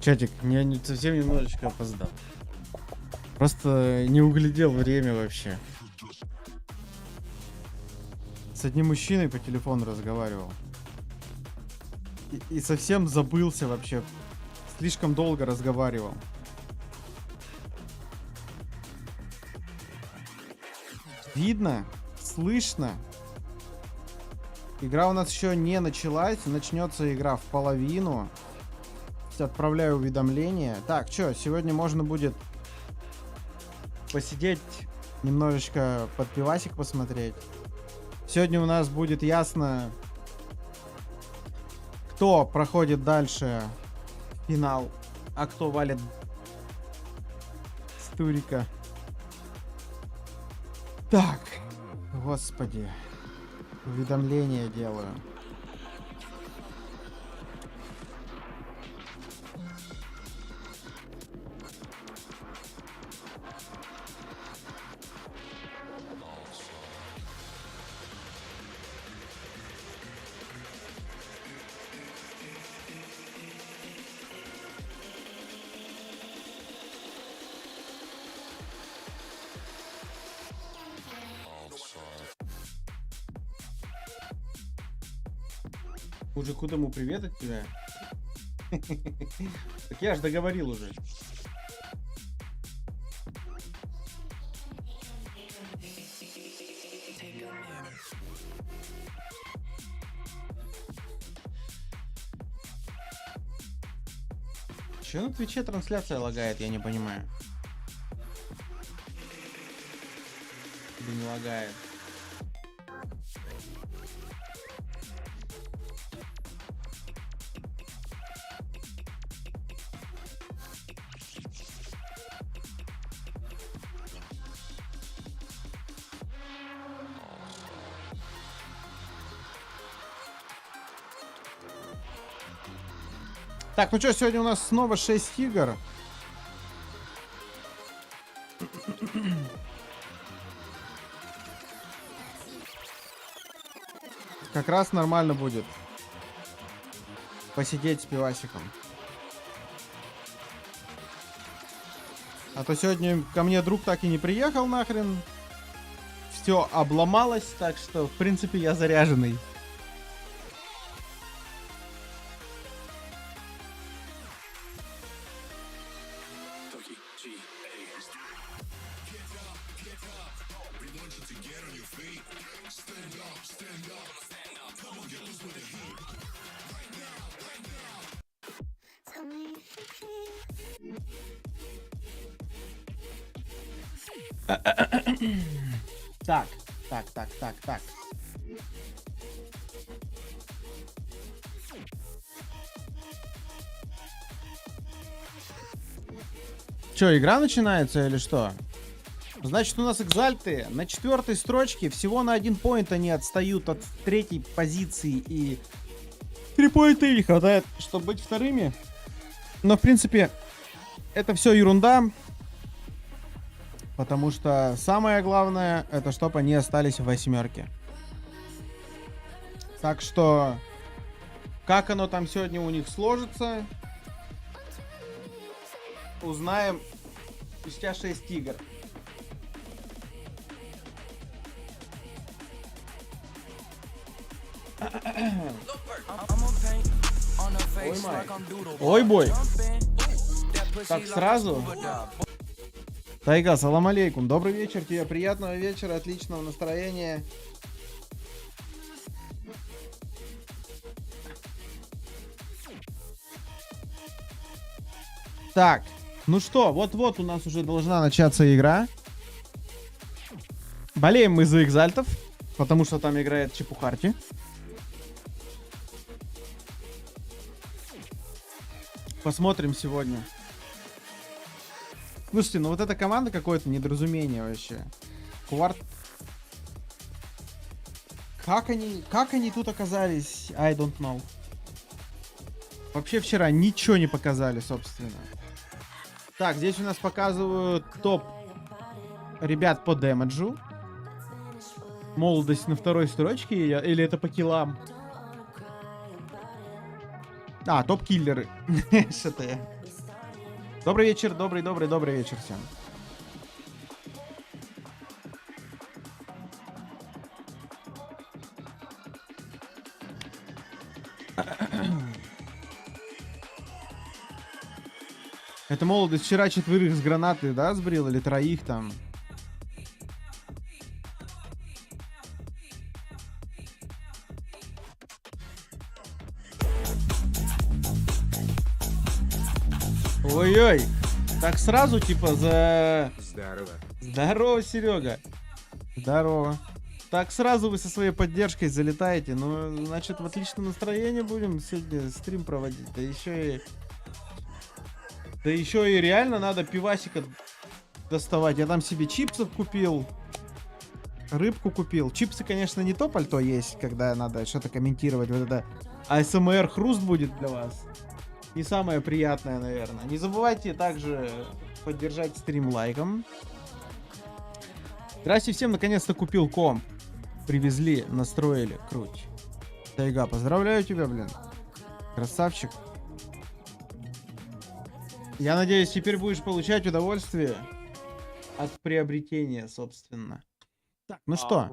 Чатик, я совсем немножечко опоздал. Просто не углядел время вообще. С одним мужчиной по телефону разговаривал. И совсем забылся вообще. Слишком долго разговаривал. Видно? Слышно? Игра у нас еще не началась. Начнется игра в половину. Отправляю уведомления. Так, что, сегодня можно будет посидеть, немножечко под пивасик посмотреть. Сегодня у нас будет ясно, кто проходит дальше финал, а кто валит с турика. Так, господи, уведомления делаю. Мужику тому привет от тебя. Так я ж договорил уже. Че на Твиче трансляция лагает, я не понимаю. Или не лагает? Так, ну что, сегодня у нас снова 6 игр. Как раз нормально будет посидеть с пивасиком. А то сегодня ко мне друг так и не приехал нахрен. Все обломалось, так что, в принципе, я заряженный. Так. Че, игра начинается или что? Значит, у нас экзальты на 4-й строчке. Всего на 1 поинт они отстают от 3-й позиции. И 3 поинта не хватает, чтобы быть вторыми. Но, в принципе, это все ерунда. Потому что самое главное, это чтобы они остались в 8-ке. Так что, как оно там сегодня у них сложится, узнаем спустя 6 игр. Ой, май. Ой, бой. Так, сразу? Тайга, салам алейкум. Добрый вечер тебе, приятного вечера, отличного настроения. Так, ну что, вот-вот у нас уже должна начаться игра. Болеем мы за экзальтов, потому что там играет Чепухарти. Посмотрим сегодня. Слушайте, ну вот эта команда какое-то недоразумение вообще. Кварт... Как они тут оказались? I don't know. Вообще вчера ничего не показали, собственно. Так, здесь у нас показывают топ ребят по дэмэджу. Молодость на второй строчке или это по киллам? А, топ-киллеры. Что-то я. Добрый вечер, добрый вечер всем. Это молодость вчера четверых с гранаты, да, сбрил? Или троих там? Ой-ой. Так сразу, типа, за... Здорово. Здорово, Серега. Здорово. Так сразу вы со своей поддержкой залетаете. Ну, значит, в отличном настроении будем сегодня стрим проводить. Да еще и реально надо пивасика доставать. Я там себе чипсов купил. Рыбку купил. Чипсы, конечно, не то пальто есть, когда надо что-то комментировать. Вот это АСМР хруст будет для вас. Не самое приятное, наверное. Не забывайте также поддержать стрим лайком. Здрасте всем, наконец-то купил комп. Привезли, настроили, круть. Тайга, поздравляю тебя, блин. Красавчик. Я надеюсь, теперь будешь получать удовольствие от приобретения, собственно. Так, ну что,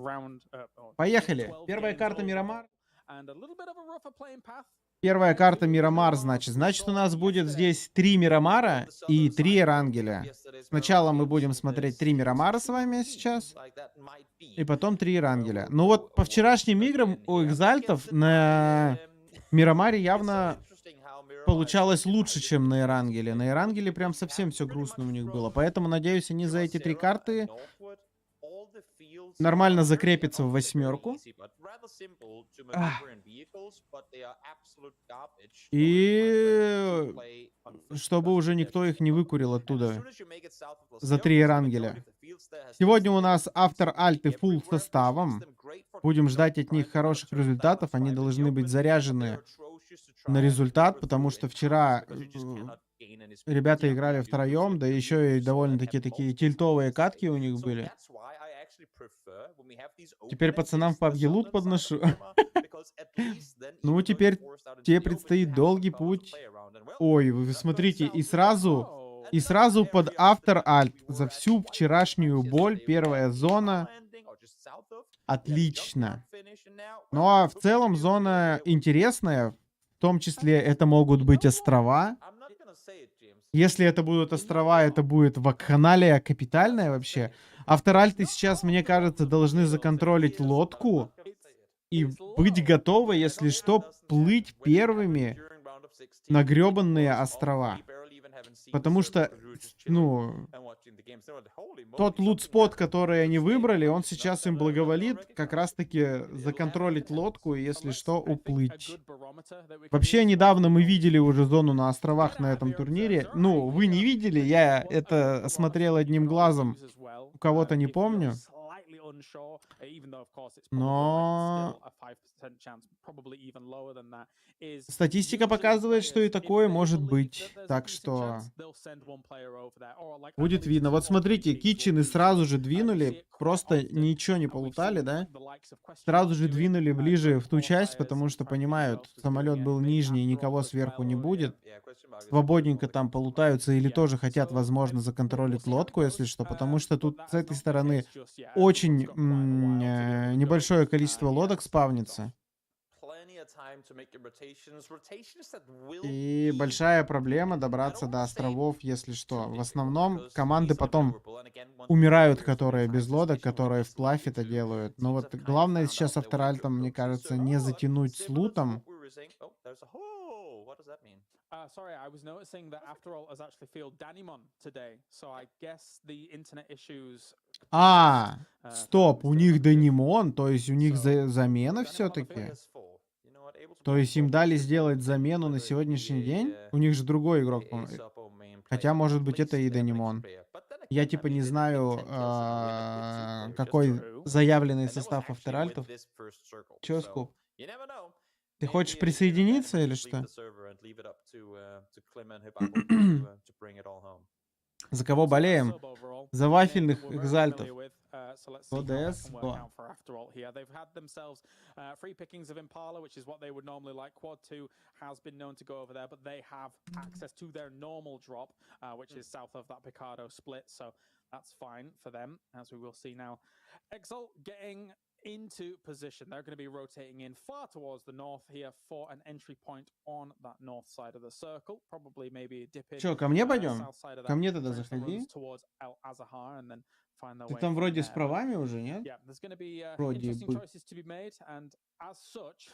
поехали. Первая карта Мирамар. Первая карта Мирамар, значит у нас будет здесь 3 Мирамара и 3 Эрангеля. Сначала мы будем смотреть 3 Мирамара с вами сейчас, и потом 3 Эрангеля. Ну вот по вчерашним играм у экзальтов на Мирамаре явно получалось лучше, чем на Эрангеле. На Эрангеле прям совсем все грустно у них было. Поэтому, надеюсь, они за эти 3 карты нормально закрепятся в 8. И чтобы уже никто их не выкурил оттуда за 3 Эрангеля. Сегодня у нас автор альты фулл составом. Будем ждать от них хороших результатов. Они должны быть заряжены на результат, потому что вчера ребята играли втроем, да еще и довольно-таки такие тильтовые катки у них были. Теперь пацанам в пабг лут подношу. Ну, теперь тебе предстоит долгий путь. Ой, вы смотрите, и сразу под автор альт за всю вчерашнюю боль. Первая зона. Отлично. Ну, а в целом зона интересная. В том числе это могут быть острова. Если это будут острова, это будет вакханалия капитальная вообще. Авторальты сейчас, мне кажется, должны законтролить лодку и быть готовы, если что, плыть первыми на гребанные острова. Потому что, ну, тот лут-спот, который они выбрали, он сейчас им благоволит как раз-таки законтролить лодку и, если что, уплыть. Вообще, недавно мы видели уже зону на островах на этом турнире. Ну, вы не видели, я это смотрел одним глазом. У кого-то не помню. Но статистика показывает, что и такое может быть. Так что будет видно. Вот смотрите, китчены сразу же двинули. Просто ничего не полутали, да? Сразу же двинули ближе в ту часть, потому что понимают, самолет был нижний, никого сверху не будет. Свободненько там полутаются или тоже хотят, возможно, законтролить лодку, если что. Потому что тут с этой стороны очень небольшое количество лодок спавнится. И большая проблема добраться до островов, если что. В основном команды потом умирают, которые без лодок, которые вплавь это делают. Но вот главное сейчас авторальтам, мне кажется, не затянуть с лутом. Sorry, I was noticing that after all has actually failed Danimon today, so I guess the internet issues. А, стоп, у них Денимон, то есть у них замена все-таки. То есть им дали сделать замену на сегодняшний день? У них же другой игрок, хотя, может быть, это и Денимон. Я типа не знаю, какой заявленный состав авторальтов. Чё, Скуп? Ты хочешь присоединиться или что? За кого болеем? За вафельных экзальтов. ODS, go. They've had themselves free pickings of Impala, which is what they would normally like. Quad 2 has been known to go over there, but they have access to their normal drop, which is south of that Picardo split, so that's fine for them, as we will see now. Exalt getting into position. They're going to be rotating in far towards the north here for an entry point on that north side of the circle. Probably maybe a dip in. Чё, ко мне пойдем? Ко мне тогда заходи. Ты там вроде с правами уже, нет? Yeah, there's going to be Вроде interesting бы. choices to be made, and as such,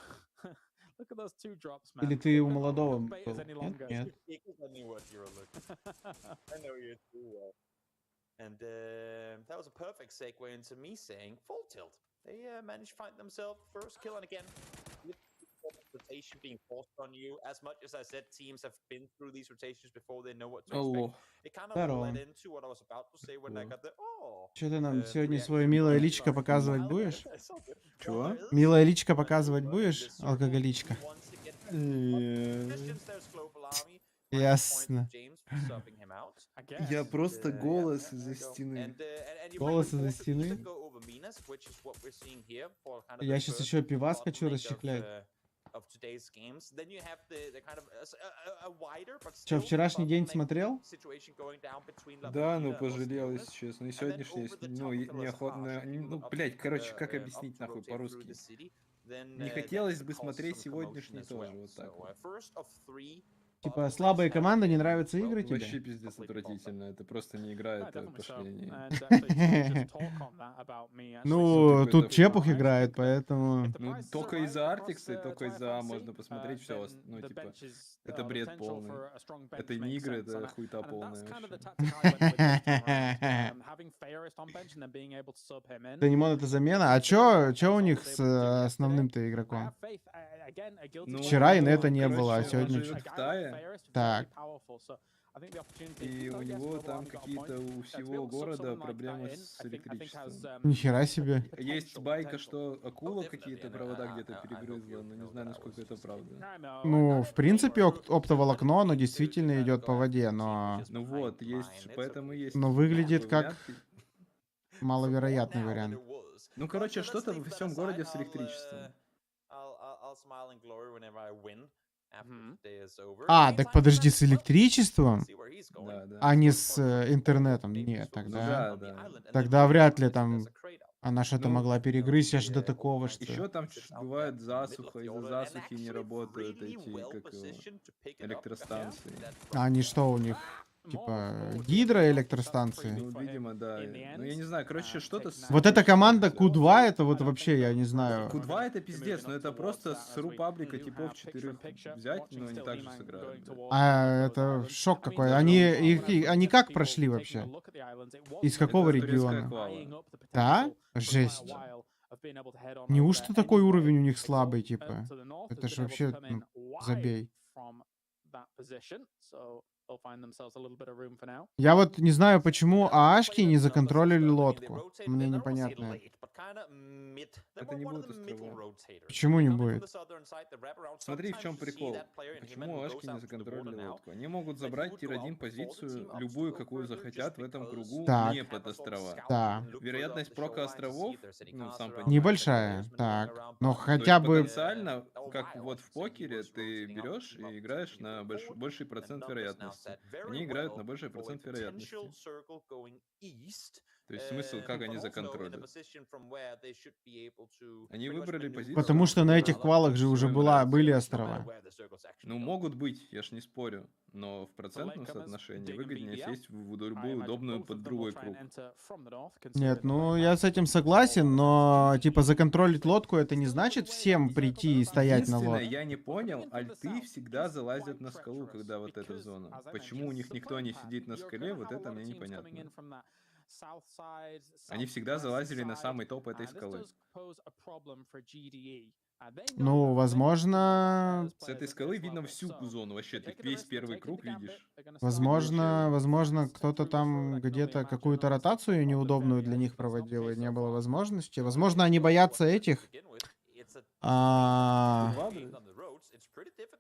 look at those two drops, man. Или ты у молодого Don't bait us был? any Нет? longer. Нет. I know you too well. And that was a perfect segue into me saying full tilt. They managed to find themselves first kill, and again, with rotation being forced on you, as much as I said teams have been through these rotations before, they know what to expect. It kind of led into what I was about to say when I got the Что ты нам сегодня свое милое личико показывать будешь? Чего? Милое личико показывать будешь, алкоголичка? Ясно. Я просто голос из-за стены. Голос из-за стены? Я сейчас еще пивас хочу расчехлять. Что, вчерашний день смотрел? Да, ну пожалел, если честно. И сегодняшний, ну, неохотно. Ну, блять, короче, как объяснить нахуй по-русски? Не хотелось бы смотреть сегодняшний тоже, вот так вот. Типа, слабые команды, не нравятся игры тебе? Вообще пиздец отвратительно, это просто не игра, это пошление. Ну, тут Чепух играет, поэтому... Ну, только из-за Артикса и только из-за можно посмотреть все. Ну, типа, это бред полный. Это не игры, это хуйта полная вообще. Денимон это замена? А чё у них с основным-то игроком? Ну, Вчера и нета не короче, было, а он сегодня... живет в Тае, Так. и у него там какие-то у всего города проблемы с электричеством. Нихера себе. Есть байка, что акула какие-то провода где-то перегрызла, но не знаю, насколько это правда. Ну, в принципе, оптоволокно, оно действительно идет по воде, но... Ну вот, есть, поэтому есть... Но выглядит как вариант. маловероятный вариант. Ну, короче, что-то во всем городе с электричеством. А, так подожди, с электричеством? Да, да. А не с интернетом? Нет, Ну тогда... да. Тогда вряд ли там... Она что-то Ну, могла перегрызть аж до такого, что... Еще там бывает засуха, из-за засухи не работают эти, как его, электростанции. А они что у них? Типа гидроэлектростанции? Ну, видимо, да. Ну, я не знаю, короче, что-то... Вот эта команда Q2, это вот вообще, я не знаю... Q2 это пиздец, но это просто с ру паблика типов 4 взять, но они также сыграют. Да. А это шок какой. Они как прошли вообще? Из какого Это региона? турецкая Да? Жесть. Неужто такой уровень у них слабый, типа? Это ж вообще, ну, забей. Я вот не знаю, почему аашки не законтролили лодку. Мне непонятно. Это не будет острова. Почему не будет? Смотри, в чем прикол. Почему ашки не законтролили лодку? Они могут забрать тир-1 позицию, любую, какую захотят в этом кругу, Так. не под острова. Да. Вероятность прока островов, ну, сам понимаешь. Небольшая. Так. Но То хотя есть бы... потенциально, как вот в покере, ты берешь и играешь на больший процент вероятности. Они играют на больший процент вероятности. То есть смысл, как они законтролят? Они выбрали позицию. Потому что на этих квалах же уже были острова. Ну, могут быть, я ж не спорю. Но в процентном соотношении выгоднее сесть в любую удобную под другой круг. Нет, ну я с этим согласен, но типа законтролить лодку это не значит всем прийти и стоять на Единственное, лодке. я не понял, альты всегда залазят на скалу, когда вот эта зона. Почему у них никто не сидит на скале, вот это мне непонятно. Они всегда залазили на самый топ этой скалы. Ну, возможно, С этой скалы видно всю зону, вообще, ты весь первый круг видишь. возможно, кто-то там где-то какую-то ротацию неудобную для них проводил, и не было возможности. Возможно, они боятся этих.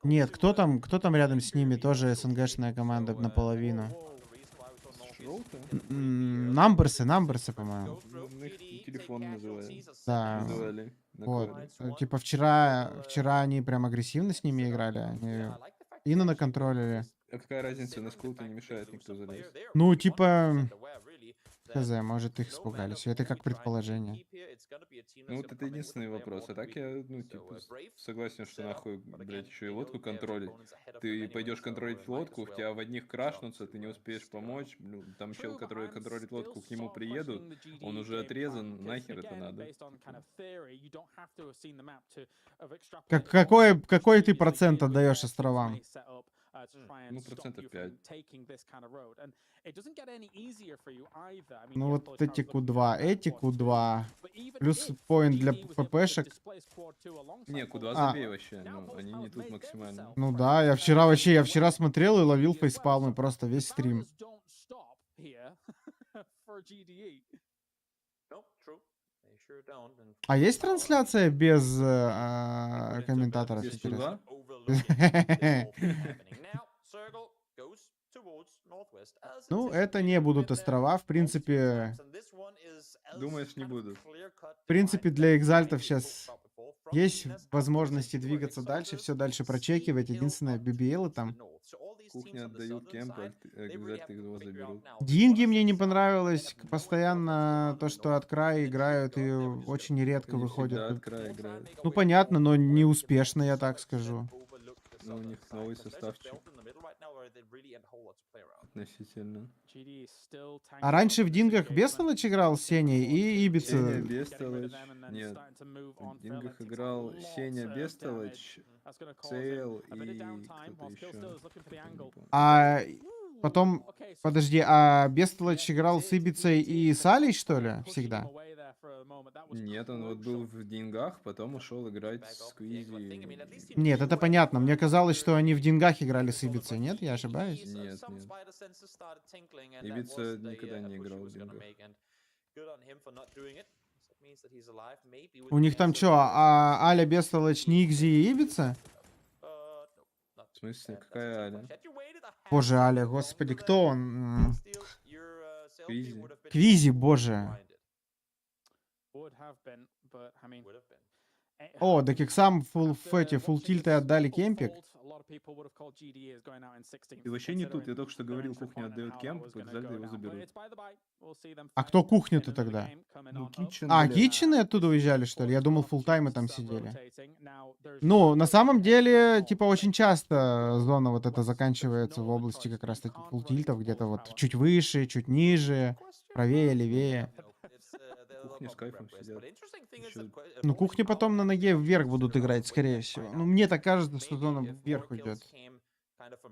Нет, кто там рядом с ними? Тоже СНГшная команда наполовину. Намберсы, по-моему. Их телефон называют. Да. Называли. Вот. Типа вчера они прям агрессивно с ними играли. Они Ина наконтролили. А какая разница, на скул-то не мешает никто залезть. Ну, типа... Хз, может, их испугались. Это как предположение. Ну вот это единственный вопрос. А так я, ну, типа, согласен, что нахуй, блядь, еще и лодку контролить. Ты пойдешь контролить лодку, в тебя в одних крашнутся, ты не успеешь помочь. Ну, там чел, который контролит лодку, к нему приедут, он уже отрезан, нахер это надо. Какой ты процент отдаешь островам? Ну, 5%. Ну вот эти Q2, плюс поинт для ППшек. Не, куда забей вообще, ну, они не тут максимально. Ну да, я вчера смотрел и ловил фейспалмы просто весь стрим. А есть трансляция без комментаторов? Без Интересно? Ну, это не будут острова, в принципе. Думаешь, не будут? В принципе, для экзальтов сейчас есть возможности двигаться дальше, все дальше прочекивать. Единственное, BBL там. Кухня отдают кемп, экзальты его заберут. Динги мне не понравилось. Постоянно то, что от края играют и очень редко Они всегда выходят. от края играют. Ну, понятно, но не успешно, я так скажу. Ну, у них новый составчик. Относительно. А раньше в Дингах Бестолочь играл с Сеней и Ибица. Сеня Бестолочь. Нет. В Дингах играл Сеня Бестолочь, Цейл и кто-то еще. А потом, подожди, а Бестолочь играл с Ибицей и с Алей, что ли, всегда? Нет, он вот был в Дингах, потом ушел играть с Квизи. Нет, это понятно. Мне казалось, что они в Дингах играли с Ибицей. Нет, я ошибаюсь? Нет. Ибица никогда не играл в Дингах. У них там что, Аля, Бестолочь, Нигзи и Ибица? В смысле, какая Аля? Боже, Аля, господи, кто он? Квизи. Квизи, боже. О, да как сам фулл тильты отдали кемпик. И вообще не тут, я только что говорил, кухня отдает кемп, экзальты его заберут. А кто кухню-то тогда? Ну, Китчен, А, блядь. Китчены оттуда уезжали, что ли? Я думал, фултаймы там сидели. Ну, на самом деле, типа, очень часто зона вот эта заканчивается в области как раз таких фултильтов, где-то вот чуть выше, чуть ниже, правее, левее. Кухня с кайфом сидят. Еще Ну, кухни потом на ноге вверх будут играть, скорее всего. Ну, мне так кажется, что зона вверх уйдет.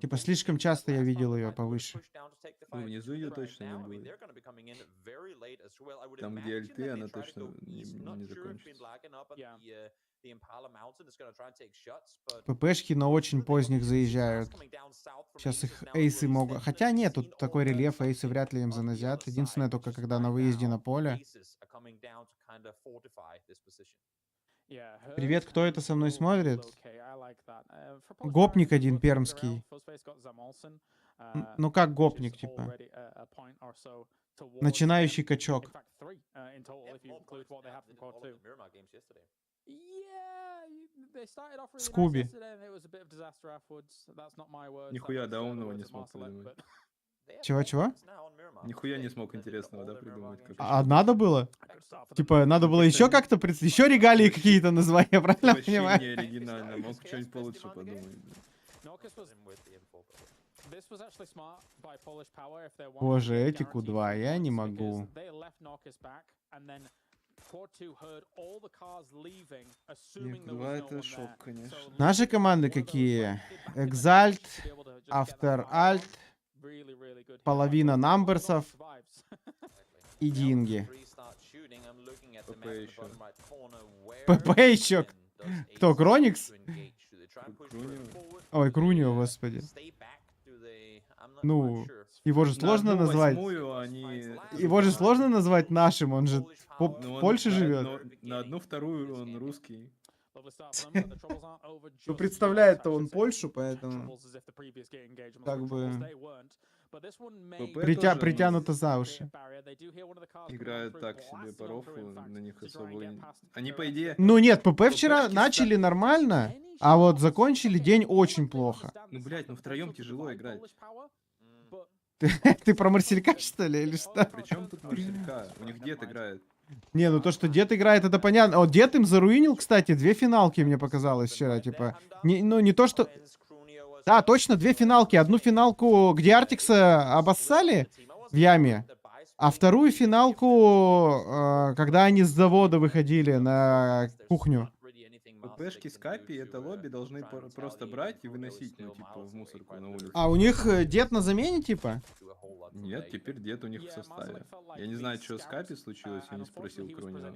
Типа, слишком часто я видел ее повыше. ну, внизу ее точно не будет. Там, где альты, она точно не закончится. ППшки на очень поздних заезжают. Сейчас их эйсы могут... Хотя нет, тут такой рельеф, эйсы вряд ли им занозят. Единственное, только когда на выезде на поле. Привет, кто это со мной смотрит? Гопник один пермский. Ну как гопник, типа? Начинающий качок. Скуби. Нихуя даунного не смог придумать. Чего? Нихуя не смог интересного, да, придумать. Как А надо было? Типа, надо было еще как-то, еще регалии какие-то назвать, я правильно вообще понимаю? не оригинально, мог что-нибудь получше подумать. Боже, эти Q2, я не могу. Q2 это шок, конечно. Наши команды какие? Exalt, After Alt, половина намберсов и Динги. ПП еще. ПП еще? Кто, Кроникс? Крунио. Ой, Крунио, господи. Ну, его же сложно На одну назвать. восьмую они... Его же сложно назвать нашим, он же Ну, в он Польше на- живет. но на одну вторую он русский. Ну, представляет-то он Польшу, поэтому как бы ПП притянуто за уши. играют так себе по рофлу, на них особо... Они, по идее... Ну нет, ПП вчера ППшки начали нормально, а вот закончили день очень плохо. Ну, блядь, ну втроем тяжело играть. Ты про Марселька, что ли, или что? Причем тут Марселька? У них дед играет. Не, ну то, что дед играет, это понятно. О, дед им заруинил, кстати, 2 финалки, мне показалось вчера, типа. Ну, не то, что... Да, точно, 2 финалки. Одну финалку, где Артикса обоссали в яме, а вторую финалку, когда они с завода выходили на кухню. ППшки с Капи это лобби должны просто брать и выносить, ну, типа, в мусорку на улицу. А у них дед на замене, типа? Нет, теперь дед у них в составе. Я не знаю, что с Капи случилось, я не спросил Крунио.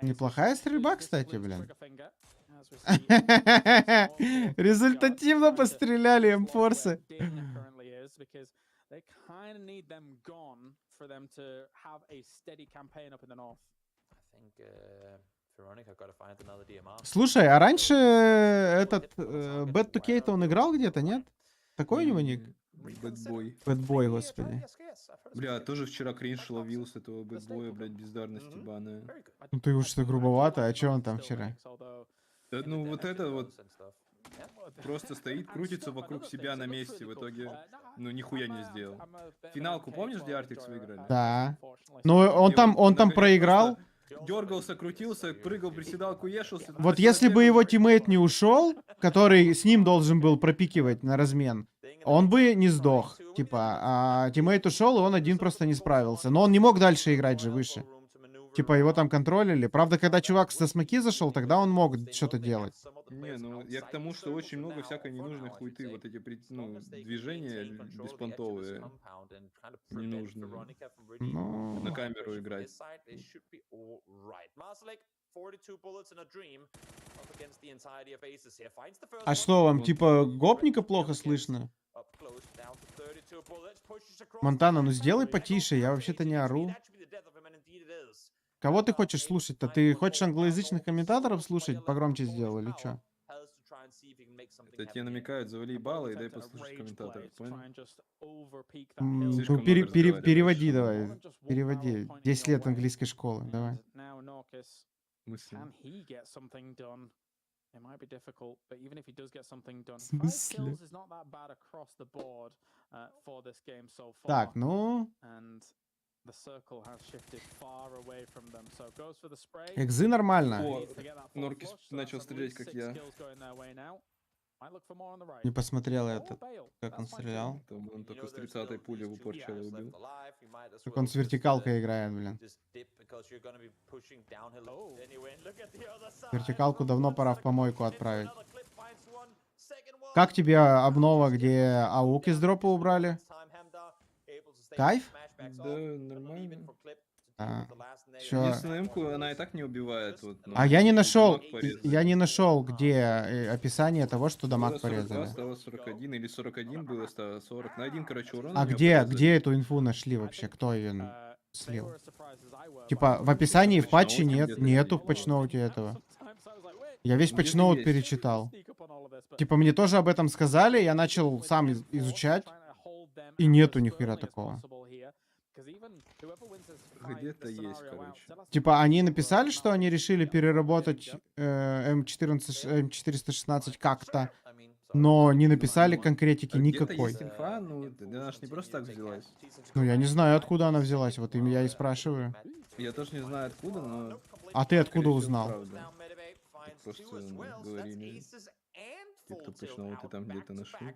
Неплохая стрельба, кстати, блин. Результативно постреляли эмфорсы. Слушай, а раньше этот Bad 2K-то он играл где-то, нет? Такой у него ник? Бэтбой. Бэтбой, господи. Бля, тоже вчера кринж ловил с этого бэтбоя, блядь, бездарность ебаная. Ну ты уж что грубовато, а чё он там вчера? Да, ну вот это вот просто стоит, крутится вокруг себя на месте, в итоге, ну нихуя не сделал. Финалку помнишь, где Артикс выиграли? Да. Ну он там проиграл. Дергался, крутился, прыгал, приседал, куешился. Вот если бы его тиммейт не ушел, который с ним должен был пропикивать на размен, он бы не сдох. Типа, а тиммейт ушел, и он один просто не справился. Но он не мог дальше играть же выше. Типа, его там контролили. Правда, когда чувак со смоки зашел, тогда он мог что-то делать. Не, ну я к тому, что очень много всякой ненужной хуйты. Вот эти движения беспонтовые, ненужные. Ну, На камеру играть. а что вам, типа, гопника плохо слышно? Монтана, ну сделай потише, я вообще-то не ору. Кого ты хочешь слушать-то? Ты хочешь англоязычных комментаторов слушать? Погромче сделал или что? Это тебе намекают, завали баллы и дай послушать комментаторов, понял? Ну, Слишком много переводи разговариваешь. давай. Переводи. 10 лет английской школы, давай. Мысли. В смысле? Так, ну... Экзы нормально. О, Норкис начал стрелять, как я. Не посмотрел этот, как он стрелял. Там он только с 30-й пули в упор чела убил. Как он с вертикалкой играет, блин. Вертикалку давно пора в помойку отправить. Как тебе обнова, где аук из дропа убрали? Кайф? Да, нормально. А, чё? Единственную эмку она и так не убивает. Вот, но А я не нашел, дамаг порезали. я не нашел, где описание того, что дамаг Было 42, порезали. стало 41, или 41 было, стало 40. На один, короче, урон. А где эту инфу нашли вообще? Кто ее слил? Типа в описании в патче нету в патчноуте этого. Я весь Где-то патчноут есть. перечитал. Типа мне тоже об этом сказали, я начал сам изучать, и нету ни хера такого. Где-то есть, короче. Типа они написали, что они решили переработать М416 как-то, но не написали конкретики Где-то никакой. есть инфа, ну, она ж не просто так взялась. Ну я не знаю, откуда она взялась, вот им я и спрашиваю. Я тоже не знаю откуда, но... А ты откуда скорее всего, узнал? правда. Так просто говорили. И кто точно вот и там где-то нашли.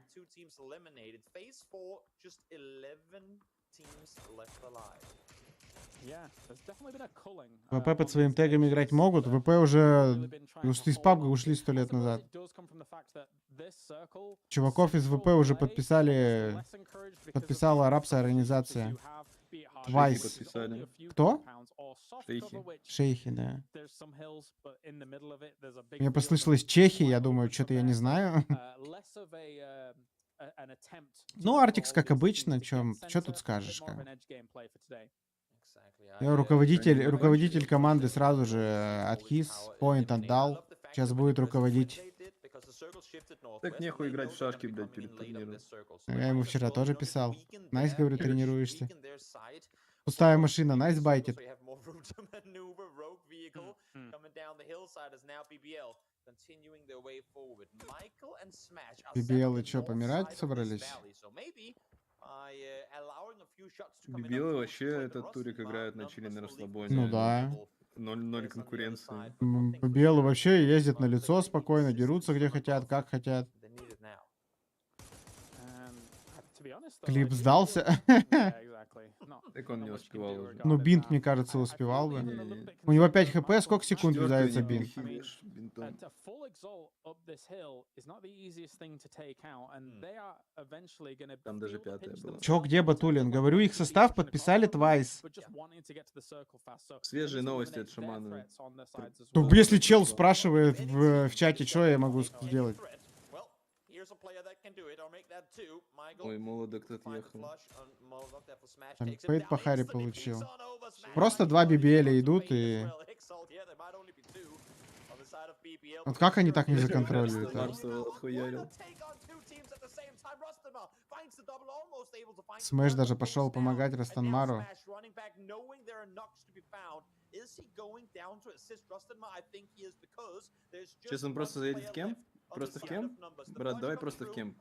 ВП под своим тегом играть могут, ВП уже из пабга ушли 100 лет назад. Чуваков из ВП уже подписала арабская организация. Шейхи Vice. подписали. Кто? Шейхи. Шейхи, да. Мне послышалось чехи, я думаю, что-то я не знаю. Ну, Артикс, как обычно, что тут скажешь? Как? Я руководитель команды сразу же отхис, поинт отдал. Сейчас будет руководить. Так нехуй играть в шашки, блядь, перед турниром. Я ему вчера тоже писал. Найс, говорю, тренируешься. Пустая машина, найс байтит. PBL что, помирать собрались? Бибилы вообще этот турик играют начали на расслабоне. Ну да. 0-0 конкуренции. PBL вообще ездят на лицо спокойно, дерутся где хотят, как хотят. Клип сдался. Так он не успевал уже. Ну, бинт, мне кажется, успевал бы. У него 5 хп, сколько секунд влезается бинт? Там даже 5-я была. Чё, где Батулин? Говорю, их состав подписали Твайс. Свежие новости от Шамана. Ну, если чел спрашивает в чате, что я могу сделать? Ой, молодок тут ехал. Там Пейт по Харе получил. Просто 2 BBL идут и... Вот как они так не законтролируют? А? Смэш даже пошел помогать Растанмару. Сейчас он просто заедет в кемп? Просто в кемп? Брат, давай просто в кемп.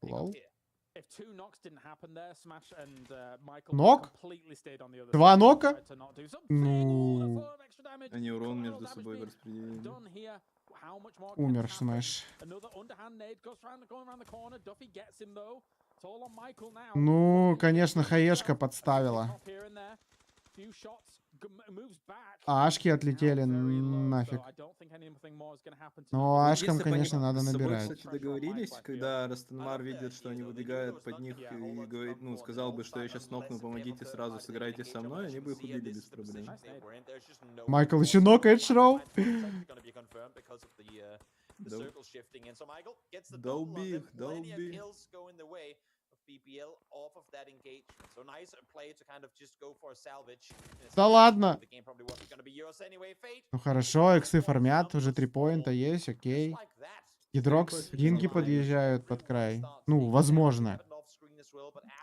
Лол. Нок? 2 нока? Ну... Они урон между собой распределили. Умер Смэш. Ну, конечно, хаешка подставила. А ашки отлетели нафиг. Ну, ашкам, конечно, надо набирать. Кстати, договорились, когда Растанмар видит, что они выбегают под них и говорит, ну, сказал бы, что я сейчас нокну, помогите сразу, сыграйте со мной, они бы их убили без проблем. Майкл еще нокает Шроу. Долби их, долби. Да ладно. Ну хорошо, иксы фармят, уже 3 поинта есть, окей. Гидрокс, Динги подъезжают под край. Ну, возможно.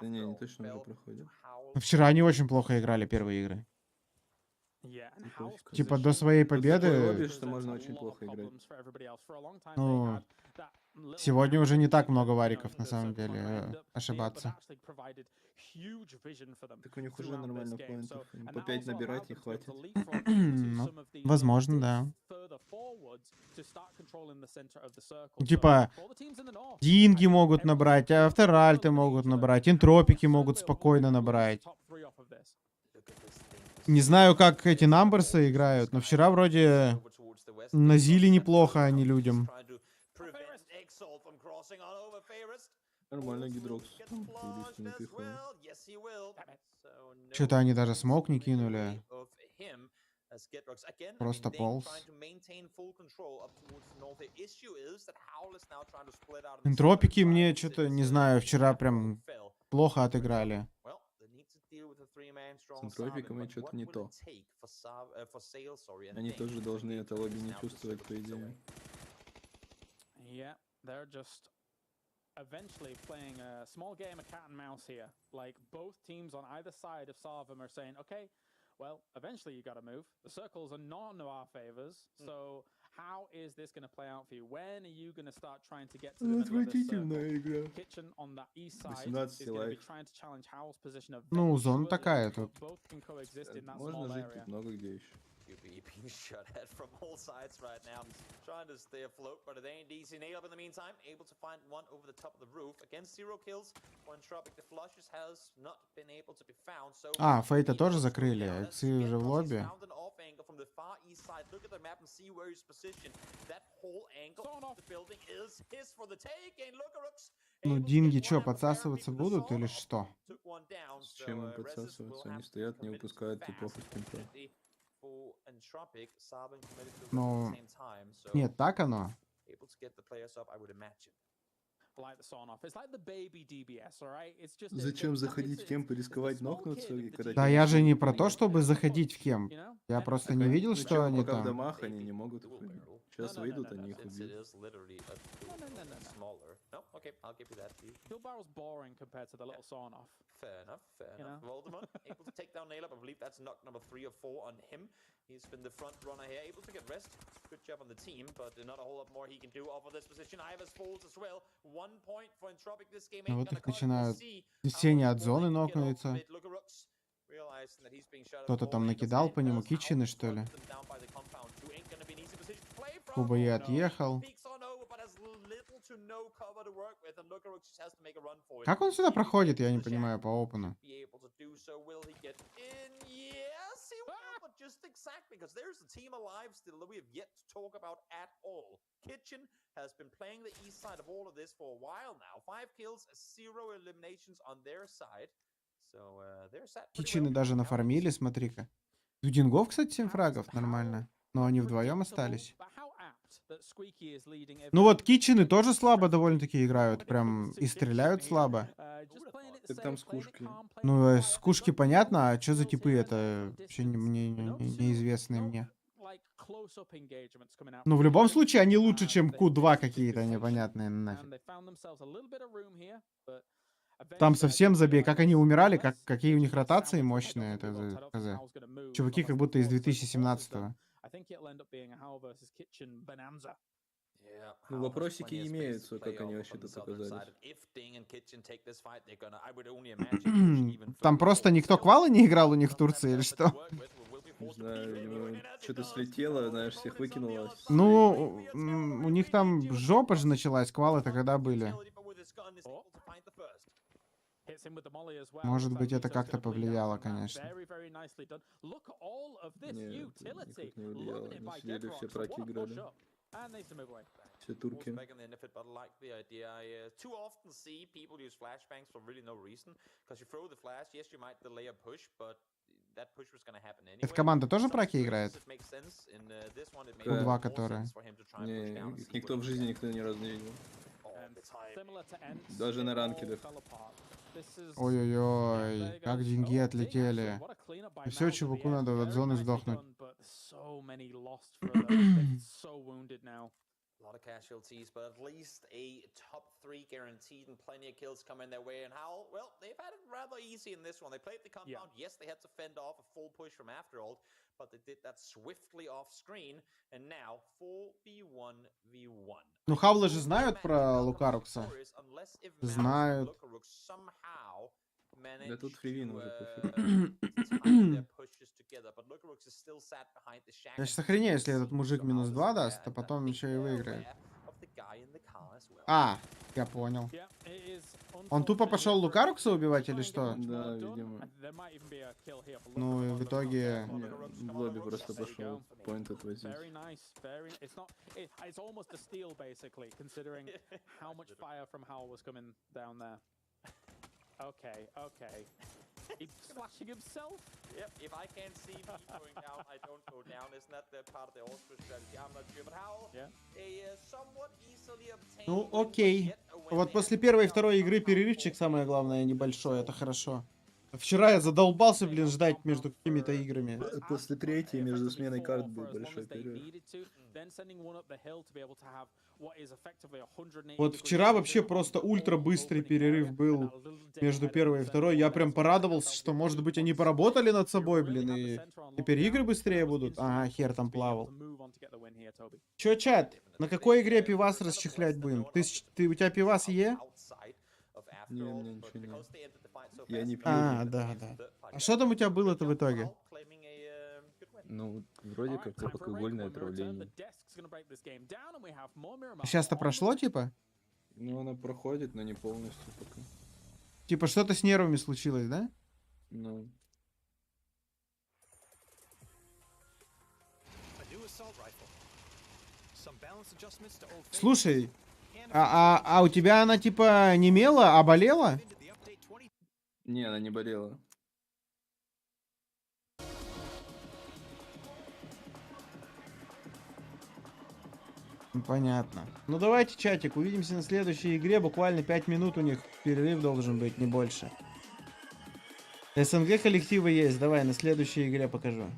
Да не, они точно уже проходят. Но вчера они очень плохо играли первые игры. Типа до своей победы... Что можно очень плохо играть. Ну, сегодня уже не так много вариков, на самом деле, ошибаться. Так у них уже нормально поинтов. По 5 набирать не хватит. Ну, возможно, да. Типа, Динги могут набрать, авторальты могут набрать, энтропики могут спокойно набрать. Не знаю, как эти намберсы играют, но вчера вроде назили неплохо они людям. Нормально, Гидрокс. Что-то они даже смог не кинули. Просто полз. Энтропики мне что-то, не знаю, вчера прям плохо отыграли. С энтропиками что-то не то. Они тоже должны это лобби не чувствовать, по идее. eventually playing a small game of cat and mouse here. Like both teams on either side of Sarvam are saying, okay, well, eventually you got to move. The circles are not in our favors, so how is this going to play out for you? When are you going to start trying to get to the middle of this circle? Kitchen on the east side is going to be trying to challenge Howell's position of Ну, зона такая тут. both can coexist in that Можно small жить area. тут много где еще. QB being shot at from all sides right now, trying to stay afloat, but it ain't easy. Nailed up in the meantime, able to find one over the top of the roof. Against 0 kills, when Tropic the flushes has not been able to be found. So А, Фейта тоже закрыли, Эксы уже в лобби. From the far east side, look at the map and see where he's positioned. That whole angle of the building is his for the take. And look at Ну, динги что, подсасываться будут или что? С чем им подсасываться? Они стоят, не выпускают типов из кемпа. Ну, нет, так оно. Зачем заходить в кемп и рисковать нокнуться? И когда Да я же не про то, чтобы заходить в кемп. Я просто не видел, ну, что они пока в там. домах они не могут их убить. Сейчас выйдут, они их убьют. No, okay, I'll give you that. Kill barrel's boring compared to the little sawn off. Fair enough, fair enough. Voldemort able to take down Nailup. I believe that's knock number 3 or 4 on him. He's been the front runner here, able to get rest. Good job on the team, but not a whole lot more he can do off of this position. Ivers falls as well. 1 point for Entropic. This game ain't Вот gonna их начинают see тени от зоны нокнуться. Кто-то там накидал по нему китчены, что ли? Кубай отъехал. Как он сюда проходит, я не понимаю, по опену. Just exactly, because there's a team alive still that we have yet to talk about at all. Kitchen has been playing the east side of all of this for a while now. 5 kills, 0 eliminations on their side. So they're set. Китчены даже нафармили, смотри-ка. У дингов, кстати, 7 фрагов, нормально. Но они вдвоем остались. Ну вот китчены тоже слабо довольно-таки играют. Прям и стреляют слабо. Так там скушки. Ну, скушки понятно, а что за типы это? Вообще неизвестные мне. Ну, в любом случае, они лучше, чем Q2 какие-то непонятные нафиг. Там совсем забей. Как они умирали, какие у них ротации мощные. Это КЗ. Чуваки как будто из 2017-го. Ну, вопросики имеются, как они вообще тут оказались. Там просто никто квалы не играл у них в Турции или что? Не знаю, что-то слетело, знаешь, всех выкинуло. Ну, у них там жопа же началась, квалы-то когда были. Может быть, это как-то повлияло, конечно. Нет, никак не влияло. Они сидели, все праки играли. Все турки. Эта команда тоже праки играет? Q2, которая. Не, их никто в жизни ни разу не видел. Даже на ранкедах. Ой-ой-ой, как деньги отлетели. И все, чуваку надо от зоны сдохнуть. A lot of casualties, but at least a top 3 guaranteed and plenty of kills coming their way. And how, well, they've had it rather easy in this one. They played the compound. Yes, they had to fend off a full push from after all, but they did that swiftly off screen. And now 4v1v1. Ну, Хавлы же знают про Лукарукса. Знают. Да тут фривин уже пофиг. Я сейчас охренею, если этот мужик минус 2 даст, а потом еще и выиграет. А, я понял. Он тупо пошел Лукарукса убивать или что? Да, видимо. Ну, и в итоге... В лобби просто пошел поинт отвозить. Okay, okay. He's flashing himself? Yep, if I can't see me going down, I don't go down. Isn't that the part of the Oscar strategy? I'm not sure, but how a somewhat easily obtained... Ну, окей. Вот после первой и второй игры перерывчик, самое главное, небольшой, это хорошо. Вчера я задолбался, блин, ждать между какими-то играми. После третьей между сменой карт был большой перерыв. Вот вчера вообще просто ультра быстрый перерыв был между первой и второй. Я прям порадовался, что, может быть, они поработали над собой, блин, и теперь игры быстрее будут. Ага, хер там плавал. Чё, чат? На какой игре пивас расчехлять будем? У тебя пивас Е? Не, у меня ничего нет. Я не пью. Да. А что там у тебя было-то в итоге? Ну, вроде как алкогольное отравление. Сейчас-то прошло, типа? Ну, она проходит, но не полностью пока. Типа что-то с нервами случилось, да? Ну. Слушай, а у тебя она типа немела, а болела? Не, она не болела. Понятно. Ну давайте, чатик, увидимся на следующей игре. Буквально 5 минут у них перерыв должен быть, не больше. СНГ коллективы есть. Давай, на следующей игре покажу.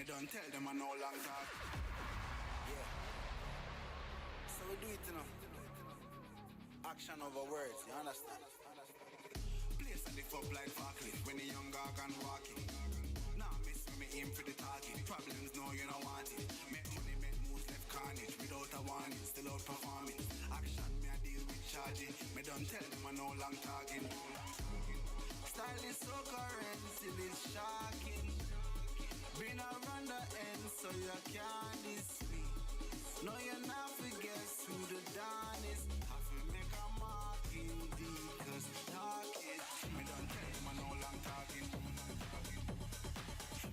Don't tell them I no long talk. Yeah. So we do it, you know. Action over words, you understand? Place and lift up like Barkley when the young gargan walking. Nah, miss me aim for the target. Problems, no, you don't want it. Make money, make moves, left carnage. Without a warning, still out performing. Action, me I deal with charging. Me don't tell them I no long talking. Style is so current, still is shocking. Been around the end so you can't diss me. No, you're not forget who the Don is. Have to make a mark in deep, cause talk it. Me don't tell them I no long talking.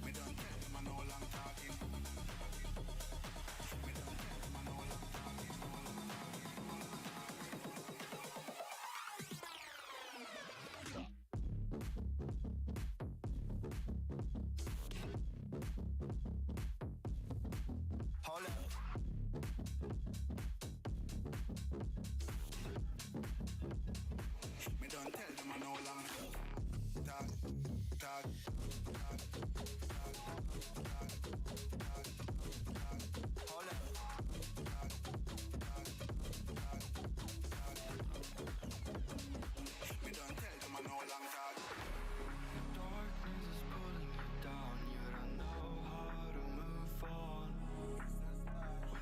Me don't tell them I no long talking. Me don't tell them I no long talking. Hold up. Me don't tell them I no long talk. Hold up. Me don't tell them I no long talk. Darkness is pulling you down. You don't know how to move on.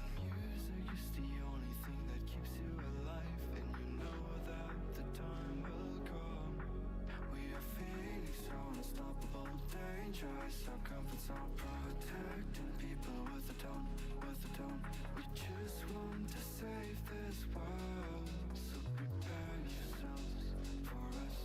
When music is the only thing that keeps you alive, and you know that the time will come. We are feeling so unstoppable, dangerous. Our comforts are protecting people with the tone, with the tone. We just want to save this world, so prepare yourselves for us.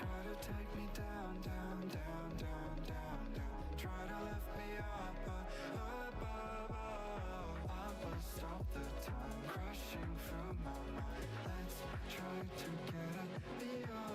Try to take me down, down, down, down, down, down. Try to lift me up, but above. I will stop the time crashing through my mind. Let's try to get it beyond.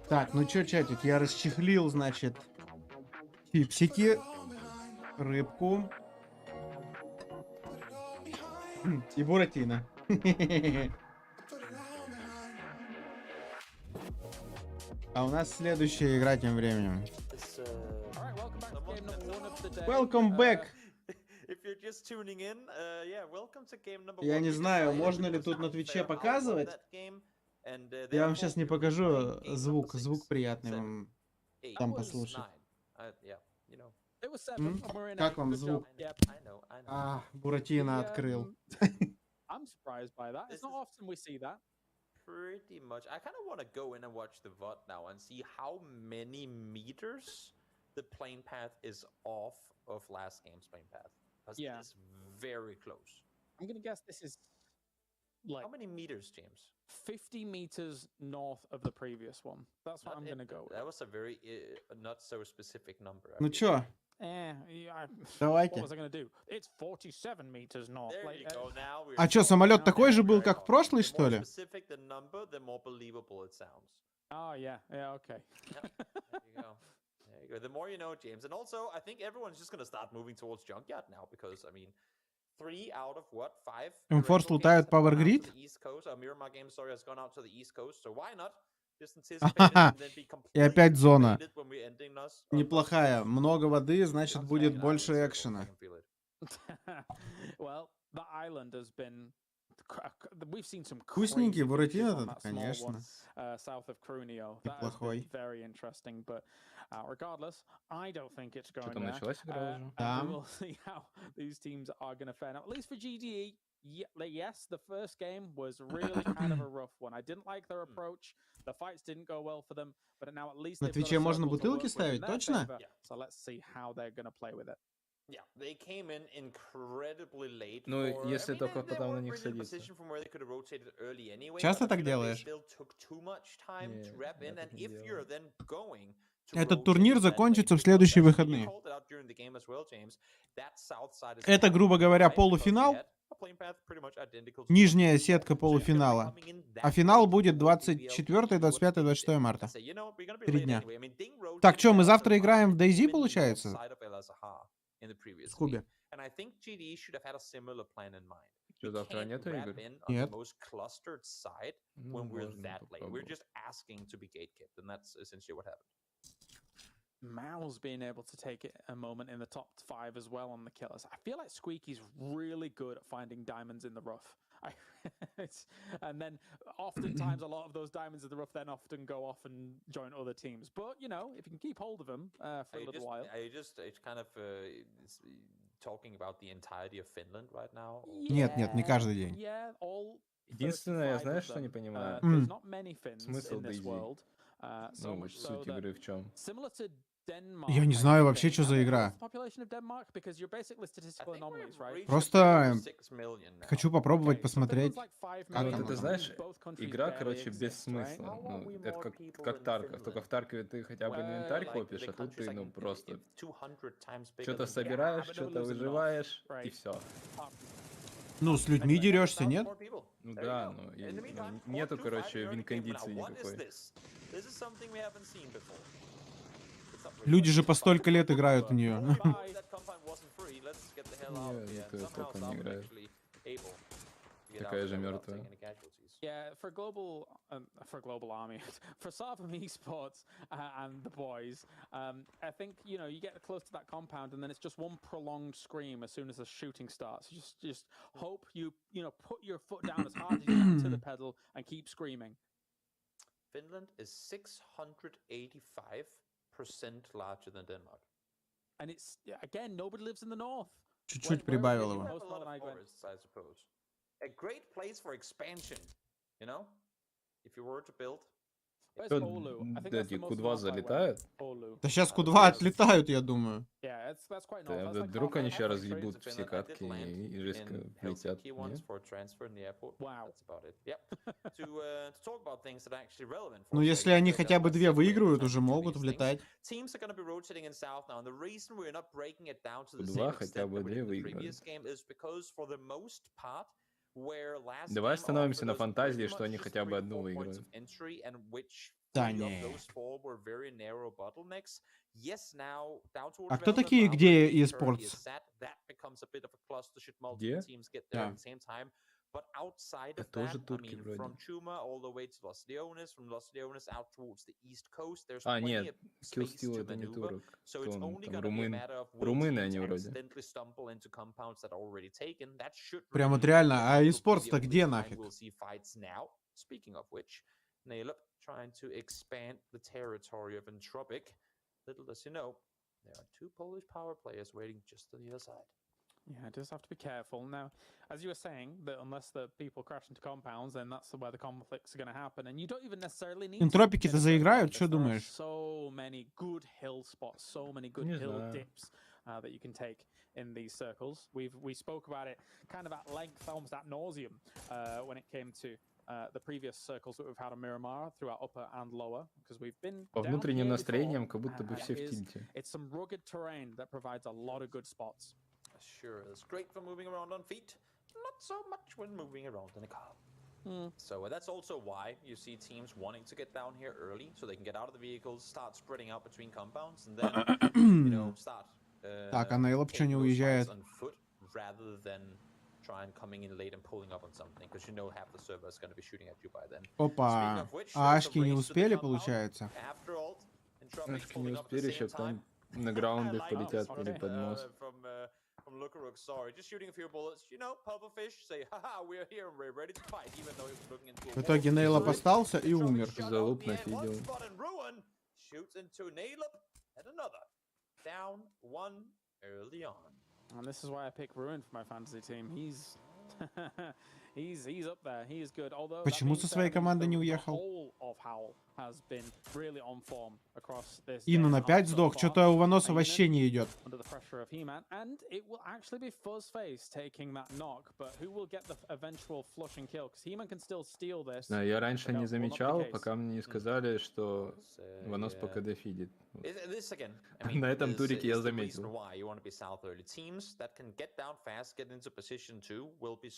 Так, ну чё, чатик, я расчехлил, значит, чипсики, рыбку и буратино. А у нас следующая игра тем временем. Welcome back! Я не знаю, можно ли тут на Твиче показывать. Я вам сейчас не покажу звук. Звук приятный вам там послушать. Как вам звук? А, Буратино открыл. I'm surprised by that. It's not often we see that. Pretty much. I kind of want to go in and watch the VOD now and see how many meters the plane path is off of last game's plane path. Because it is very close. I'm going to guess this is like... How many meters, James? 50 meters north of the previous one. That's what I'm going to go with. That was a very not so specific number. Ну чё? Давайте. What was I going to do? It's 47 meters north. There you go. Now we're А чё, самолет такой же был, как в прошлый, что ли? The more specific the number, the more believable it sounds. Oh, yeah. Yeah, okay. There you go. There you go. The more you know, James. And also, I think everyone's just going to start moving towards Junkyard now because, I mean, 3 out of what? 5? Enforced лутают Power Grid? East Coast. Miramar Game Story has gone out to the East Coast, so why not? Just anticipate it and then be И опять зона. completely when we're ending us. Неплохая. Много воды, значит, будет больше экшена. Well, the island has been... We've seen some Вкусненький Буратино, конечно. South of Crunio. That has been very interesting, but regardless, I don't think it's going there. Началась игра уже. And we'll see how these teams are going to fare. Now, at least for GDE, Yes, the first game was really kind of a rough one. I didn't like their approach. The fights didn't go well for them, but now at least На they've got Твиче a можно circle to бутылки work with in ставить, their точно? favor. So let's see how they're gonna play with it. Yeah, they came in incredibly late. Ну, for, если только they потом на weren't них really in a садиться. position from where they could have rotated early anyway. Часто but I так feel like they делаешь? still took too much time to Не, wrap я in, and так не if you're делаю. then going to Этот rotate турнир in that закончится lane, в следующие because actually, you выходные. called it out during the game as well, James, that south side is Это, fine. грубо говоря, Why? Because you полуфинал, had a playing path pretty much identical to нижняя the one сетка before. So if you're полуфинала. coming in that А финал late, будет you won't be able to 24, do what 25, they 26 did. марта. I say, you know, we're gonna be 3 late дня. anyway. I mean, Ding Так, rotated что, мы out завтра to играем в Разбан and DayZ, came in получается? north side of El-Azhar in the previous В Кубе. week. And I think GD should have had a similar plan in mind. Что, We завтра can't нету wrap игр? in on the Нет. most clustered side Ну, when we're можно that late. We're попробовать. just asking to be gatekept, and that's essentially what happened. Mao's being able to take it a moment in the top 5 as well on the killers. I feel like Squeaky's really good at finding diamonds in the rough. And then oftentimes a lot of those diamonds in the rough then often go off and join other teams. But, you know, if you can keep hold of them for a little while. It's kind of talking about the entirety of Finland right now. Нет, нет, не каждый день. Yeah, all Единственное, 35 знаешь, of что не them. понимаю? There's not many Finns Смысл in this DayZ? world. So Ну, much so суть that игры в чем? similar to Denmark, Я не I знаю вообще, think. что за Have they игра. lost the population of Denmark? Because you're basically I statistical think we've anomalies, right? reached Просто a bit over 6 million now. хочу попробовать, Okay, so посмотреть. Finland's like 5 как million. оно Вот это, там. знаешь, Both countries игра, barely короче, без exist, right? смысла. How are Ну, we это more как people in Тарков. Только Finland? в Таркове ты хотя бы инвентарь копишь, а тут ты, ну, просто что-то собираешь, что-то выживаешь, и все. Ну, с людьми дерешься, нет? Ну да, ну, и, ну, нету, короче, вин-кондиции никакой. Люди же по столько лет играют в нее. Нет, никто столько не играет. Такая же мертвая. Yeah, for global army, for Sarvam Esports and the boys, I think you know you get close to that compound and then it's just one prolonged scream as soon as the shooting starts. You just hope you put your foot down as hard as you can to the pedal and keep screaming. Finland is 685% larger than Denmark. And it's again nobody lives in the north. Чуть-чуть прибавил его. A lot of forests, I suppose. A great place for expansion, you know? If you were to build. Where's Что, Oulu? I think that's the эти most Q2 north I went. залетают? Oulu. Да сейчас Q2 отлетают, я думаю. Yeah, that's quite north. That's like Вдруг они сейчас halfway разъебут to все Finland. I катки did land и Ижевска in летят, Helsinki once нет? for a transfer in the airport. Wow. That's about it. Yep. To talk about things that are actually relevant. Ну, если они хотя бы 2 выиграют, уже могут влетать. Teams are going to be rotating in south now, and the reason we're not breaking it down to the Q2 same хотя extent бы that we did 2 in the previous выиграют. game is because for the most part, where last Давай game остановимся на offered us фантазии, pretty что much они just хотя бы 3-4 одну points выиграют. of entry, and which Да 3 of не. those 4 were very narrow bottlenecks. Yes, now down towards А кто development, такие, now где where the currently eSports? is set, that becomes a bit of a cluster should multiple Где? teams get there Да. at the same time. But outside of тоже that, I турки mean, вроде. from Chuma all the way to Los Leones, from Los Leones out towards the east coast, there's А, plenty нет, of space Киллстил to это не maneuver. турок. So Кто it's он only там, going to be a румын? matter of will Румыны teams они вроде. accidentally stumble into compounds that are already taken. That should Прям вот really реально, be а the eSports-то only где time нафиг? we'll see fights now. Speaking of which, Nailep trying to expand the territory of Entropic. Little does you know, there are 2 Polish power players waiting just on the other side. Yeah, just have to be careful. Now, as you were saying, that unless the people crash into compounds, then that's where the conflicts are going to happen. And you don't even necessarily need to Энтропики-то get a certain заиграют, focus. что There are думаешь? so many good hill spots, so many good Не hill знаю. dips that you can take in these circles. We spoke about it kind of at length, almost ad nauseum, when it came to the previous circles that we've had on Miramar throughout upper and lower, because we've been По down внутренним here настроениям, before, как будто бы and все it в is- тильте. it's some rugged terrain that provides a lot of good spots. Sure, it's great for moving around on feet. Not so much when moving around in a car. So that's also why you see teams wanting to get down here early, so they can get out of the vehicles, start spreading out between compounds, and then start. Так, а Nailep что taking не those уезжает? fights on foot rather than try and coming in late and pulling up on something, because you know half the server is going to be shooting at you by then. Опа. А Ашки не успели, получается? After all, Entropic Ашки не pulling up at the успели, same сейчас time. там на граунды Like полетят this или one, под мост. from Lookaruk, sorry, just shooting a few bullets. You know, Pufferfish say, haha, we're here and we're ready to fight, even though he was looking into a В итоге wall. Nailep остался и умер. Залупных видел. Shoots into Nailep and another. Down 1 early on. And this is why I pick Ruin for my fantasy team. He's He's up there. He is good. Although that Почему being со said, своей I mean, команды не the уехал? whole of Howl has been really on form across this Ину day на and a half 5 so сдох. far. Что-то у Ваноса Ayunin вообще не идет. under the pressure of He-Man, and it will actually be Fuzzface taking that knock, but who will get the eventual flushing kill? Because He-Man can still steal this. Да, я раньше No, не will not be the замечал, case. пока мне не сказали, что It's, Ванос yeah. по КД фидит. Вот. This again, I mean, На этом this турике я is the reason заметил. why you want to be south early. Teams that can get down fast, get into position 2, will be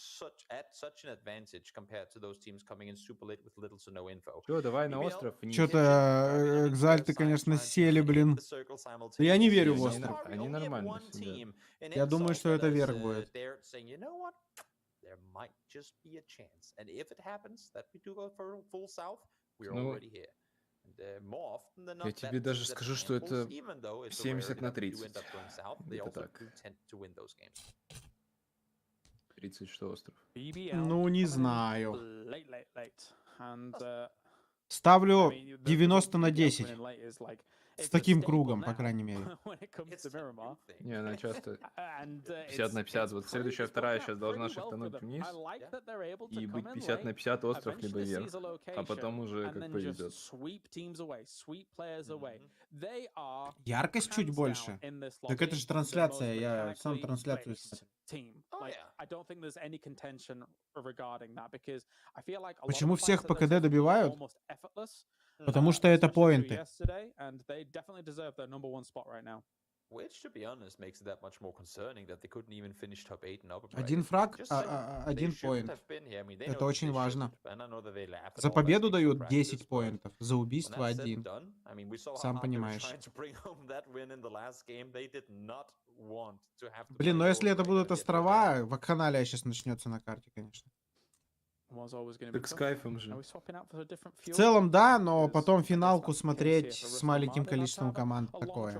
at such an advantage compared to those teams coming in super late with little to no info. Все, давай на остров вниз. Что-то экзальты, конечно, сели, блин. Но я не верю в остров. Они нормально сидят. Я думаю, что это верх будет. There might just be a chance, and if it happens that we do go for full south, we're Ну, already here. And more often than я not, тебе that's даже скажу, что это even though it's a 70 rarity на that we do 30. end up going south, they Это also так. do tend to win those games. 30 что остров. BBL Ну, не coming in знаю. late. And Ставлю I mean, the 90 на BBL 10. coming in late is like, С it's a таким staple кругом, по now крайней мере. when it comes to Miramar. Не, она часто And 50 на 50. Вот следующая, вторая сейчас должна шифтануть вниз и быть 50 на 50 остров либо вверх. А потом уже как повезет. Яркость чуть больше. Так это же трансляция, я сам трансляцию смотрю. Почему всех по КД добивают? Потому что это поинты. Which, to be honest, makes it that much more concerning that they couldn't even finish top 8 in upper bracket. Один фраг, Just saying, they один shouldn't поинт. have been here. I mean, they know Это that очень they важно. shouldn't, and I know that they laugh at За all that победу extra дают practice, 10 but поинтов, за when убийство that's said and 1. done, I mean, we saw how Сам hard they were понимаешь. trying to bring home that win in the last game. They did not want to have to Блин, play но если это Norway будут yet again. острова, вакханалия сейчас начнется на карте, конечно. Так с кайфом же. В целом, да, но потом финалку смотреть с маленьким количеством команд такое.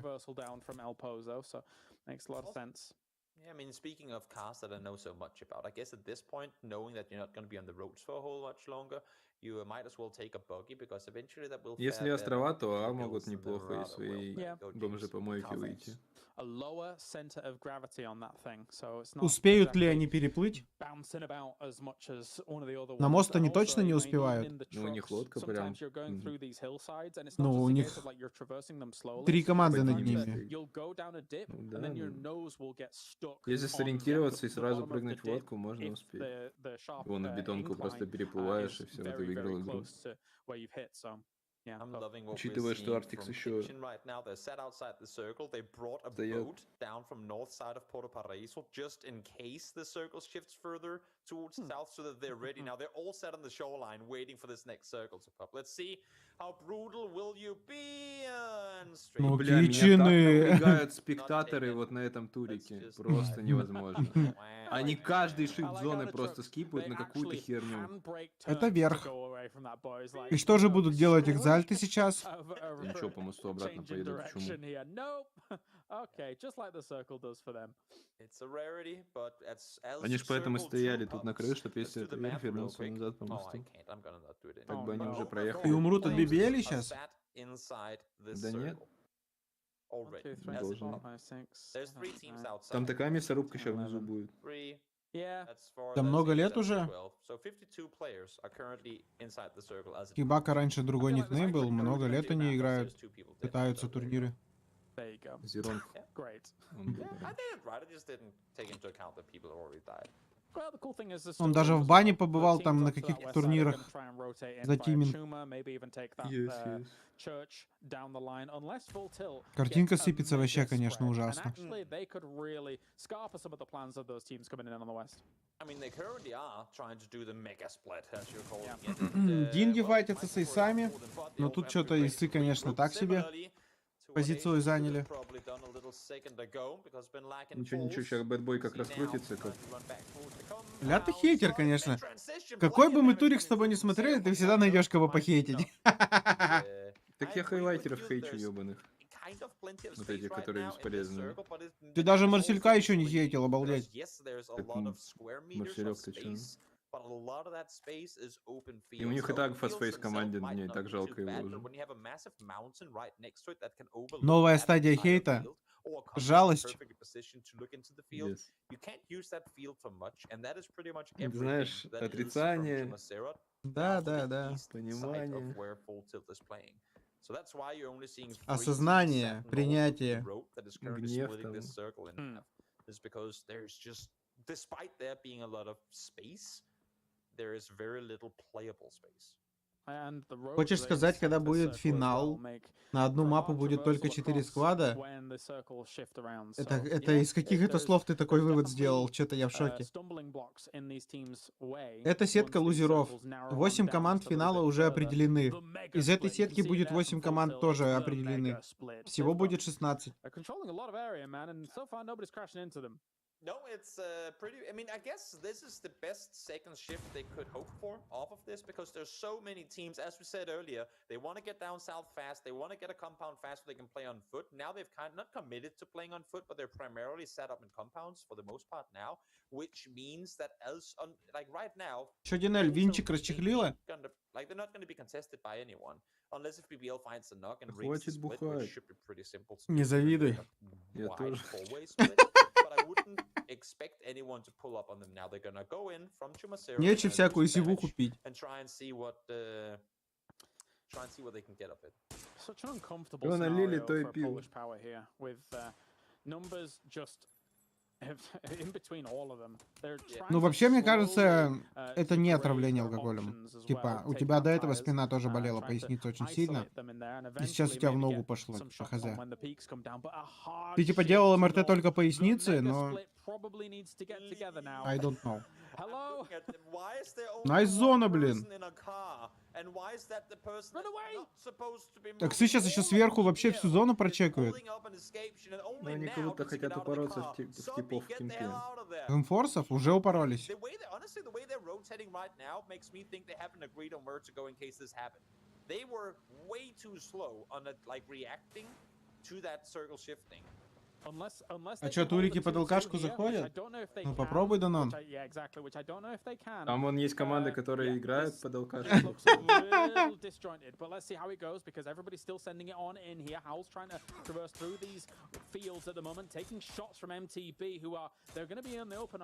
Yeah, I mean, speaking of cars that I know so much about, I guess at this point, knowing that you're not going to be on the roads for a whole much longer, you might as well take a buggy, because eventually that will Если fare острова, better то for А the могут hills than the неплохо из Dorado will. своей Yeah. Go James. бомжепомойки выйти. A lower center of gravity on that thing, so it's not Успеют ли exactly они переплыть? bouncing about as much as one of the other На ones. мост And они also, точно you не know, even успевают. in the Ну, у них trucks, лодка прям. sometimes you're going through these hillsides, and it's Ну, not у just a них case of like you're traversing them slowly. 3 команды Sometimes над Поднимись ними. ты. you'll go down a dip, Ну and да, then your ну. nose will get stuck Если on сориентироваться и the сразу bottom of the прыгнуть в dip лодку, можно if успеть. the sharp Вон в бетонку просто incline переплываешь, is и все, ты very, выиграл very игру. close to where you've hit, so yeah. I'm but- loving what we're Учитывая, что seeing Arctics from еще Kitchen right now. They're sat outside the circle. They brought a стоят. boat down from north side of Porto Paraíso just in case the circle shifts further towards south, so that they're ready. Now they're all set on the shoreline waiting for this next circle to pop. Let's see how brutal will you be. And straight Ну, Бля, меня так Кичины. напрягают спектаторы вот на этом турике. Просто невозможно. Wow. Они каждый шифт I like how зоны the просто trucks, скипают they на какую-то actually херню. handbrake Это turns to верх. go away from that, boys. Like, И что же no будут делать story экзальты сейчас? of Ничего, по мосту обратно change in поедут. Почему? direction here. Nope. Okay, just like the circle does for them. It's a rarity, but as Они ж поэтому circle стояли two тут на pops, крыше, чтобы let's если do это the вверх math real вернулся quick. назад по No, I мосту. can't. I'm gonna not do it Так Oh, бы они no. уже И проехали. умрут от BBL Are сейчас? sat inside this Да нет. circle One, already. two, three, As Должен. four, in, five, six, there's seven, 3 teams eight. outside. Там такая мясорубка сейчас внизу 11. будет. 3, Yeah. that's 4, Да that's много 8, лет that's уже. 12. So 52 players are currently inside the circle as it Кибака раньше I другой feel like there's никнейм был, actually no много лет definitive они math as играют, there's 2 people dead пытаются below. турниры. There you go. Зеронг. Great. Он был Yeah, прям. I think it's right. I just didn't take into account that people already died. Well, the cool thing is there's Он still даже room в as бане well. The побывал teams там на up to that каких-то west side are турнирах gonna try and rotate in за via Тимин. Chuma, maybe even take that Yes, yes. church down the line, unless Full Tilt Картинка gets a сыпется вообще, mega конечно, spread. And ужасно. actually, they could really scarper some of the plans of those teams coming in on the west. I mean, they currently are trying to do the mega split, as you're calling Yeah. it. And, Динги well, файтятся might с be эйсами, more than but they но also тут have что-то to эйсы, regroup конечно, так себе similarly to what позицию Asian заняли. would have probably done a little second ago, because been lacking Ничего, ничего, balls. сейчас бэтбой как See раз now, крутится, как... trying to run back towards the compound. Ля, ты хейтер, Solid конечно. mid-transition, Какой blanket бы мы damage турик coming с тобой не through from смотрели, Sail, ты but всегда Taco найдешь кого might похейтить. Так я I agree with хайлайтеров you, хейчу, there's ёбаных. kind of plenty of Вот space эти, right которые now in this бесполезные. circle, but it Ты даже depends Марселька also еще не equally, хейтил, because обалдеть. yes, there's a Так, lot of square meters of Марселек-то чё? space, but a lot of that space is open fields. И у них и The так open fields фастфейс themselves команде, might мне и not так be жалко too его bad, уже. but when you have a massive mountain right next to it that can overlook Новая that стадия entire хейта. field, or a company Жалость. perfectly positioned to look into the field, Yes. You can't use that field for much, and that is pretty much Ты everything знаешь, that is from отрицание, Chumaserot Да, down to да, the да. east side понимание. of where Full Tilt is playing. So that's why you're only seeing 3 teams Осознание, set north of the принятие. road that is currently Гнев splitting там. this circle in half. Is because there's just, despite there being a lot of space, there is very little playable space. And the roads Хочешь that сказать, когда intersect the будет circle as финал, well make на одну for мапу hard будет только traversal 4 across сквада? when the circles shift around. Это So, из каких это there's- слов ты такой there's вывод сделал? definitely, Что-то я в шоке. stumbling blocks in these teams' way Это сетка once these лузеров. circles narrow on 8 down команд just a little финала bit уже further. определены. The mega Из этой split. You can сетки see it будет there 8 from Full команд Tilt. тоже It's the определены. mega split. Всего They've got- будет 16. They're controlling a lot of area, man, and so far nobody's crashing into them. No, it's pretty. I mean, I guess this is the best second shift they could hope for off of this because there's so many teams. As we said earlier, they want to get down south fast. They want to get a compound fast so they can play on foot. Now they've not committed to playing on foot, but they're primarily set up in compounds for the most part now, which means that like right now. Чё, Динель, винчик расчехлила? Like they're not going to be contested by anyone unless if BBL finds a knock and rigs the Хватит split, which бухать. should be pretty simple. Не завидуй. Я Wide тоже. four-way split, but I wouldn't expect anyone to pull up on them now. They're gonna go in from Chumaserot Нече всякую сивуху пить. and try and see what they can get of it. Such an uncomfortable Что налили, scenario то и for пил. Polish power here, with numbers just in between all of them. They're trying Ну, to вообще, мне slowly, кажется, это не degrade отравление their алкоголем. options as Типа, well, у take тебя до back этого tires, спина тоже болела, trying to поясница очень сильно. isolate them in there, and И сейчас у тебя в eventually ногу maybe get пошло, some типа, shots хз. on when the peaks come down, but a hard Ты типа shift делал МРТ north. только The поясницы, mega но split probably needs to get together now. I don't know. Hello? Why is there only Найс one зона, блин. person in a car? And why is that the person Run that's away! not supposed to be Так сейчас moving еще all сверху of вообще the всю hill зону is прочекают. pulling up an escape and Ну, only они now как будто does he хотят get out of the упороться car. в Sophie, типов в get the кемпе. hell out of there. Инфорсов уже упоролись. The way honestly, the way they're rotating right now makes me think they haven't agreed on where to go in case this happened. They were way too slow on reacting to that circle shifting. А чё, турики под ЛКшку заходят? Ну попробуй, Донат. Там вон есть команды, которые играют под алкаш. This looks a little disjointed, but let's see how it goes because everybody's still sending it on in here. Howl's trying to traverse through these fields at the moment, taking shots from MTB, they're going to be in the open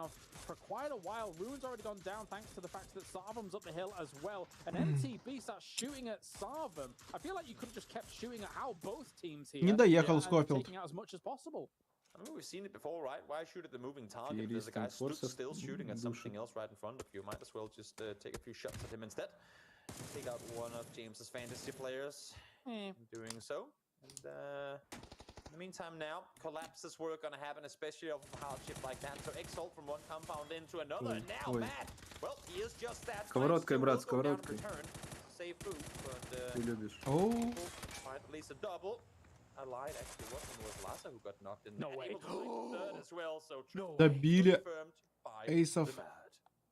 for quite a while. Rune's already gone down thanks to the fact that Sarvum's up the hill as well, and MTB starts shooting at Sarvum. I feel like you could have just kept shooting at how both teams here. Не доехал and Скофилд. taking out as much as possible. I mean, we've seen it before, right? Why shoot at the moving target? If there's a guy stood still shooting at something else right in front of you. Might as well just take a few shots at him instead. Take out one of James's fantasy players. Doing so. And in the meantime now, collapses were going to happen, especially off of a hard shift like that. So Exalt from one compound into another. And now Matt, well, he is just that. Сковородкой, брат, сковородкой. Save food, but Ты любишь. Оу. find at least a double. I lied, actually, it was Laza who got knocked in. No and way. able to take the third as well, so Добили confirmed by Ace of... the Mad.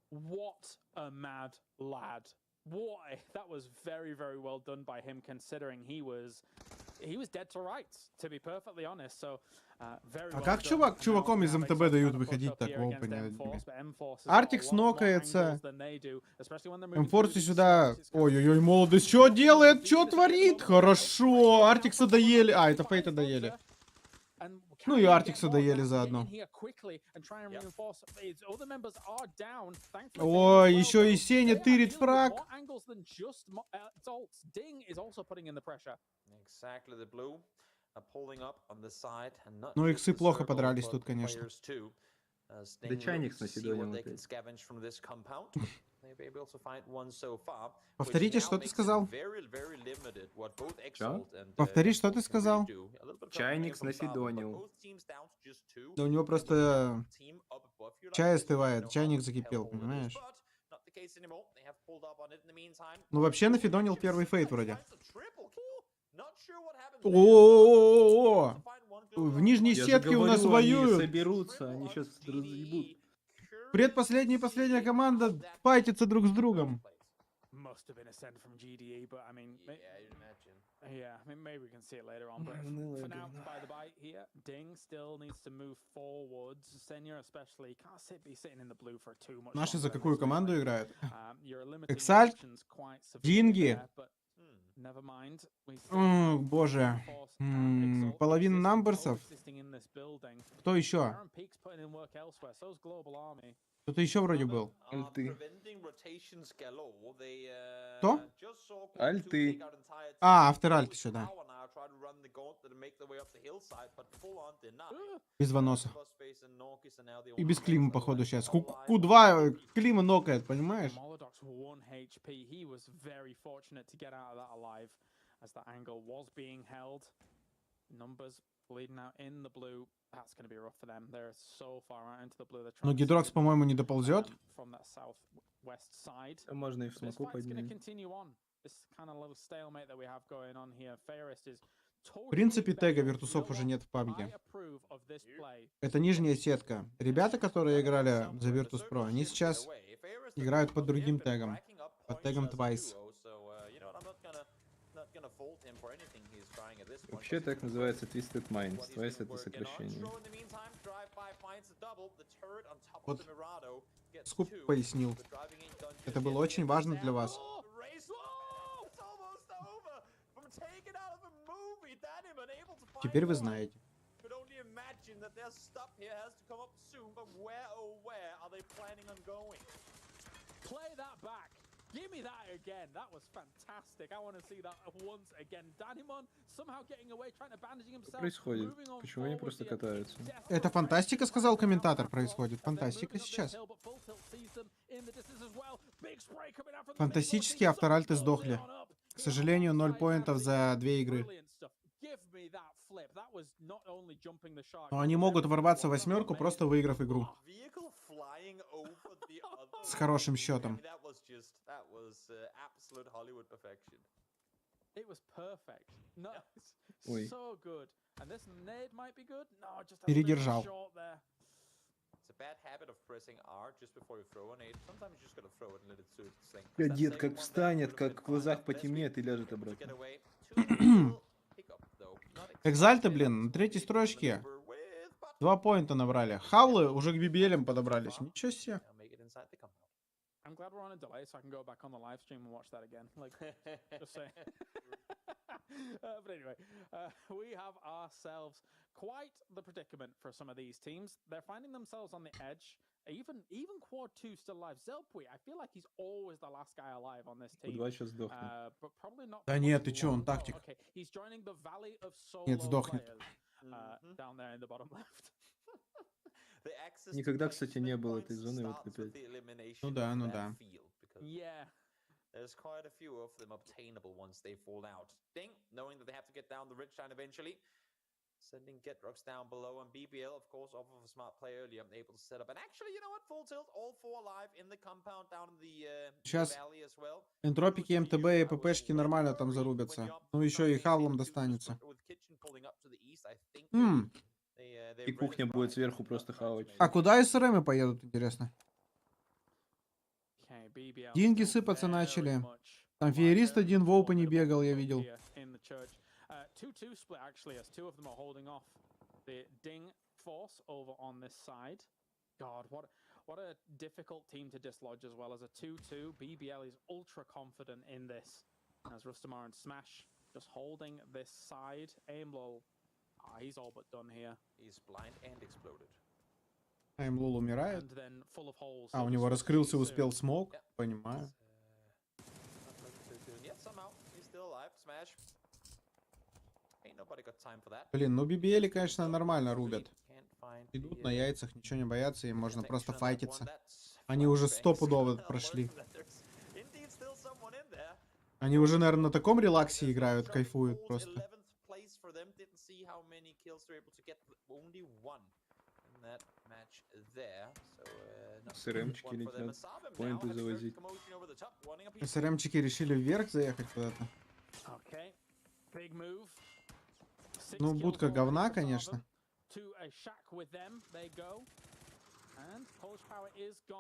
What a mad lad. What that was very, very well done by him considering he was dead to rights, to be perfectly honest. So very А well как done. And чуваком now из МТБ Exalt дают trying to push выходить up так here в against опене? M-Force, but M-Force has got Артикс a lot more нокается. angles than they do, especially when they're moving М-Форсе through these сюда. slopes. It's kind of Ой-ой-ой, молодость. Что делает? Что творит? Хорошо. Артикса доели. А, это Фейта доели. And Ну can и he Артикса get more доели down, get заодно. in here quickly and try and reinforce. His other members are down. Thankfully, Ой, Ding as еще well, и though. Сеня They are тырит dealing with фраг. more angles than just Zolt's. Ding is also putting in the pressure. Exactly, the blue are pulling up on the side and not Ну, just иксы the плохо circle, подрались but тут, the конечно. players too. As Да Ding чайник looks to с see what Наседонием they can опять. scavenge from this compound. They've been able to find one so far, which Повторите, now что ты makes it сказал? very, very limited what both Exalt and, Повтори, что ты M-Force can сказал? really do. A little bit of Чайник company from Starbucks, but снафидонил. both teams down to just two. Да у него And просто the team up above you like чай this, you остывает, know how чайник much закипел, hellhole it is, понимаешь? but not the case anymore. They have pulled up on it in the meantime. Ну вообще нафидонил первый фейт вроде. Finds a triple kill. Not sure what happened there. О-о-о-о-о! To find one glue В on нижней one. Я же сетке у нас говорю, они воюют. соберутся, они сейчас разъебут. Предпоследняя и последняя команда файтится друг с другом. Must have been a send from GDE, but I mean, Yeah, you'd imagine. yeah, I mean, maybe we can see it later on. But Unreal, for now, говно. by the by here, Ding still needs to move forwards. Senya especially can't be sitting in the blue for too much. Наши longer за in какую this команду game. играют? You're limiting Exalt, options quite severely деньги. there, but never mind. We still have Боже. Force and Exalt Половина still намберсов. coexisting in Кто еще? Кто-то еще вроде был. Альты. Кто? Альты. А, автор-альт еще, да. Без Ваноса. И без Клима, походу, сейчас. Q2 Клима нокает, понимаешь? Но Гидрокс, по-моему, не доползет. Можно и в смоку поднять. В принципе, тега виртусов уже нет в пабге. Это нижняя сетка. Ребята, которые играли за Virtus Pro, они сейчас играют под другим тегом. Под тегом Twice. Вообще так называется Twisted Minds. Twice это сокращение. Вот Скуп пояснил. Это было очень важно для вас. Теперь вы знаете. Give me that again. That was fantastic. I want to see that once again. Danimon somehow getting away, trying to bandaging himself. Что происходит? Почему они просто катаются? Это фантастика, сказал комментатор, происходит. Фантастика сейчас. Фантастические авторальты сдохли. К сожалению, 0 поинтов за 2 игры. Но они могут ворваться в восьмерку, просто выиграв игру. С хорошим счетом. Ой. Передержал. Дед как встанет, как в глазах потемнеет и ляжет обратно. Экзальты, блин, на третьей строчке 2 поинта набрали. Хавлы уже к BBL подобрались. Ничего себе. I'm glad we're on a delay so I can go back on the live stream and watch that again. Like, just saying. But anyway, we have ourselves quite the predicament for some of these teams. They're finding themselves on the edge. Even Quad 2 still alive. Zelpui, I feel like he's always the last guy alive on this team. Q2 сейчас сдохнет. But probably not. Да нет, ты чё, он тактик. Okay, he's joining the Valley of Solo Нет, сдохнет. down there in the bottom left. Никогда, кстати, не было этой зоны в этой 5. Ну да, ну да. Yeah. There's quite a few of them obtainable once they fall out. Ding, knowing that they have to get down the ridge line eventually. Sending Getrox down below, and BBL, of course, off of a smart play earlier, able to set up. And actually, you know what? Full tilt, all 4 alive in the compound down in the valley as well. Энтропики, МТБ и ППшки нормально там зарубятся. Ну еще и Хавлам достанется. И кухня будет сверху просто хавать. А куда СРМы поедут, интересно? Деньги сыпаться начали. Там феерист один в опене бегал, я видел. 2-2 split actually as two of them are holding off the Ding force over on this side. God, what a difficult team to dislodge as well as a 2-2. BBL is ultra confident in this. As Rustamar and Smash just holding this side. Aimlol, he's all but done here. He's blind and exploded. Аймлул умирает. А, у него раскрылся, успел смог. Понимаю. Блин, ну BBL, конечно, нормально рубят. Идут на яйцах, ничего не боятся, им можно просто файтиться. Они уже стопудово прошли. Они уже, наверное, на таком релаксе играют, кайфуют просто. СРМчики летят, поинты завозить. СРМчики решили вверх заехать куда-то. Ну, будка говна, конечно.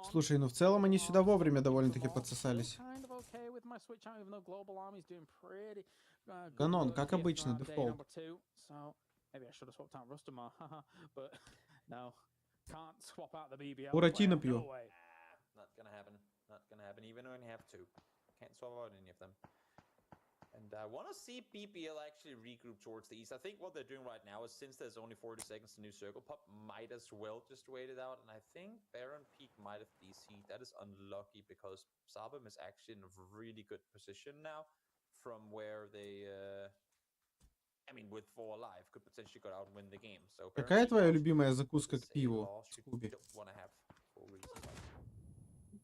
Слушай, ну в целом они сюда вовремя довольно-таки подсосались. Ганон, как обычно, дефолт. Буратино пью. And I want to see BBL actually regroup towards the east. I think what they're doing right now is, since there's only 40 seconds to new circle, pop might as well just wait it out. And I think Baron Peak might have DC'd. That is unlucky because Sabam is actually in a really good position now from where they, I mean, with 4 alive, could potentially go out and win the game. So Какая твоя любимая закуска к пиву в клубе?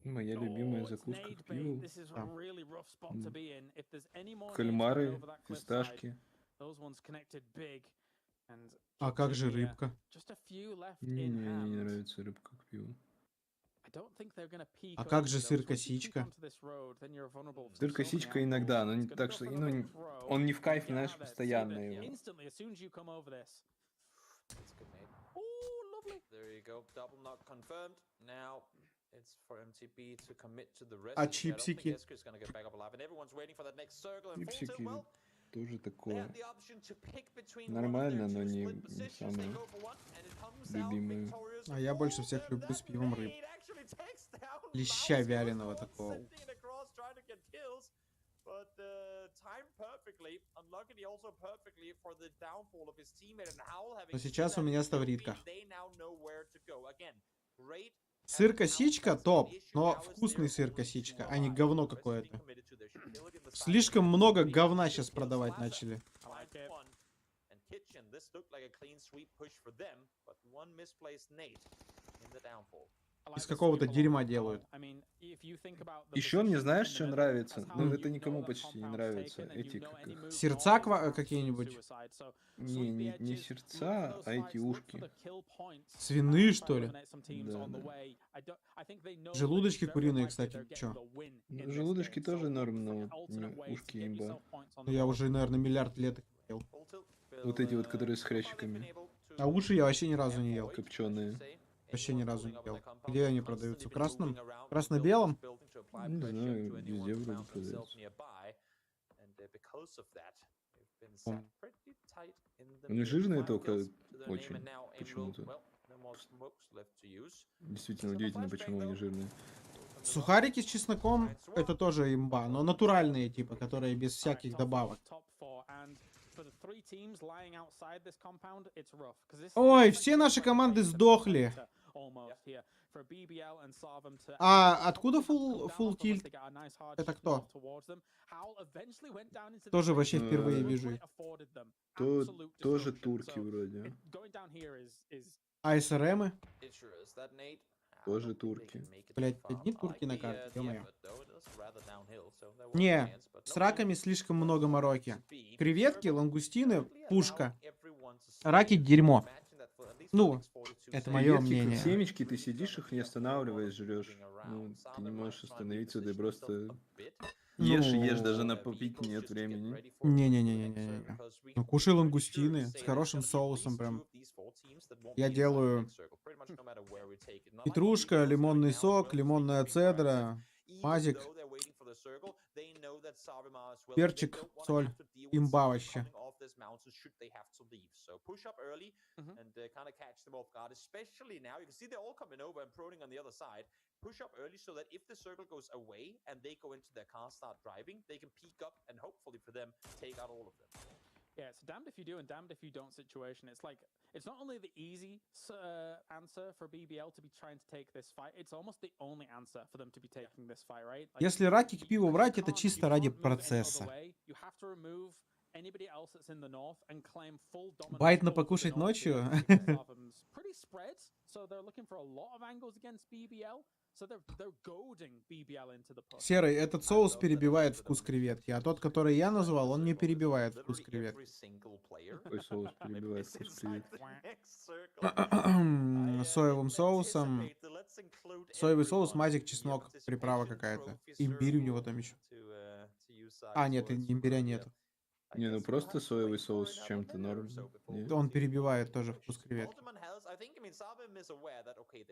Моя любимая закуска к пиву. А. Кальмары, фисташки. А как же рыбка? Мне не нравится рыбка к пиву. А как же сыр-косичка? Сыр-косичка иногда, но так что, ну, он не в кайф, знаешь, постоянно его. А чипсики? Чипсики тоже такое. Нормально, но не самое любимое. А я больше всех люблю с пивом рыб. Леща вяленого такого. Но сейчас у меня ставритка. Сыр-косичка топ, но вкусный сыр-косичка, а не говно какое-то. Слишком много говна сейчас продавать начали. Из какого-то дерьма делают. Еще мне знаешь, что нравится? Ну, это никому почти не нравится. Эти как их... Сердца какие-нибудь? Не сердца, а эти ушки. Свиные, что ли? Да, да. Желудочки куриные, кстати. Чё? Ну, желудочки тоже норм, но ушки имба. Ну, я уже, наверное, миллиард лет их ел. Вот эти вот, которые с хрящиками. А уши я вообще ни разу не ел. Копченые. Вообще ни разу не ел. Где они продаются? В красном? Красно-белом? Не знаю, везде вроде продаются. Они жирные только очень, почему-то. Действительно удивительно, почему они жирные. Сухарики с чесноком — это тоже имба, но натуральные, типа, которые без всяких добавок. Ой, все наши команды сдохли. А откуда full tilt? Это кто? Тоже вообще впервые вижу их. Тоже турки вроде. А СРМы? Тоже турки. Блять, одни турки на карте, ё-моё. Не, с раками слишком много мороки. Креветки, лангустины, пушка. Раки — дерьмо. Ну, это мое Креветки, как мнение. семечки, ты сидишь их не останавливаешь, жрешь. Ну, ты не можешь остановиться, ты просто ешь и ешь, даже на попить нет времени. Не-не-не-не-не. Ну, кушай лангустины с хорошим соусом прям. Я делаю петрушка, лимонный сок, лимонная цедра, мазик, перчик, соль, имба вообще. Push up early so that if the circle goes away and they go into their car, start driving, they can peek up and hopefully for them take out all of them. Yeah, it's a damned if you do and damned if you don't situation. It's like, it's not only the easy answer for BBL to be trying to take this fight, it's almost the only answer for them to be taking this fight, right? Like, Если раки к пиву брать, это чисто ради процесса. Байт на покушать ночью? Серый, этот соус перебивает вкус креветки, а тот, который я назвал, он не перебивает вкус креветки. Какой соус перебивает вкус креветки? Соевым соусом. Соевый соус, мазик, чеснок, приправа какая-то. Имбирь у него там еще. А, нет, имбиря нету. Не, ну просто соевый соус с чем-то норм. Нет? Он перебивает тоже вкус креветки.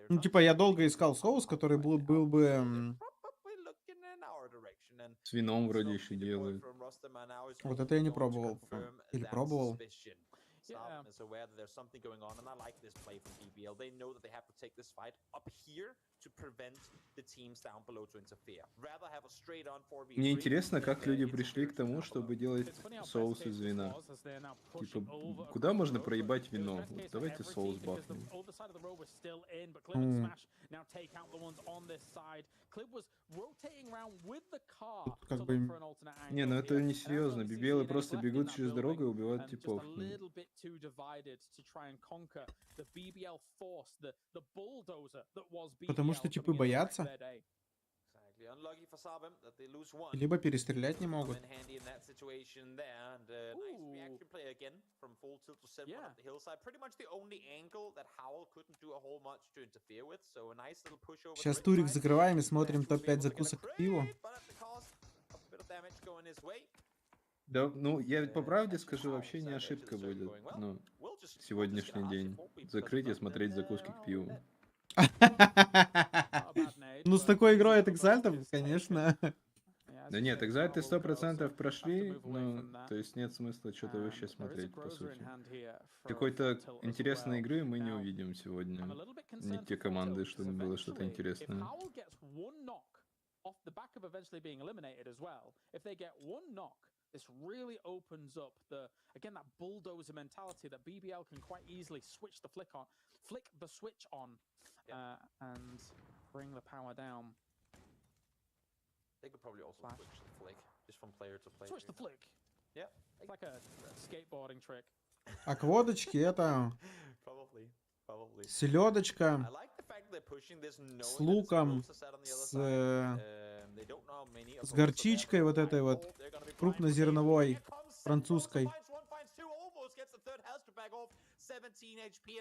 Ну, типа, я долго искал соус, который был бы... С вином вроде еще делают. Вот это я не пробовал. Или пробовал. Yeah. is aware that there's something going on, and I like this play from BBL. They know that they have to take this fight up here to prevent the teams down below to interfere. Rather have a straight on 4v3. Мне интересно, как люди пришли к тому, чтобы делать соус из вина. Типа, куда можно проебать вино? Вот давайте соус бахнем. Как бы... Не, ну это не серьезно. BBL просто бегут через дорогу и убивают типов. Потому что типы боятся. Либо перестрелять не могут. Сейчас турик закрываем и смотрим топ-5 закусок к пиву. Да, ну я по правде скажу, вообще не ошибка будет. Ну, сегодняшний день. Закрыть и смотреть закуски к пиву. Ну, с такой игрой от экзальтов, конечно. Да нет, экзальты 100% прошли, ну, то есть нет смысла что-то вообще смотреть, по сути. Какой-то интересной игры мы не увидим сегодня. Не те команды, чтобы было что-то интересное. This really opens up the, again, that bulldozer mentality that BBL can quite easily flick the switch on, and bring the power down. They could probably also switch the flick, just from player to player. Switch the flick? Yeah. It's like a skateboarding trick. А к водочке это... Селедочка с луком, с горчичкой вот этой вот крупнозерновой французской.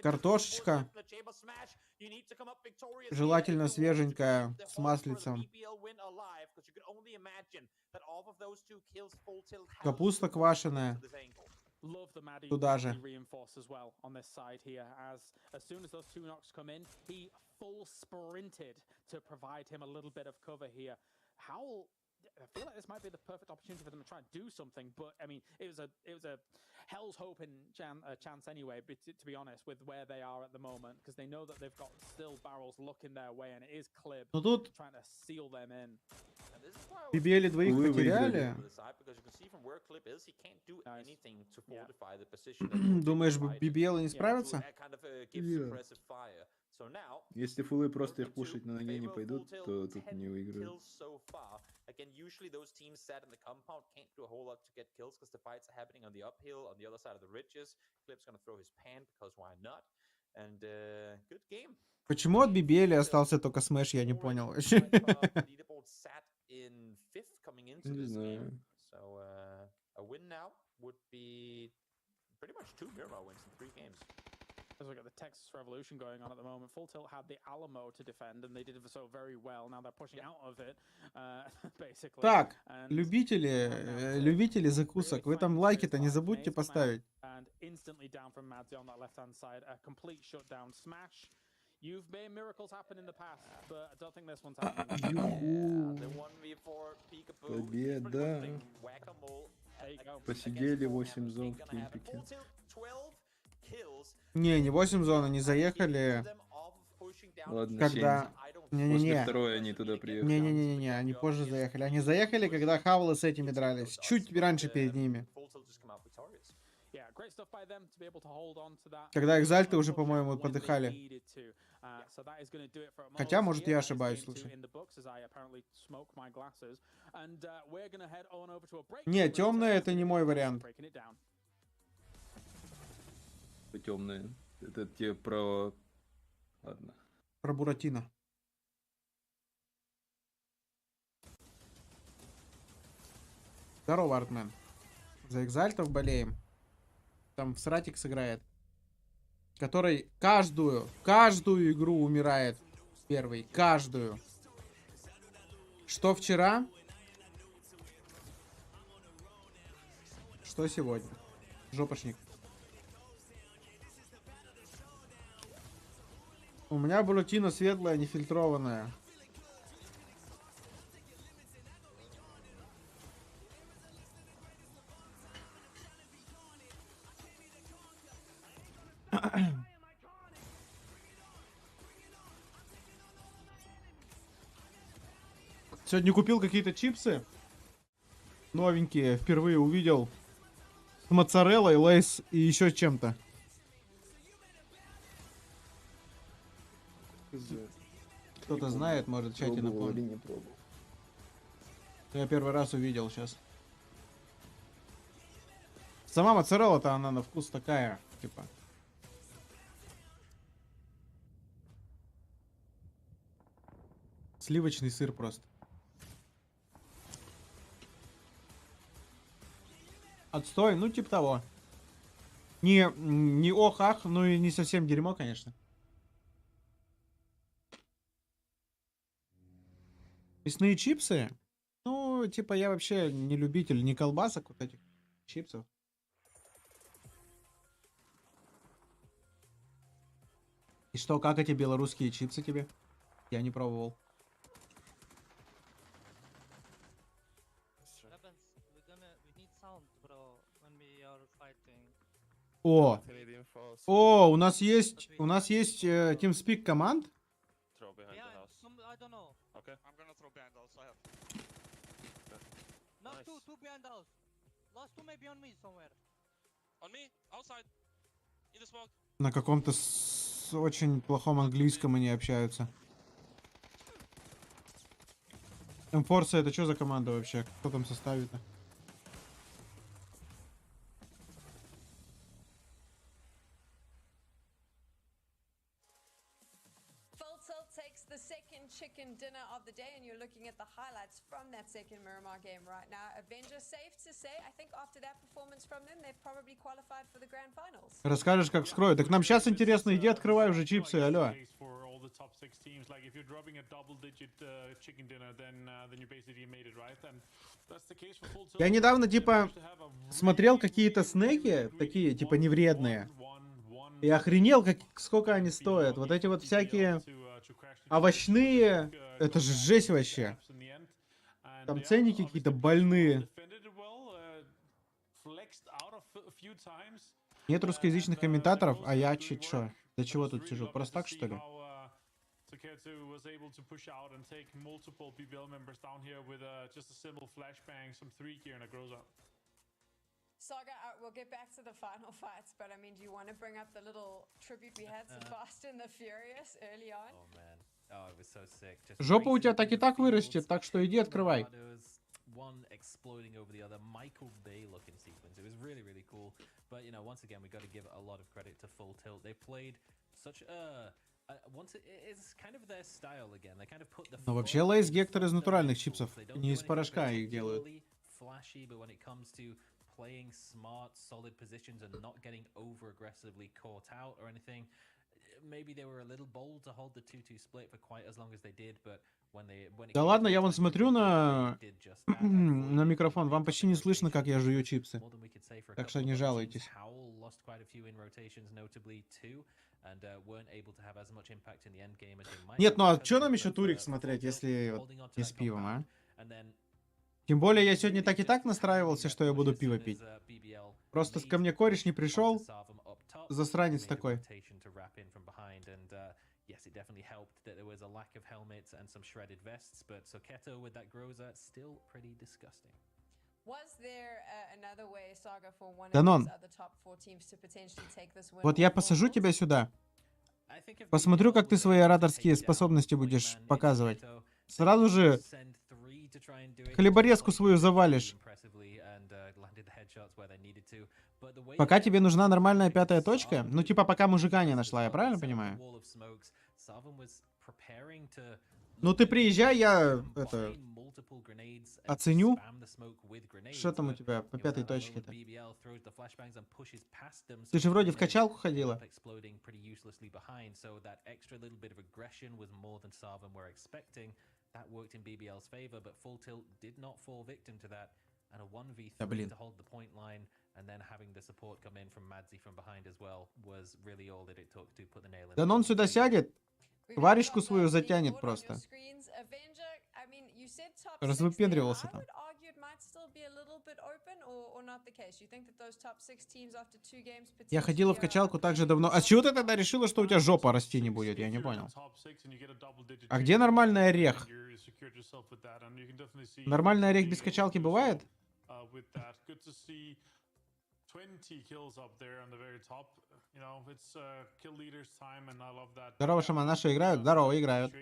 Картошечка, желательно свеженькая, с маслицем. Капуста квашеная. Туда же. I feel like this might be the perfect opportunity for them to try and do something, but I mean, it was a hell's hope chance anyway. But to be honest, with where they are at the moment, because they know that they've got still barrels looking their way, and it is Clib trying to seal them in. BBL двоих потеряли. Думаешь, BBL не справится? Если фулы просто их пушить на ноге не пойдут, то тут не выиграют. Again, usually those teams sat in the compound can't do a whole lot to get kills because the fights are happening on the uphill, on the other side of the ridges. Clip's gonna throw his pan because why not? And good game. Почему от BBL остался только Smash, я не понял вообще. Не знаю. So a win now would be pretty much 2 Miramar wins in 3 games. Let's look at the Texas Revolution going on at the moment. Full Tilt had the Alamo to defend, and they did so very well. Now they're pushing out of it, basically. Так, любители закусок, вы там лайки-то не забудьте поставить. And instantly down from Madzi on that left-hand side, a complete shutdown smash. You've made miracles happen in the past, but I don't think this one's happening. Победа. Посидели 8 зон в кемпике. Не 8 зон, они заехали. Ладно, когда... 7. После второй они туда приехали. Не-не-не, они позже заехали. Они заехали, когда Хавлы с этими дрались. Чуть раньше перед ними. Когда экзальты уже, по-моему, подыхали. Хотя, может, я ошибаюсь, слушай. Не, темная это не мой вариант. Темные. Это те про... Ладно. Про Буратино. Здорово, Артмен. За экзальтов болеем. Там Сратик сыграет. Который каждую игру умирает первый. Каждую. Что вчера? Что сегодня? Жопошник. У меня Буратино светлая, нефильтрованная. Сегодня купил какие-то чипсы. Новенькие. Впервые увидел. С моцареллой, лейс и еще чем-то. Кто-то знает, может в чате Пробовал или напомнить. не пробовал. Я первый раз увидел сейчас. Сама моцарелла-то она на вкус такая, типа. Сливочный сыр просто. Отстой, ну типа того. Не ох-ах, ну и не совсем дерьмо, конечно. Мясные чипсы? Ну, типа, я вообще не любитель ни колбасок, вот этих чипсов. И что, как эти белорусские чипсы тебе? Я не пробовал. О! О, у нас есть TeamSpeak команд? На каком-то очень плохом английском они общаются. Enforcer это что за команда вообще? Кто там составит-то? The second chicken dinner of the day, and you're looking at the highlights from that second Miramar game right now. Avenger, safe to say, I think after that performance from them, they've probably qualified for the grand finals. Расскажешь, как вскрою? Так нам сейчас интересно, иди открывай уже чипсы, алло. Я недавно, типа, смотрел какие-то снеки, такие, типа, невредные. И охренел, сколько они стоят. Вот эти вот всякие овощные, это же жесть вообще. Там ценники какие-то больные. Нет русскоязычных комментаторов, а я чё? Для чего тут сижу? Просто так, что ли? Saga, we'll get back to the final fights, but I mean, do you want to bring up the little tribute we had to Fast and the Furious early on? Oh man, oh it was so sick. Жопа у тебя так и так вырастет, так что иди открывай. One exploding over the other, Michael Bay looking sequence. It was really, really cool. But you know, once again, we got to give a lot of credit to Full Tilt. They played such it's kind of their style again. They kind of put the. Но вообще Лейс Гектор из натуральных чипсов, не из порошка их делают. Flashy, but when it comes to playing smart, solid positions and not getting over aggressively caught out or anything. Maybe they were a little bold to hold the 2-2 split for quite as long as they did, but when it Да ладно, я вон смотрю на микрофон, вам почти не слышно, как я жую чипсы. Так что не жалуйтесь. Нет, ну а что нам еще турик смотреть, если вот не с пивом, а? Тем более я сегодня так и так настраивался, что я буду пиво пить. Просто ко мне кореш не пришел, засранец такой. Yes, it definitely helped that there was a lack of helmets and some shredded vests, but Soketo with that Groza still pretty disgusting. Was there another way, Saga, for one of Данон, these other top 4 teams to potentially take this win? вот я посажу тебя сюда. Посмотрю, как ты свои ораторские способности будешь показывать. Сразу же хлеборезку свою завалишь. Пока тебе нужна нормальная пятая точка, ну типа пока мужика не нашла, я правильно понимаю? Ну ты приезжай, я это оценю. Что там у тебя по пятой точке-то? Ты же вроде в качалку ходила. That worked in BBL's favor, but Full Tilt did not fall victim to that. And a 1v3 to hold the point line, and then having the support come in from Madzi from behind as well was really all that it took to put the nail in. Да он сюда сядет, варежку свою затянет просто. Развыпендривался там. be a little bit open or not the case? You think that those top 6 teams after 2 games Я ходила в качалку так же давно. А с чего ты тогда решила, что у тебя жопа расти не будет? Я не понял. А где нормальный орех? Нормальный орех без качалки бывает? Здорово, Шаман. Наши играют? Здорово, играют.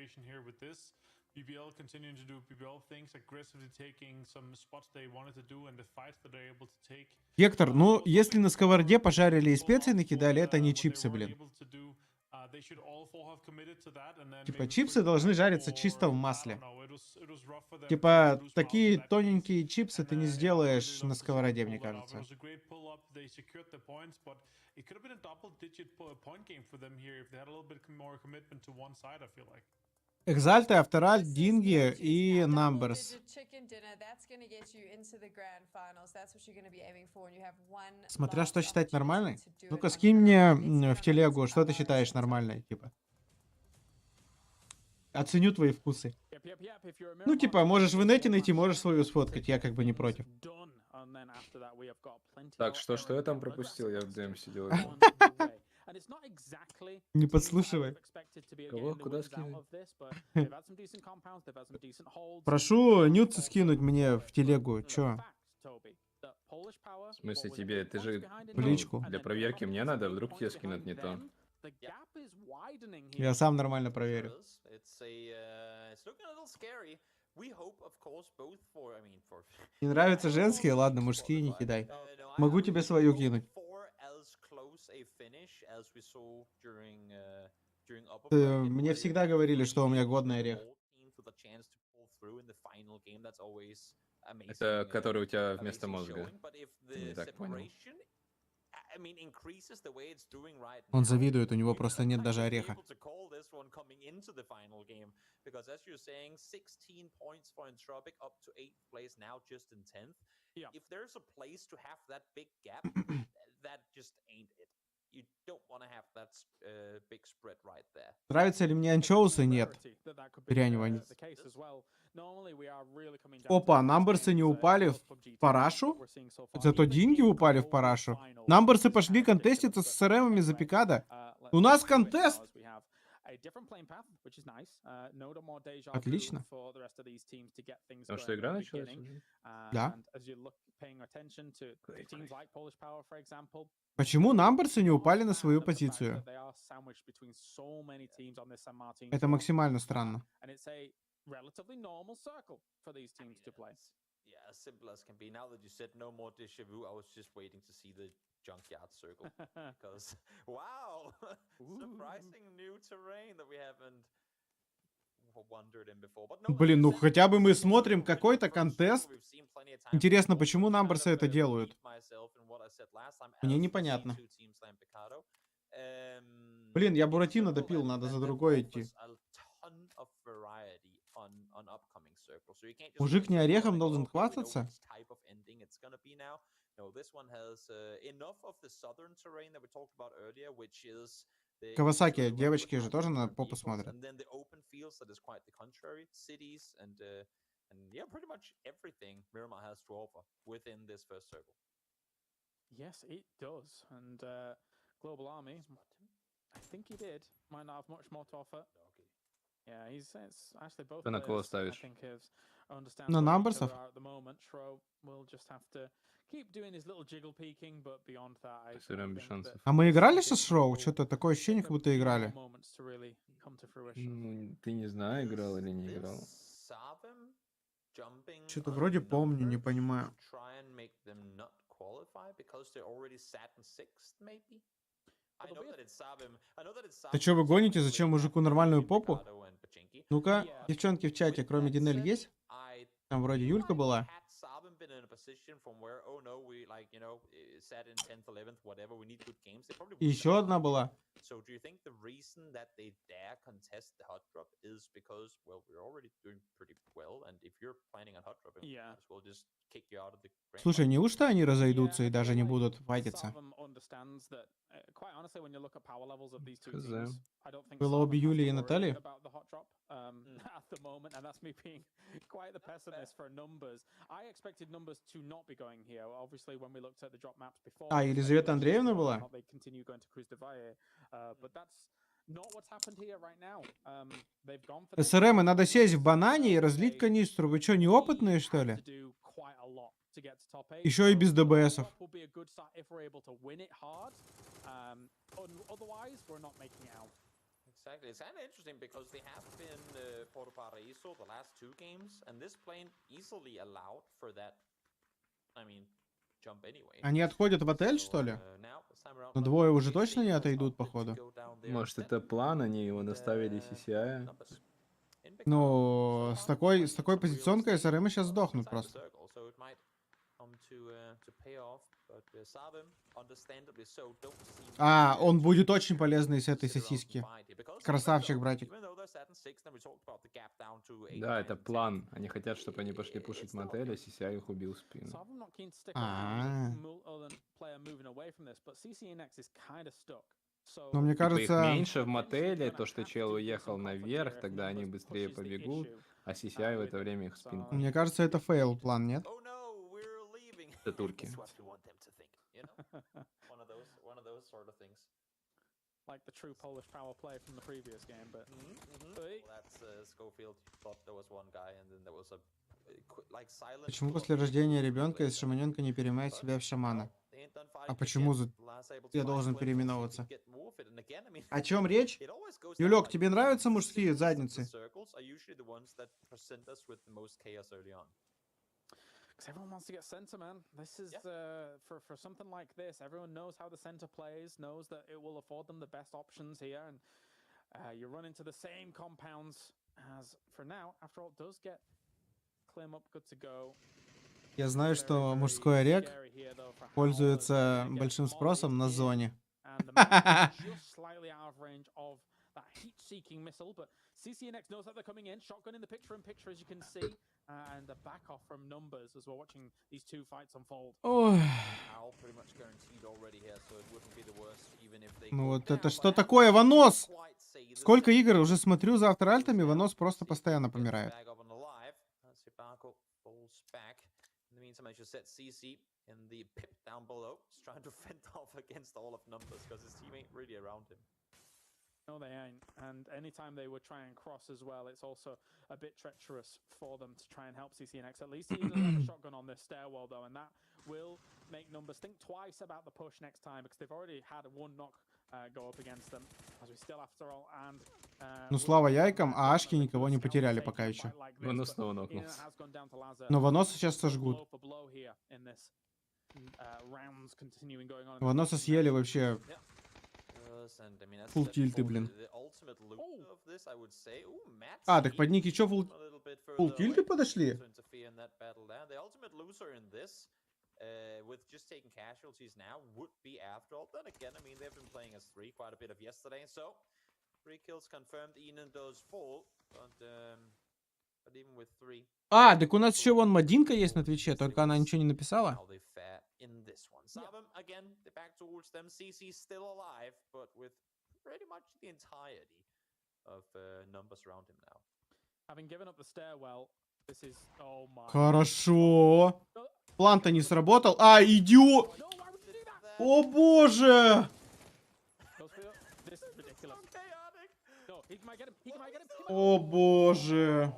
PBL continuing to do PBL things, aggressively taking some spots they wanted to do and the fights that they're able to take. Гектор, ну, если на сковороде пожарили и специи накидали, это не чипсы, блин. Типа, чипсы должны жариться чисто в масле. Типа, такие тоненькие чипсы ты не сделаешь на сковороде, мне кажется. Экзальты, Автораль, Динги и Намберс. Смотря что считать нормальной. Ну-ка, скинь мне в телегу, что ты считаешь нормальной, типа. Оценю твои вкусы. Ну, типа, можешь в инете найти, можешь свою сфоткать, я как бы не против. Так, что я там пропустил? Я в ДМ сидел. Не подслушивай. Кого? Куда скинуть? Прошу нюцы скинуть мне в телегу. Чё? В смысле тебе? Ты же В личку. для проверки мне надо, вдруг тебе скинут не то. Я сам нормально проверю. Не нравятся женские? Ладно, мужские не кидай. Могу тебе свою кинуть. Мне всегда говорили, что у меня годный орех. Это который у тебя вместо мозга. Ты не так понял. Он завидует, у него просто нет даже ореха. Нравятся ли мне анчоусы? Нет. Дрянь. Опа, намберсы не упали в парашу? Зато деньги упали в парашу. Намберсы пошли контеститься с СРМами за пикада. У нас контест! Отлично. Потому что игра началась уже? Да. Почему намберсы не упали на свою позицию? Это максимально странно. Relatively normal circle for these teams to play. Yeah, as simple as can be. Now that you said no more déjà vu, I was just waiting to see the junkyard circle. Because, wow, surprising new terrain that we haven't wandered in before. But no, блин, ну хотя бы мы смотрим какой-то контест. Интересно, почему намберсы это делают? Мне непонятно. Блин, я Буратино допил, надо за другой идти. Мужик не орехом должен хвастаться? Кавасаки, девочки же тоже на попу смотрят. Yes, it does. And Global Army, I think he did, might not have much more to offer. Yeah, he's actually both. Ты на кого ставишь? На намберсов? А мы играли со Шроу? Что-то такое ощущение, как будто играли. Ну, ты не знаю, играл или не играл. Что-то вроде помню, не понимаю. Ты что, вы гоните? Зачем мужику нормальную попу? Ну-ка, девчонки в чате, кроме Динель, есть? Там вроде Юлька была. И еще одна была. Слушай, неужто они разойдутся и даже не будут файтиться? Было обе Юли и Натальи? numbers to not be going here. Obviously, when we looked at the drop maps before, А, Елизавета Андреевна была? they continue going to Cruz de Valle, but that's not what's happened here right now. They've gone for this. СРМ, надо сесть в банане и разлить канистру. Вы что, неопытные, что ли? Еще и без ДБСов. Exactly. It's kind of interesting because they have been Porto Paraíso the last 2 games, and this plane easily allowed for that, I mean, jump anyway. Они отходят в отель, что ли? Но двое уже точно не отойдут, походу. Может, это план, они его наставили CCI? Ну, с такой позиционкой СРМ сейчас сдохнут просто. А, он будет очень полезный с этой сосиски. Красавчик, братик. Да, это план. Они хотят, чтобы они пошли пушить мотель, а CCI их убил в спину. Но мне Типа их кажется... меньше в мотеле, то, что чел уехал наверх, тогда они быстрее побегут, а CCI в это время их в спинку. Мне кажется, это фейл план, нет? Это турки. One of those sort of things. Like the true Polish power play from the previous game, but That's Schofield thought there was one guy, and then there was a like silent. Почему после рождения ребенка из Шаманенка не переименует себя в шамана? А почему я должен переименовываться? О чем речь? Юлек, тебе нравятся мужские задницы? because everyone wants to get center, man. This is for something like this. Everyone knows how the center plays, knows that it will afford them the best options here, and you run into the same compounds as for now. After all, it does get Clim up, good to go. Я знаю, что мужской орег пользуется большим спросом на зоне. That heat-seeking missile, but CCNX knows that they're coming in. Shotgun in the picture, as you can see, and the back off from numbers as we're watching these two fights unfold. Pretty much guaranteed already here, so it wouldn't be the worst, even if they. Ну вот это что такое, Ванос? Сколько игр уже смотрю за автоальтами, Ванос просто постоянно помирает. In the pip down below, he's trying to fend off against all of numbers because his team ain't really around him. No, they ain't. And anytime they would try and cross as well, it's also a bit treacherous for them to try and help CCNX. At least he doesn't have a shotgun on this stairwell, though, and that will make numbers think twice about the push next time because they've already had one knock go up against them. As we still, after all, and ну, слава яйкам, а ашки никого не потеряли пока еще. Ванос снова нокнулся. Но Ваноса сейчас сожгут. Ваноса съели вообще. Фулл тильты, блин. А, так под ники что, фулл тильты подошли? With just taking casualties now would be after all. Then again, I mean, they've been playing as 3 quite a bit of yesterday, so 3 kills confirmed. Enan does fall, but even with 3. А, так у нас еще вон Мадинка есть на Твиче, только она ничего не написала. In this one. Sabam again, the back towards them. CC still alive, but with pretty much the entirety of numbers around him now. Having given up the stairwell, this is oh my. Хорошо. План-то не сработал. А, идиот! О боже! О боже!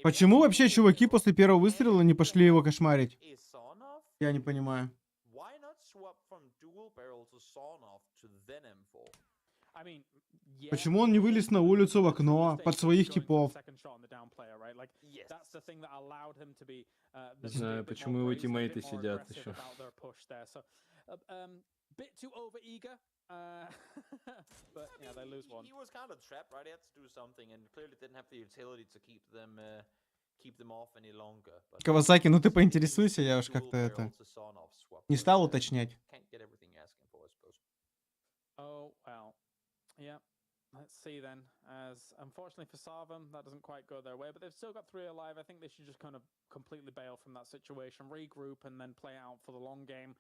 Почему вообще чуваки после первого выстрела не пошли его кошмарить? Я не понимаю. Почему он не вылез на улицу в окно под своих типов? Не знаю, почему его тиммейты сидят еще. Bit too over eager, but yeah, they lose one. He was kind of trapped, right? He had to do something, and clearly didn't have the utility to keep them off any longer. Кавасаки, ну ты поинтересуйся, я уж как-то это не стал уточнять. Oh well, yeah. Let's see then. As unfortunately for Sarvam, that doesn't quite go their way, but they've still got 3 alive. I think they should just kind of completely bail from that situation, regroup, and then play out for the long game.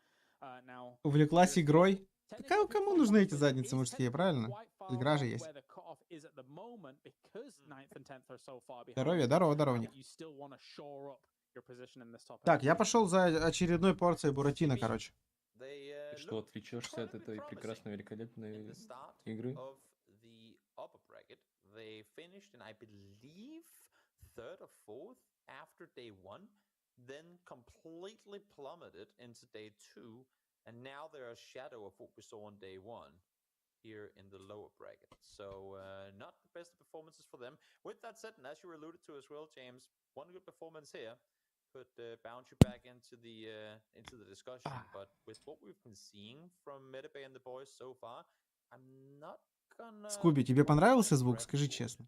Увлеклась игрой? Кому нужны эти задницы мужские, правильно? Игра же есть. moment, because 9th and 10th are so far behind, Здоровья, здорово, здоровник. you still want to shore up your position in this top. Так, я пошел за очередной порцией буратино, короче. They Ты что, looked отвлечешься от incredibly этой promising прекрасной, in великолепной the start игры? of the upper bracket. They finished in, I believe, third or fourth after day one, then completely plummeted into day two, and now they're a shadow of what we saw on day one here in the lower bracket. So not the best of performances for them. With that said, and as you alluded to as well, James, one good performance here could bounce you back into the discussion. But with what we've been seeing from Metabay and the boys so far, I'm not gonna. Скуби, тебе понравился звук? Скажи честно.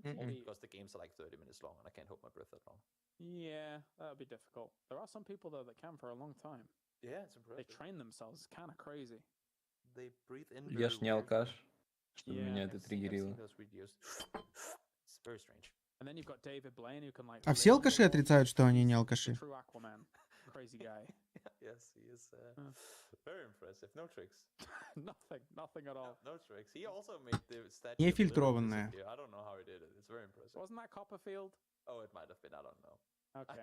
Because the games are like 30 minutes long, and I can't hold my breath that long. Yeah, that would be difficult. There are some people though that can for a long time. Yeah, it's They impressive. train themselves. It's kind of crazy. They breathe in. Я ж не very алкаш, weirdly. чтобы Yeah, меня I've это seen триггерило. those videos. It's very strange. And then you've got David Blaine who can like. А все live алкаши the отрицают, что они не He's the алкаши. true Aquaman, crazy guy. Yes, he is very impressive. No tricks. Nothing at all. No tricks. He also made the statue. Нефильтрованная. I don't know how he did it. It's very impressive. Wasn't that Copperfield? Oh, it might have been. I don't know. Okay.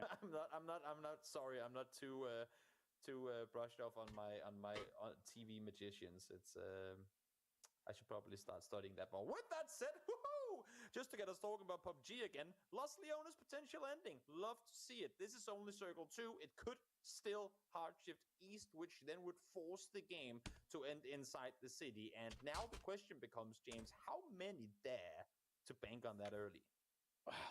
I'm not sorry. I'm not too brushed off on my TV magicians. It's I should probably start studying that more. With that said, woohoo! Just to get us talking about PUBG again, Los Leones potential ending. Love to see it. This is only Circle 2. It could still hard shift east, which then would force the game to end inside the city. And now the question becomes, James, how many dare to bank on that early?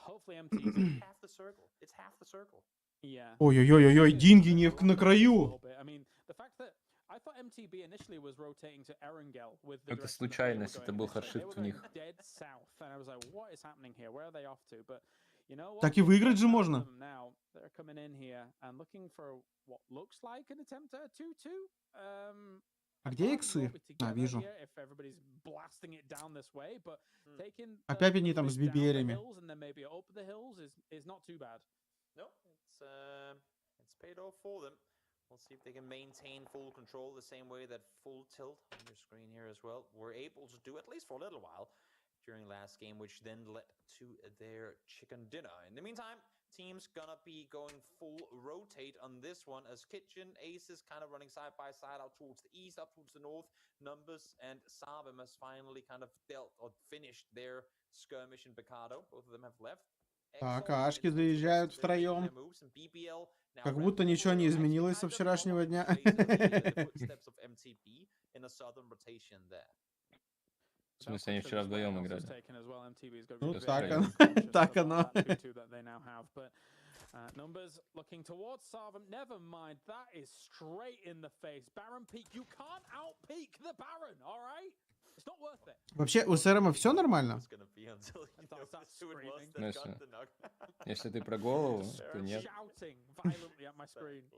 Hopefully MT. Half the circle. It's half the circle. Yeah. Ой-ой-ой-ой, Динги не на краю. I mean, the fact that I thought MTB initially was rotating to Erangel with the Это direction that they were случайность, это going был initially. They хардшифт were у going них. dead south, and I was like, what is happening here? Where are they off to? But you know what? Так и выиграть же можно. Now they're coming in here and looking for what looks like an attempt at a 2-2. А где иксы? А, вижу. If everybody's blasting it down this way, but taking Опять они там с down the BBR-ами. hills and then maybe up the hills is not too bad. No, it's paid off for them. We'll see if they can maintain full control the same way that full tilt on your screen here as well were able to do, at least for a little while, during last game, which then led to their chicken dinner. In the meantime, team's gonna be going full rotate on this one as Kitchen, Aces kind of running side by side out towards the east, up towards the north. Numbers and Sabem has finally kind of dealt or finished their skirmish in Picado. Both of them have left. Так, ашки заезжают втроем. Как будто ничего не изменилось со вчерашнего дня. В смысле, они вчера вдвоем играли. Ну, так оно. Numbers looking towards Sarvum. Never mind, that is straight in the face. Baron peak, you can't out peak the Baron, all right? It's not worth it. Вообще, у СРМ все нормально? Если ты про голову, то нет.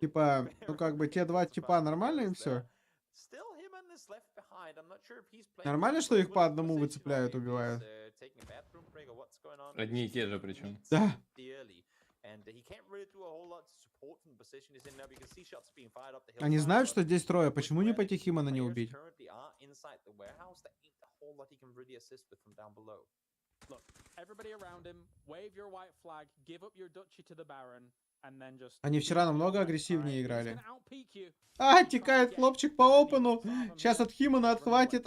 Типа, ну как бы те два типа нормально им все? Нормально, что их по одному выцепляют, убивают? Одни и те же причем. Да. Они знают, что здесь трое. Почему не пойти Химана не убить? Они вчера намного агрессивнее играли. А, текает хлопчик по опену. Сейчас от Химана отхватит.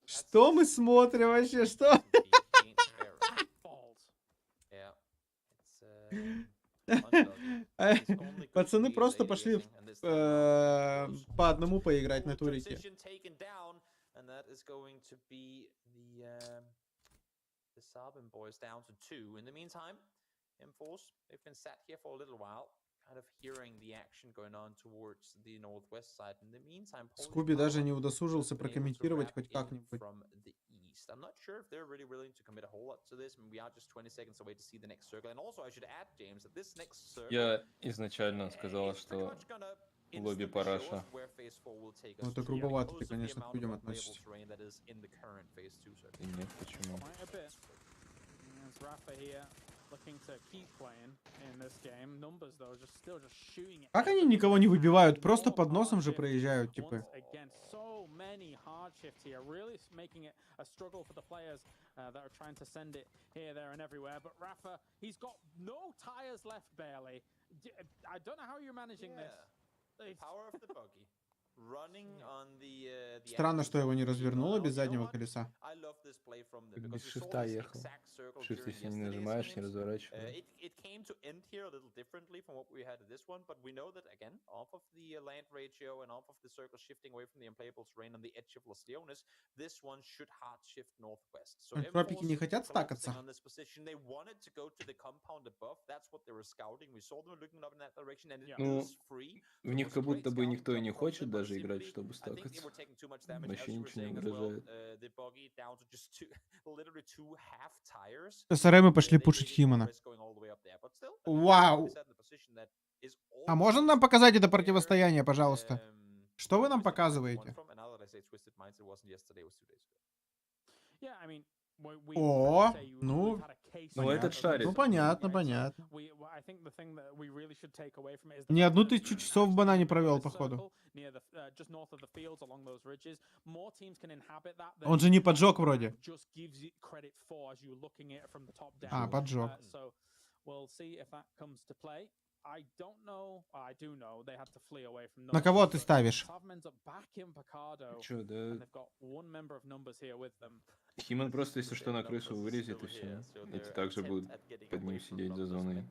Что мы смотрим вообще? Что? Пацаны просто пошли по одному поиграть на турике. Скуби даже не удосужился прокомментировать хоть как-нибудь. I'm not sure if they're really willing to commit a whole lot to this, and we are just 20 seconds away to see the next circle. And also, I should add, James, that this next circle. Я изначально сказала, что лобби параша. Ну это грубовато, ты, конечно, к людям относишься. И нет, почему? Как они никого не выбивают? Просто под носом же проезжают, типа. That are trying to send it here, there, and everywhere. But Rafa, he's got no tires left barely. I don't know how you're managing this. Power of the buggy. Running on the Странно, что его не развернуло без заднего колеса. Как без шифта ехал. Shift, если не нажимаешь, не разворачиваешь. It came to end here a little differently from what we had at this one, but we know that again, off of the land ratio and off of the circle shifting away from the unplayable terrain on the edge of Los Leones, this one should hard shift northwest. So Тропики не хотят стакаться. They wanted to go to the compound above. That's what they were scouting. We saw them looking up in that direction, and it is free. В них как будто бы никто и не хочет даже играть, чтобы стакаться. Вообще ничего не угрожает. СРМы пошли пушить Химана. Вау! А можно нам показать это противостояние, пожалуйста? Что вы нам показываете? О, ну этот шарит. Ну понятно, понятно. Не одну тысячу часов в банане провел, походу. Он же не поджег вроде. А, поджег. На кого ты ставишь? Чё, да? Химан просто, если что, на крысу вылезет и все. Эти также будут под ним сидеть за зоной.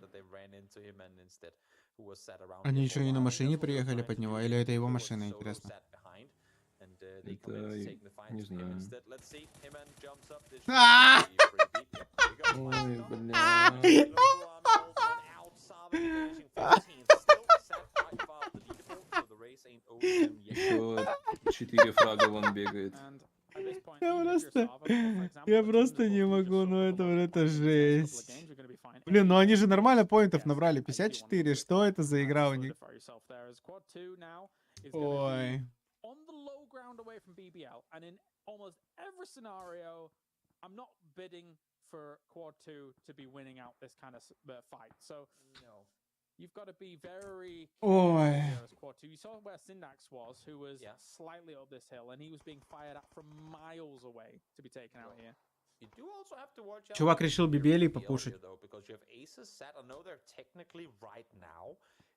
Они еще не на машине приехали под него, или это его машина, интересно? Это... не знаю. Ой, бля. Еще 4 фрага вон бегает. Я просто не могу, ну это жесть. Блин, ну они же нормально поинтов набрали, 54, что это за игра у них? Ой. For quad 2 to be winning out this kind of fight. So, you've got to be very careful as quad 2. You saw where Syndax was, who was slightly up this hill, and he was being fired at from miles away to be taken out here. Чувак решил BBL попушить.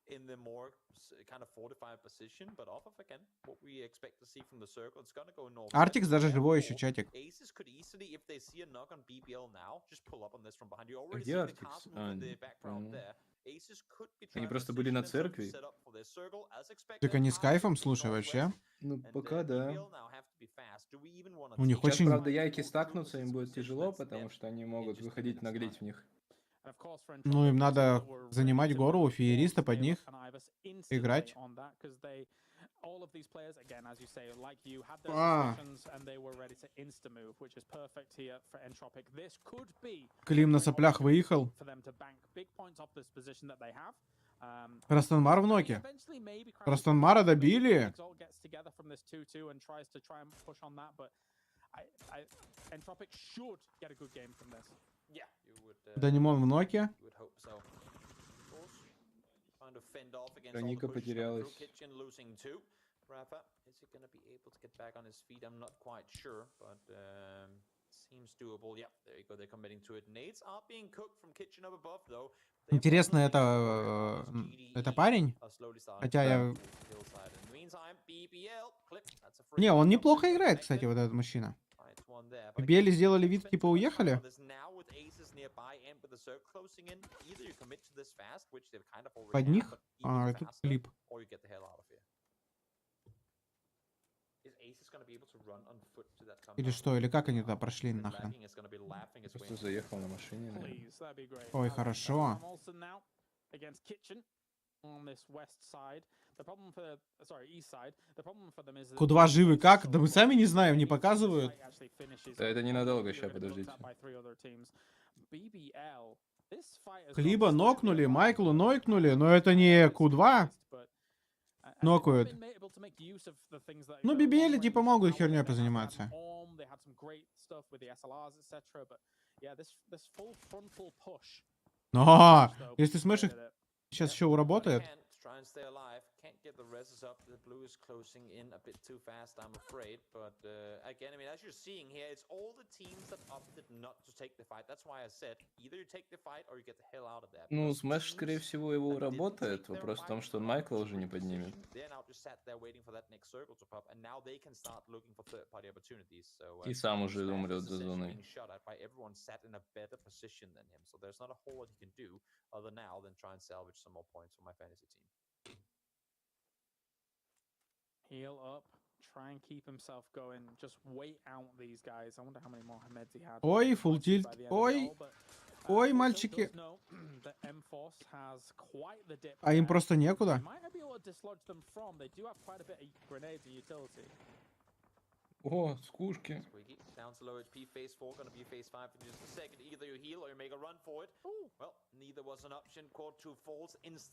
In the more kind of fortified position, but off of again what we expect to see from the circle, it's gonna go north. Артикс даже живой еще, чатик. Aces could easily, if they see a knock on BBL now, just pull up on this from behind. You already see the castle in the background there. Aces could be trying Они просто были на церкви. Так они с кайфом, слушай, вообще. Ну, пока да. У них Сейчас, очень... правда, яйки стакнутся, им будет тяжело, потому что они могут выходить наглеть в них. Ну, им надо занимать гору у феериста под них, играть. Клим на соплях выехал. Крастанмар в ноке. Крастанмара добили. Данимон в ноке. Раника потерялась. Интересно, это парень? Хотя я... Не, он неплохо играет, кстати, вот этот мужчина. Бели сделали вид, типа уехали. Под них? А, это клип. Или что, или как они туда прошли нахрен? Просто заехал на машине, наверное. Ой, хорошо. Q2 живы как? Да мы сами не знаем, не показывают. Да это ненадолго, сейчас, подождите. Клиба нокнули, Майклу нокнули, но это не Q2. Нокают. Ну, BBL типа могут херней позаниматься. Но если Смэш их сейчас еще уработает, Can't get the reses up. The blue is closing in a bit too fast, I'm afraid. But again, I mean, as you're seeing here, it's all the teams that opted not to take the fight. That's why I said either you take the fight or you get the hell out of there. Ну, Смэш, скорее всего, его уработает. Вопрос в том, что он Майкла уже не поднимет. И сам уже умрет за зоной. Heal up, try and keep himself going. Just wait out these guys. I wonder how many more Hameds he had. ой, full tilt, ой, ой, мальчики. А им просто некуда. О, скушки.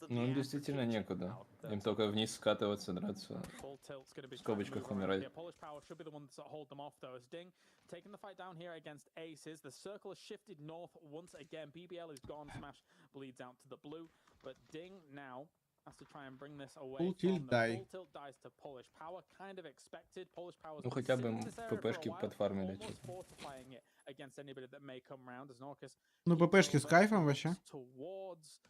Ну, им действительно некуда. Им только вниз скатываться, драться. В скобочках умирать. Taking the fight down here against Aces. The circle has shifted north once again. BBL is gone. Smash bleeds out to the blue. But Ding now has to try and bring this away. Full tilt die. Full tilt dies to Polish Power. Kind of expected. Polish Power. Ну, хотя бы ППшки подфармили. Fortifying it against anybody that may come around as Norcus. Ну, ППшки с кайфом вообще. Towards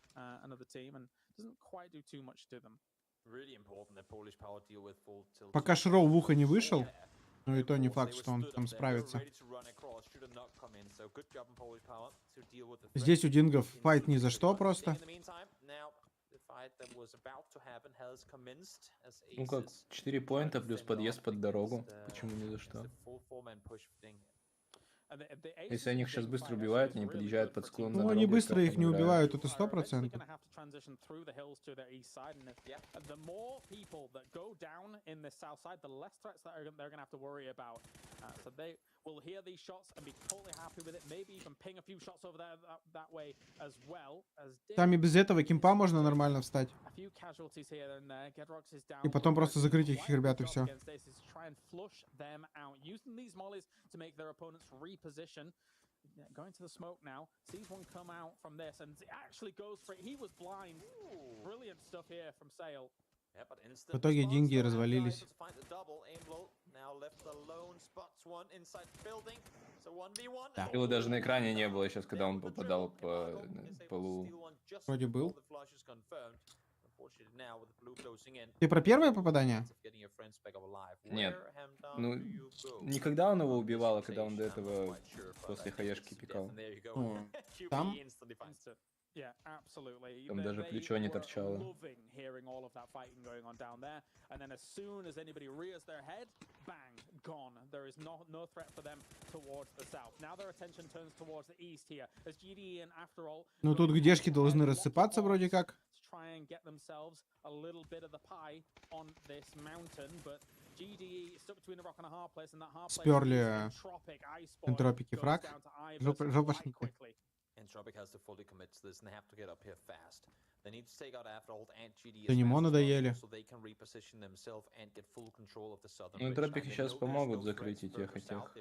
another team and doesn't quite do too much to them. Really important that Polish Power deal with full tilt. Пока Шроу в ухо не вышел, ну и то не факт, что он там справится. Здесь у Дингов файт ни за что просто. Ну как, 4 поинта плюс подъезд под дорогу. Почему ни за что? Если они их сейчас быстро убивают, они подъезжают под склон на Ну, дорогу. они быстро их не убивают, это 100%. Там и без этого кемпа можно нормально встать. И потом просто закрыть их, ребят, и все. Position. Going to the smoke now. Sees one come out from this and actually goes for it. He was blind. Brilliant stuff here from Sale. В итоге деньги развалились. Да. Его даже на экране не было сейчас, когда он попадал по полу. Вроде был. Ты про первое попадание? Нет. Ну, никогда он его убивал, а когда он до этого после хаешки пикал. Там? Там даже плечо не торчало. Ну тут где-шки должны рассыпаться вроде как. Сперли энтропики фраг. Жопошники. Да ему надоели. Ну, энтропики сейчас помогут закрыть и тех, и тех.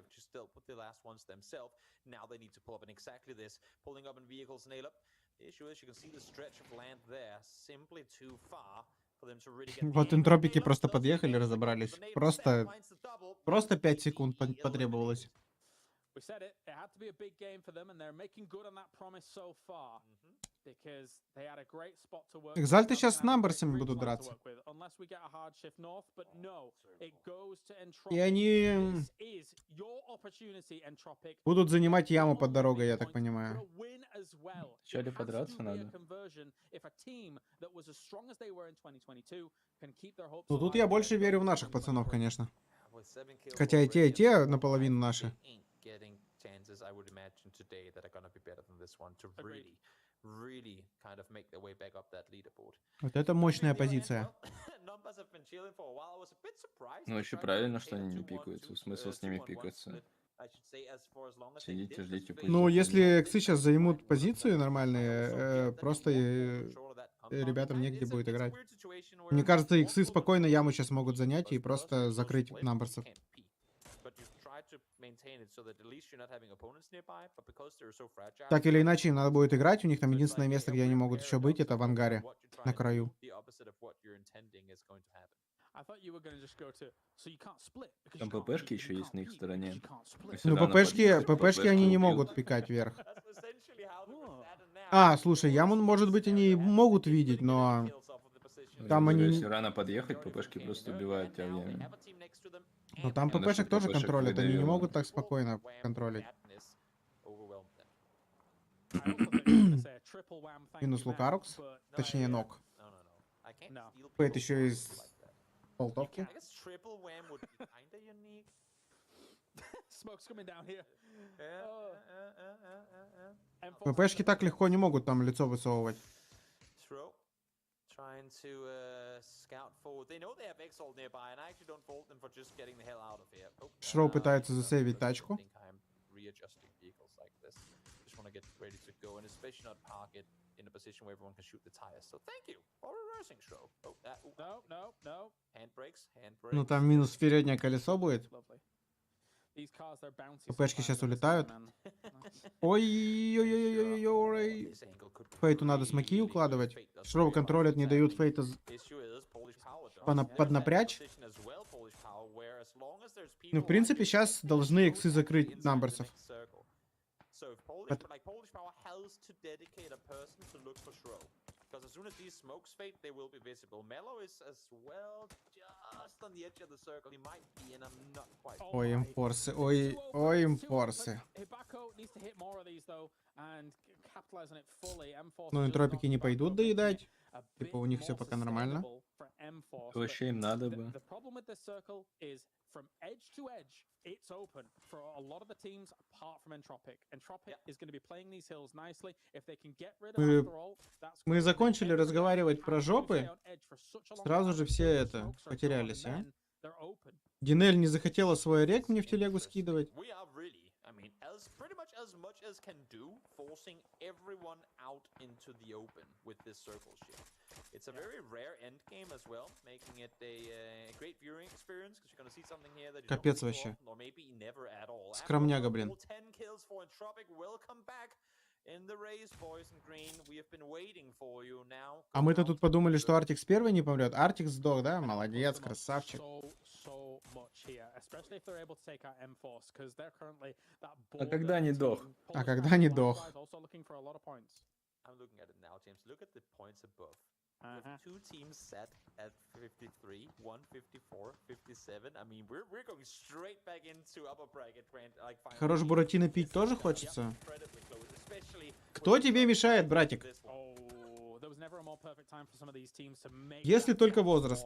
Вот энтропики просто подъехали, разобрались. Просто 5 секунд потребовалось. Экзальты сейчас с намберсами будут драться. И они будут занимать яму под дорогой, я так понимаю. Вначале подраться надо. Ну тут я больше верю в наших пацанов, конечно. Хотя и те наполовину наши. Вот это мощная позиция. Ну, еще правильно, что они не пикаются. Смысл с ними пикаться. Сидите, ждите. Ну, если эксы сейчас займут позиции нормальные, просто ребятам негде будет играть. Мне кажется, иксы спокойно яму сейчас могут занять и просто закрыть намберсов. Так или иначе, им надо будет играть. У них там единственное место, где они могут еще быть, это в ангаре, на краю. Там ППшки еще есть на их стороне. Ну, ППшки они не могут пикать вверх. А, слушай, яму, может быть, они могут видеть, но... Там они... Если рано подъехать, ППшки просто убивают тебя в яме. Ну, там ППшек тоже контролят, они не могут так спокойно контролить. Минус Лукарукс, точнее Нок. Фейт еще из полтовки. ППшки так легко не могут там лицо высовывать. Шроу пытается засейвить тачку. Ну там минус переднее колесо будет. ППшки сейчас улетают. Ой-ой-ой-ой-ой-ой. Фейту надо смоки укладывать. Шроу контролят, не дают Фейта поднапрячь. Ну, в принципе, сейчас должны иксы закрыть намберсов. Ой, имфорсы, ой, имфорсы. Ну, энтропики не пойдут доедать. Типа у них все пока нормально. Вообще им надо бы. From edge to edge, it's open for a lot of the teams apart from Entropic. Entropic is going to be playing these hills nicely. If they can get rid of after all, that's Мы закончили разговаривать про жопы. Сразу же все это потерялись, а? Динель не захотела свой рек мне в телегу скидывать. As much as can do, forcing everyone out into the open with this circle shift. It's a very rare end game as well, making it a great viewing experience because you're gonna see something here that you Капец don't вообще. or maybe never at all. Скромняга, блин. 10 kills for Entropic. Welcome back in the race, boys in green. We have been waiting for you now. А мы-то тут подумали, что Артикс первый не помрет. Артикс сдох, да? Молодец, красавчик. А когда не дох? А когда не дох? I'm looking at it now, James. Look at the points above. Two teams set at 53, 154, 57. I mean, we're going straight back into upper bracket. Like, Хорош Буратино пить тоже хочется? Кто тебе мешает, братик? Если только возраст.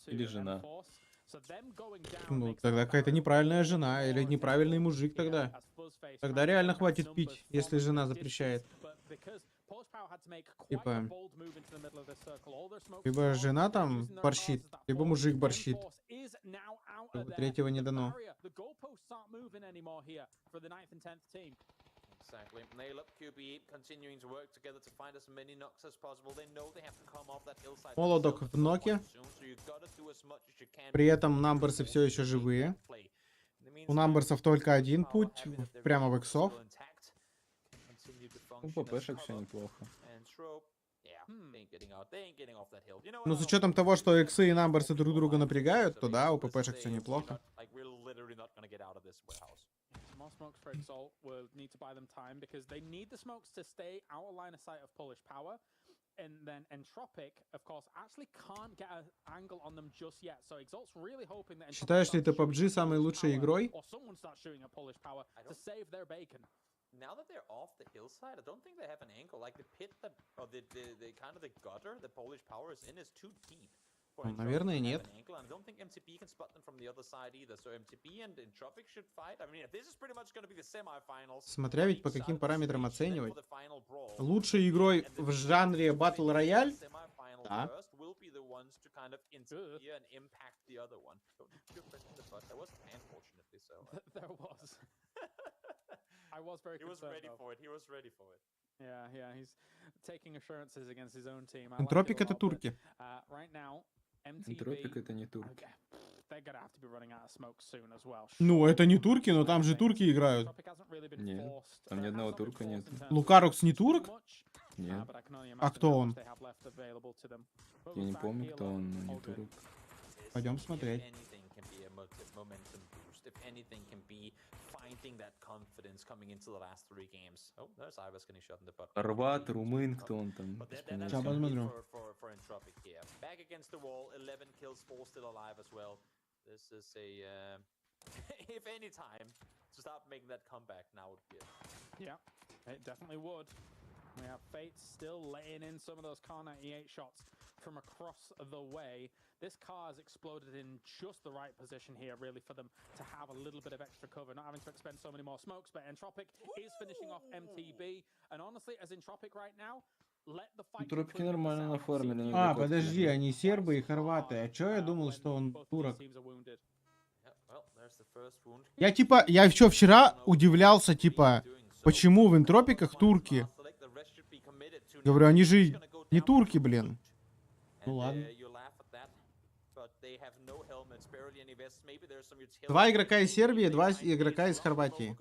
Или жена. Ну, тогда какая-то неправильная жена или неправильный мужик тогда. Тогда реально хватит пить, если жена запрещает. Типа, либо жена там борщит, либо мужик борщит. Третьего не дано. Exactly. Nail up QBE, continuing to work together to find as many knocks as possible. They know they have to come off that hillside. Молодок в ноке. При этом намберсы все еще живые. У намберсов только один путь, прямо в иксов. У ППшек все неплохо. Но с учетом того, что иксы и намберсы друг друга напрягают, то да, у ППшек все неплохо. More smokes for Exalt will need to buy them time because they need the smokes to stay out of line of sight of Polish power. And then Entropic, of course, actually can't get an angle on them just yet. So Exalt's really hoping that Считаешь ли ты PUBG самой лучшей игрой? or someone starts shooting at Polish power to save their bacon. Now that they're off the hillside, I don't think they have an angle. Like the pit that, or the kind of the gutter the Polish power is in is too deep. Наверное, нет. Смотря ведь по каким параметрам оценивать. Лучшей игрой в жанре Battle Royale? Да. I was very He was ready for it. He was ready for it. Yeah, he's taking assurances against his own team. Энтропик это турки. Right now, Тропик это не турки. They're gonna have to be running out of smoke soon as well. Ну, это не турки, но там же турки играют. Tropic hasn't really been Нет, forced. там ни Has одного not been турка forced нет. in terms of Лукарукс не турок? much, Нет, but I can only А imagine кто how он? much they have left available to them. But я не with that помню, healer, кто он, но не all good. турок. Пойдем If смотреть. anything can be a momentum boost, if anything can be finding that confidence coming into the last 3 games. Oh, there's Ivers getting shot in the butt. Хорват, румын, кто он там? But без that's Сейчас понятия. gonna be посмотрю. for Entropic here. Back against the wall, 11 kills, 4 still alive as well. This is a, if any time, to start making that comeback, now would be it. Yeah, it definitely would. We have Fate still laying in some of those Car 98 shots from across the way. This car has exploded in just the right position here, really, for them to have a little bit of extra cover, not having to expend so many more smokes. But Entropic is finishing off MTB, and honestly, as Entropic right now, let the fight. Тропики нормально нафармили. на А, этой подожди, катке. они сербы и хорваты. А чё я думал, что он турок? Yeah, well, there's the first wound. Я еще вчера удивлялся, типа, почему в интропиках турки? Говорю, они же не турки, блин. Ну ладно. Два игрока из Сербии, 2 игрока из Хорватии.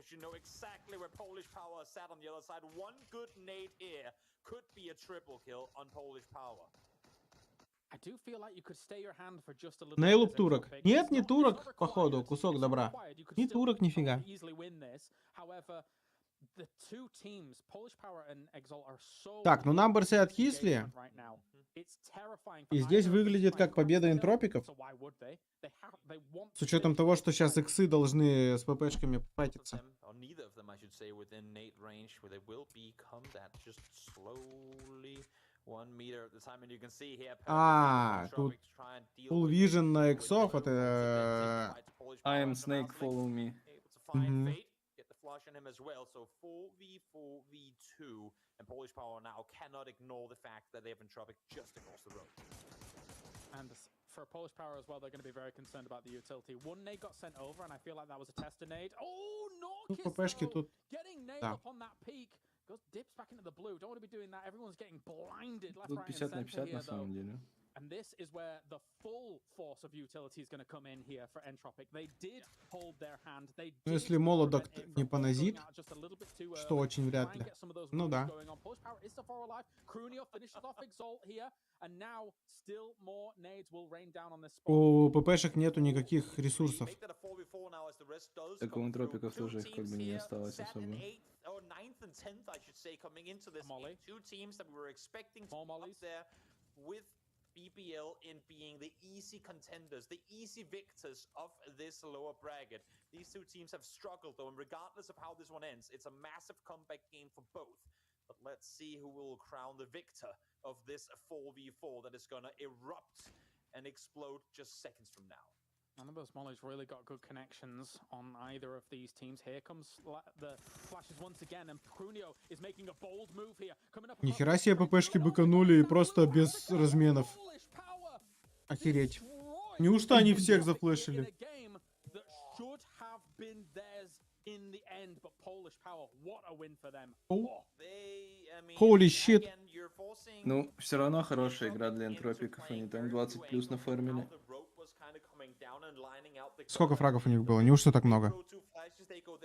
Нейлуп турок. Нет, не турок, походу, кусок добра. Не турок, нифига. Так, ну намберсы откисли. И здесь выглядит как победа интропиков. С учетом того, что сейчас иксы должны с ППшками патиться. А, тут full vision на иксов, это... I am Snake, follow me. Мгм. Get the flush on him as well, so 4v4v2, and Polish Power now cannot ignore the fact that they have Entropic just across the road. And for Polish Power as well, they're going to be very concerned about the utility. One nade got sent over, and I feel like that was a tester nade. Oh, no! Ну, ППшки тут... Getting nailed Да. up on that peak. Goes dips back into the blue. Don't want to be doing that. Everyone's getting blinded left, Тут right, 50 and на center 50 here, на though. самом деле. And this is where the full force of utility is going to come in here for Entropic. They did hold their hand. They Ну, did если молодок prevent it не from понозит, going out just a little bit too что early. очень вряд Try and ли. get some of those Ну moves да. going on. Polish Power is so far alive. Krunio finishes off Exalt here, and now still more nades will rain down on this spot. У ППшек нету никаких ресурсов. Make that a 4v4 now as the rest does Так у come through. интропиков Two тоже их как бы teams не here, осталось 7th особо. and 8th, or 9th and 10th, I should say, coming into this Molly. game. Two teams that we were expecting to More be up mollies. there with BBL in being the easy contenders, the easy victors of this lower bracket. These two teams have struggled though, and regardless of how this one ends, it's a massive comeback game for both. But let's see who will crown the victor of this 4v4 that is gonna erupt and explode just seconds from now. None of those mollies really got good connections on either of these teams. Here comes the flashes once again, and Krunio is making a bold move here. Coming up. Нихера себе ППшки быканули и просто без разменов. Охереть. Неужто они всех зафлешили? Holy shit. Ну, все равно хорошая игра для энтропиков. Они там 20 плюс нафармили. Сколько фрагов у них было? Неужто так много?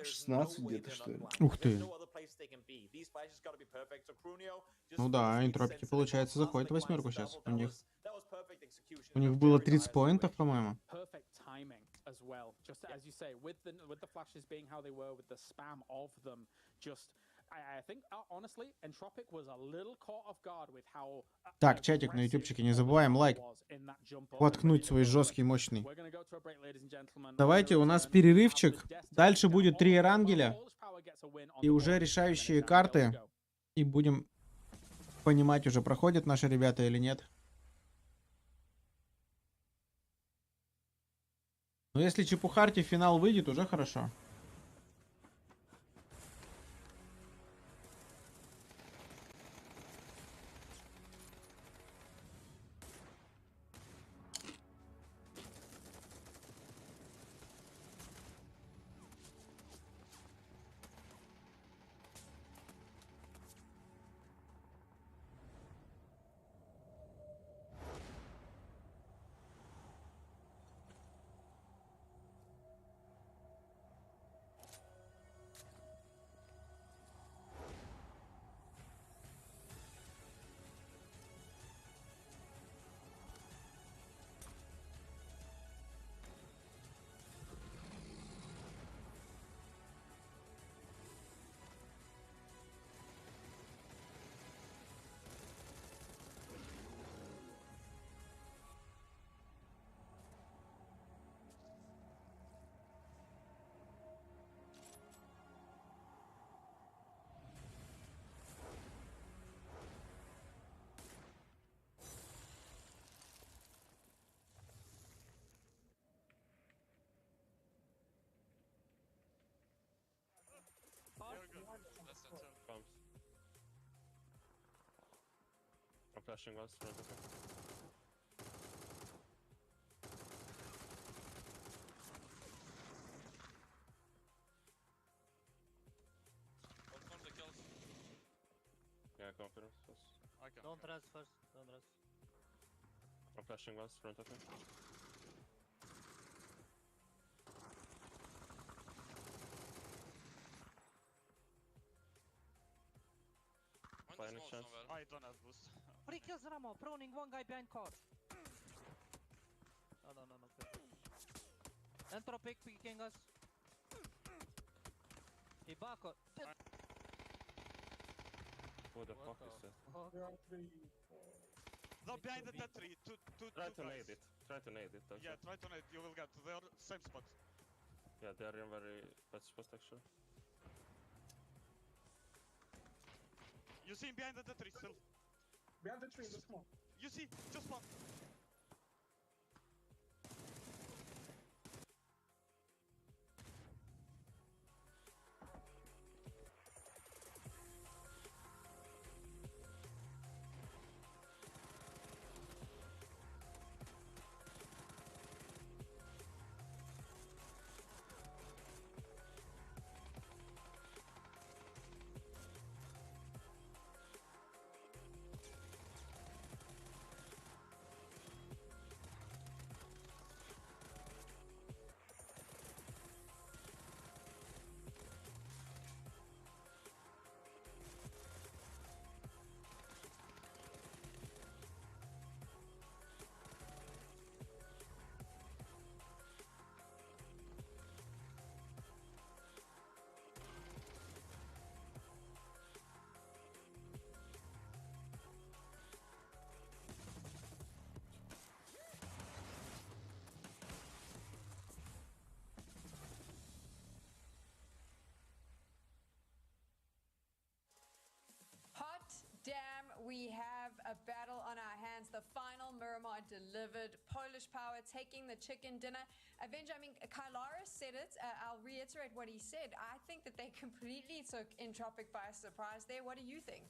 16 где-то, что ли? Ух ты. Ну да, интропики, получается, заходят в 8 сейчас. У них было 30 поинтов, по-моему. As well, just as you say, with the flashes being how they were, with the spam of them, just I think honestly, Entropic was a little caught off guard with how. Так, чатик на ютубчике, не забываем лайк. Воткнуть свой жесткий, мощный. Давайте, у нас перерывчик. Дальше будет 3 эрангеля. И уже решающие карты. И будем понимать, уже проходят наши ребята или нет. Но если Чепухарти в финал выйдет, уже хорошо. Comes. I'm flashing once, front of him. Confirm the kills. Yeah, confidence first. Okay. Don't rush first. Don't rush. I'm flashing once, front of him. Find the Final smoke chance. somewhere. I don't have boost. 3 kills, Ramo. Proning one guy behind car. No. Good. Entropic picking us. He back up. Who the What fuck the is that? fuck? No, behind the dead tree. Try two to guys. nade it. Try to nade it. That's Yeah, it. try to nade. You will get. They are same spot. Yeah, they are in very bad spot actually. You see him behind the dead tree still. Behind the tree, the smoke. You see, just one. Hot damn, we have a battle on our hands. The final Miramar delivered. Polish Power taking the chicken dinner. Avenger, I mean, Kylara said it. I'll reiterate what he said. I think that they completely took Entropic by surprise there. What do you think?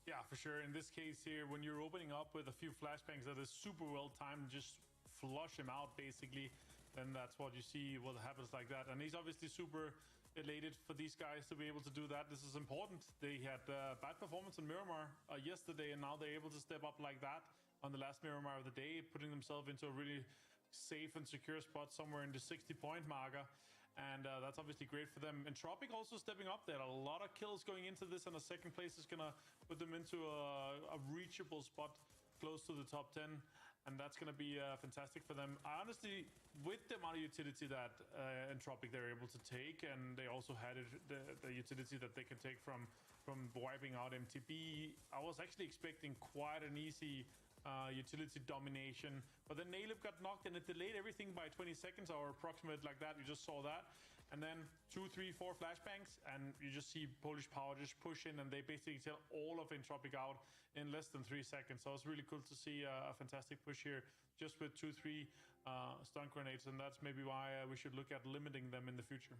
Yeah, for sure. In this case here, when you're opening up with a few flashbangs that is super well timed, just flush him out basically, then that's what you see, what happens like that. And he's obviously super elated for these guys to be able to do that. This is important. They had bad performance in Miramar yesterday, and now they're able to step up like that on the last Miramar of the day, putting themselves into a really safe and secure spot somewhere in the 60-point marker. And that's obviously great for them. Entropic also stepping up there. A lot of kills going into this, and a second place is gonna put them into a reachable spot close to the top 10. And that's going to be fantastic for them. I honestly, with the amount of utility that Entropic they're able to take, and they also had the utility that they can take from wiping out MTB, I was actually expecting quite an easy utility domination. But then Naleb got knocked, and it delayed everything by 20 seconds or approximate like that. You just saw that. And then 2, 3, 4 flashbangs, and you just see Polish Power just push in, and they basically tell all of Entropic out in less than 3 seconds. So it's really cool to see a fantastic push here, just with 2, 3 stun grenades, and that's maybe why we should look at limiting them in the future.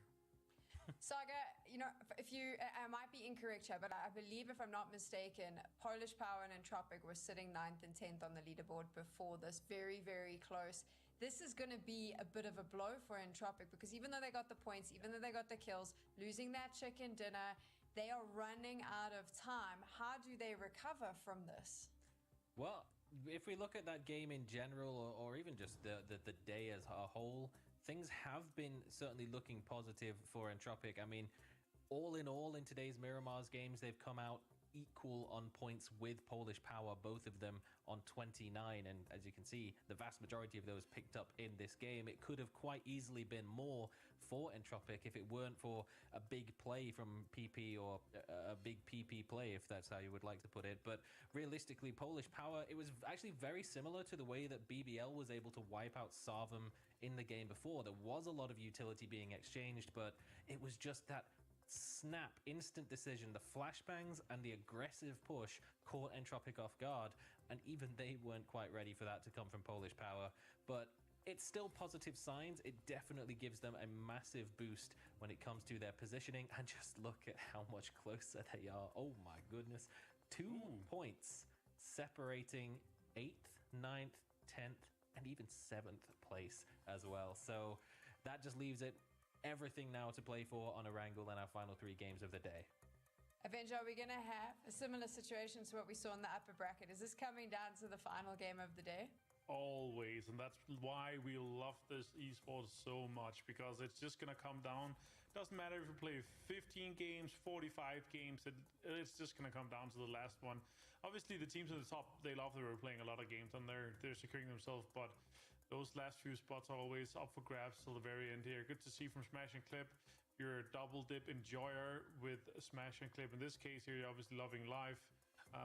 Saga, you know, if you, I might be incorrect here, but I believe, if I'm not mistaken, Polish Power and Entropic were sitting 9th and 10th on the leaderboard before this. Very, very close. This is going to be a bit of a blow for Entropic, because even though they got the points, even though they got the kills, losing that chicken dinner, they are running out of time. How do they recover from this? Well, if we look at that game in general, or even just the day as a whole, things have been certainly looking positive for Entropic. I mean, all in today's Miramar's games, they've come out equal on points with Polish Power, both of them on 29, and as you can see, the vast majority of those picked up in this game. It could have quite easily been more for Entropic if it weren't for a big play from PP, or a big PP play, if that's how you would like to put it. But realistically, Polish Power, it was actually very similar to the way that BBL was able to wipe out Sarvum in the game before. There was a lot of utility being exchanged, but it was just that snap, instant decision. The flashbangs and the aggressive push caught Entropic off guard, and even they weren't quite ready for that to come from Polish Power. But it's still positive signs. It definitely gives them a massive boost when it comes to their positioning. And just look at how much closer they are. Oh my goodness. 2 points separating 8th, 9th, 10th, and even 7th place as well. So that just leaves it everything now to play for on Erangel in our final 3 games of the day. Avenger, are we going to have a similar situation to what we saw in the upper bracket? Is this coming down to the final game of the day? Always, and that's why we love this esports so much, because it's just gonna come down. Doesn't matter if you play 15 games, 45 games, it's just gonna come down to the last one. Obviously the teams at the top, they love that we're playing a lot of games and they're securing themselves, but those last few spots are always up for grabs till the very end here. Good to see from Smash and Clip. You're a double dip enjoyer with Smash and Clip. In this case here, you're obviously loving life.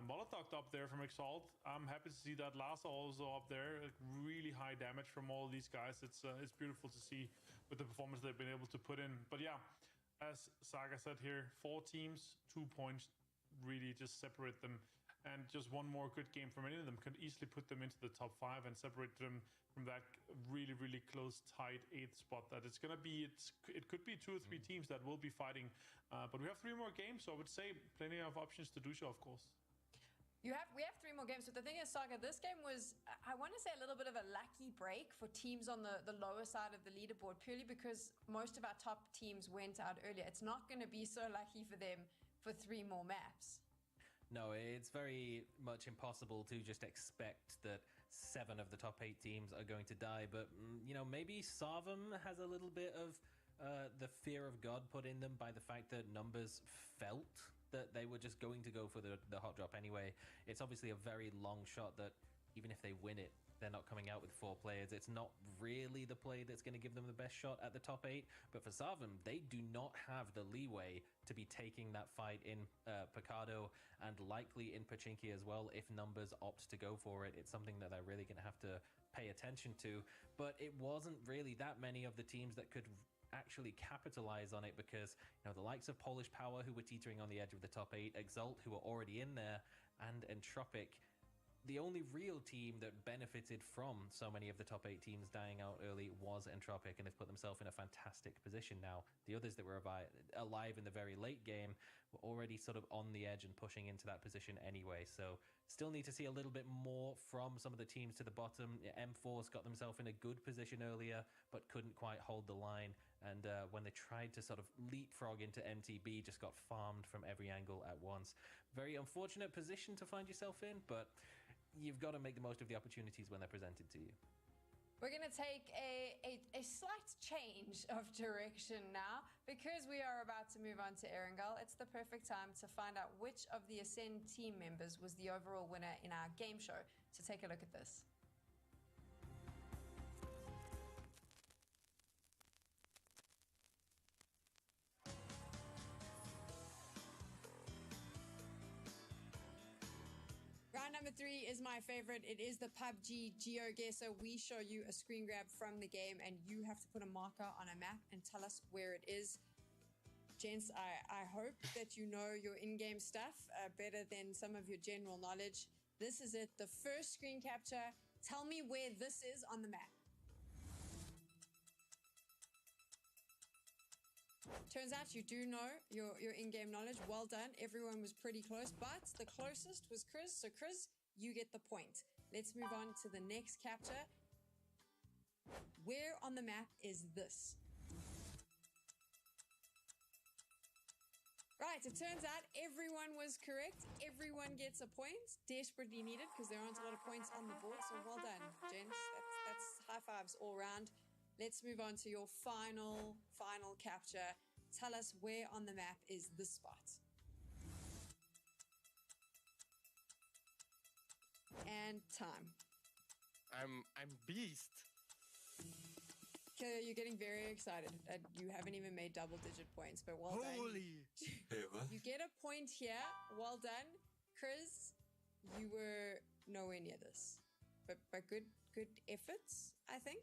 Molotov up there from Exalt. I'm happy to see that Lhasa also up there. Really high damage from all these guys. It's beautiful to see with the performance they've been able to put in. But yeah, as Saga said here, 4 teams, 2 points really just separate them. And just one more good game from any of them could easily put them into the top 5 and separate them from that really, really close, tight 8th spot that it's going to be. It could be 2 or 3 teams that will be fighting. But we have 3 more games, so I would say plenty of options to do so, of course. We have 3 more games, but the thing is, Saga, this game was, I want to say, a little bit of a lucky break for teams on the lower side of the leaderboard, purely because most of our top teams went out earlier. It's not going to be so lucky for them for 3 more maps. No, it's very much impossible to just expect that 7 of the top 8 teams are going to die, but, you know, maybe Sarvam has a little bit of the fear of God put in them by the fact that Numbers felt that they were just going to go for the hot drop anyway. It's obviously a very long shot that even if they win it, they're not coming out with 4 players. It's not really the play that's going to give them the best shot at the top 8. But for Sarvam, they do not have the leeway to be taking that fight in Picado and likely in Pachinki as well if Numbers opt to go for it. It's something that they're really going to have to pay attention to. But it wasn't really that many of the teams that could actually capitalize on it, because you know the likes of Polish Power, who were teetering on the edge of the top 8, Exalt, who were already in there, and Entropic, the only real team that benefited from so many of the top 8 teams dying out early was Entropic, and they've put themselves in a fantastic position now. The others that were alive in the very late game were already sort of on the edge and pushing into that position anyway, so still need to see a little bit more from some of the teams to the bottom. M-Force got themselves in a good position earlier, but couldn't quite hold the line, and when they tried to sort of leapfrog into MTB, just got farmed from every angle at once. Very unfortunate position to find yourself in, but you've got to make the most of the opportunities when they're presented to you. We're going to take a slight change of direction now, because we are about to move on to Erangel. It's the perfect time to find out which of the Ascend team members was the overall winner in our game show. So take a look at this. Round number 3 is my favorite. It is the PUBG GeoGuessr. We show you a screen grab from the game and you have to put a marker on a map and tell us where it is. Gents, I hope that you know your in-game stuff better than some of your general knowledge. This is it, the first screen capture. Tell me where this is on the map. Turns out you do know your in-game knowledge. Well done. Everyone was pretty close, but the closest was Chris. So Chris, you get the point. Let's move on to the next capture. Where on the map is this? Right, it turns out everyone was correct. Everyone gets a point. Desperately needed, because there aren't a lot of points on the board. So well done, gents. That's high fives all round. Let's move on to your final capture. Tell us where on the map is this spot. And time. I'm beast. Okay, you're getting very excited. You haven't even made double-digit points, but well done. Holy! You get a point here. Well done, Chris. You were nowhere near this, but good efforts, I think.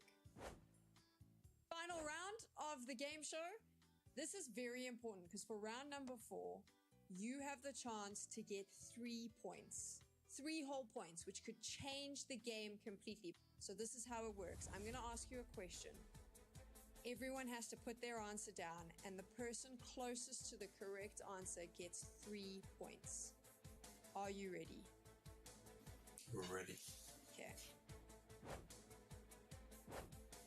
Final round of the game show. This is very important because for round number 4, you have the chance to get 3 points. 3 whole points, which could change the game completely. So this is how it works. I'm going to ask you a question. Everyone has to put their answer down, and the person closest to the correct answer gets 3 points. Are you ready? We're ready. Okay.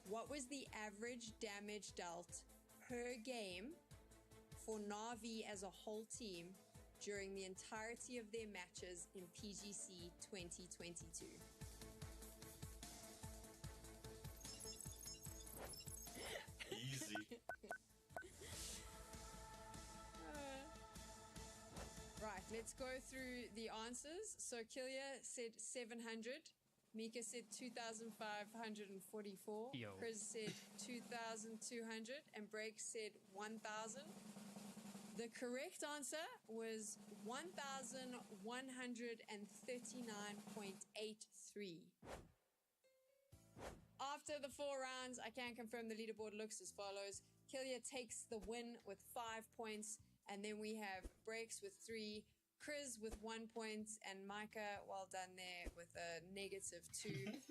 What was the average damage dealt per game for Na'Vi as a whole team during the entirety of their matches in PGC 2022? Easy. Right, let's go through the answers. So Killia said 700. Mika said 2,544. Yo. Chris said 2,200. And Break said 1,000. The correct answer was 1,139.83. After the 4 rounds, I can confirm the leaderboard looks as follows. Killia takes the win with 5 points. And then we have Breaks with 3, Chris with 1 point, and Micah, well done there, with a -2.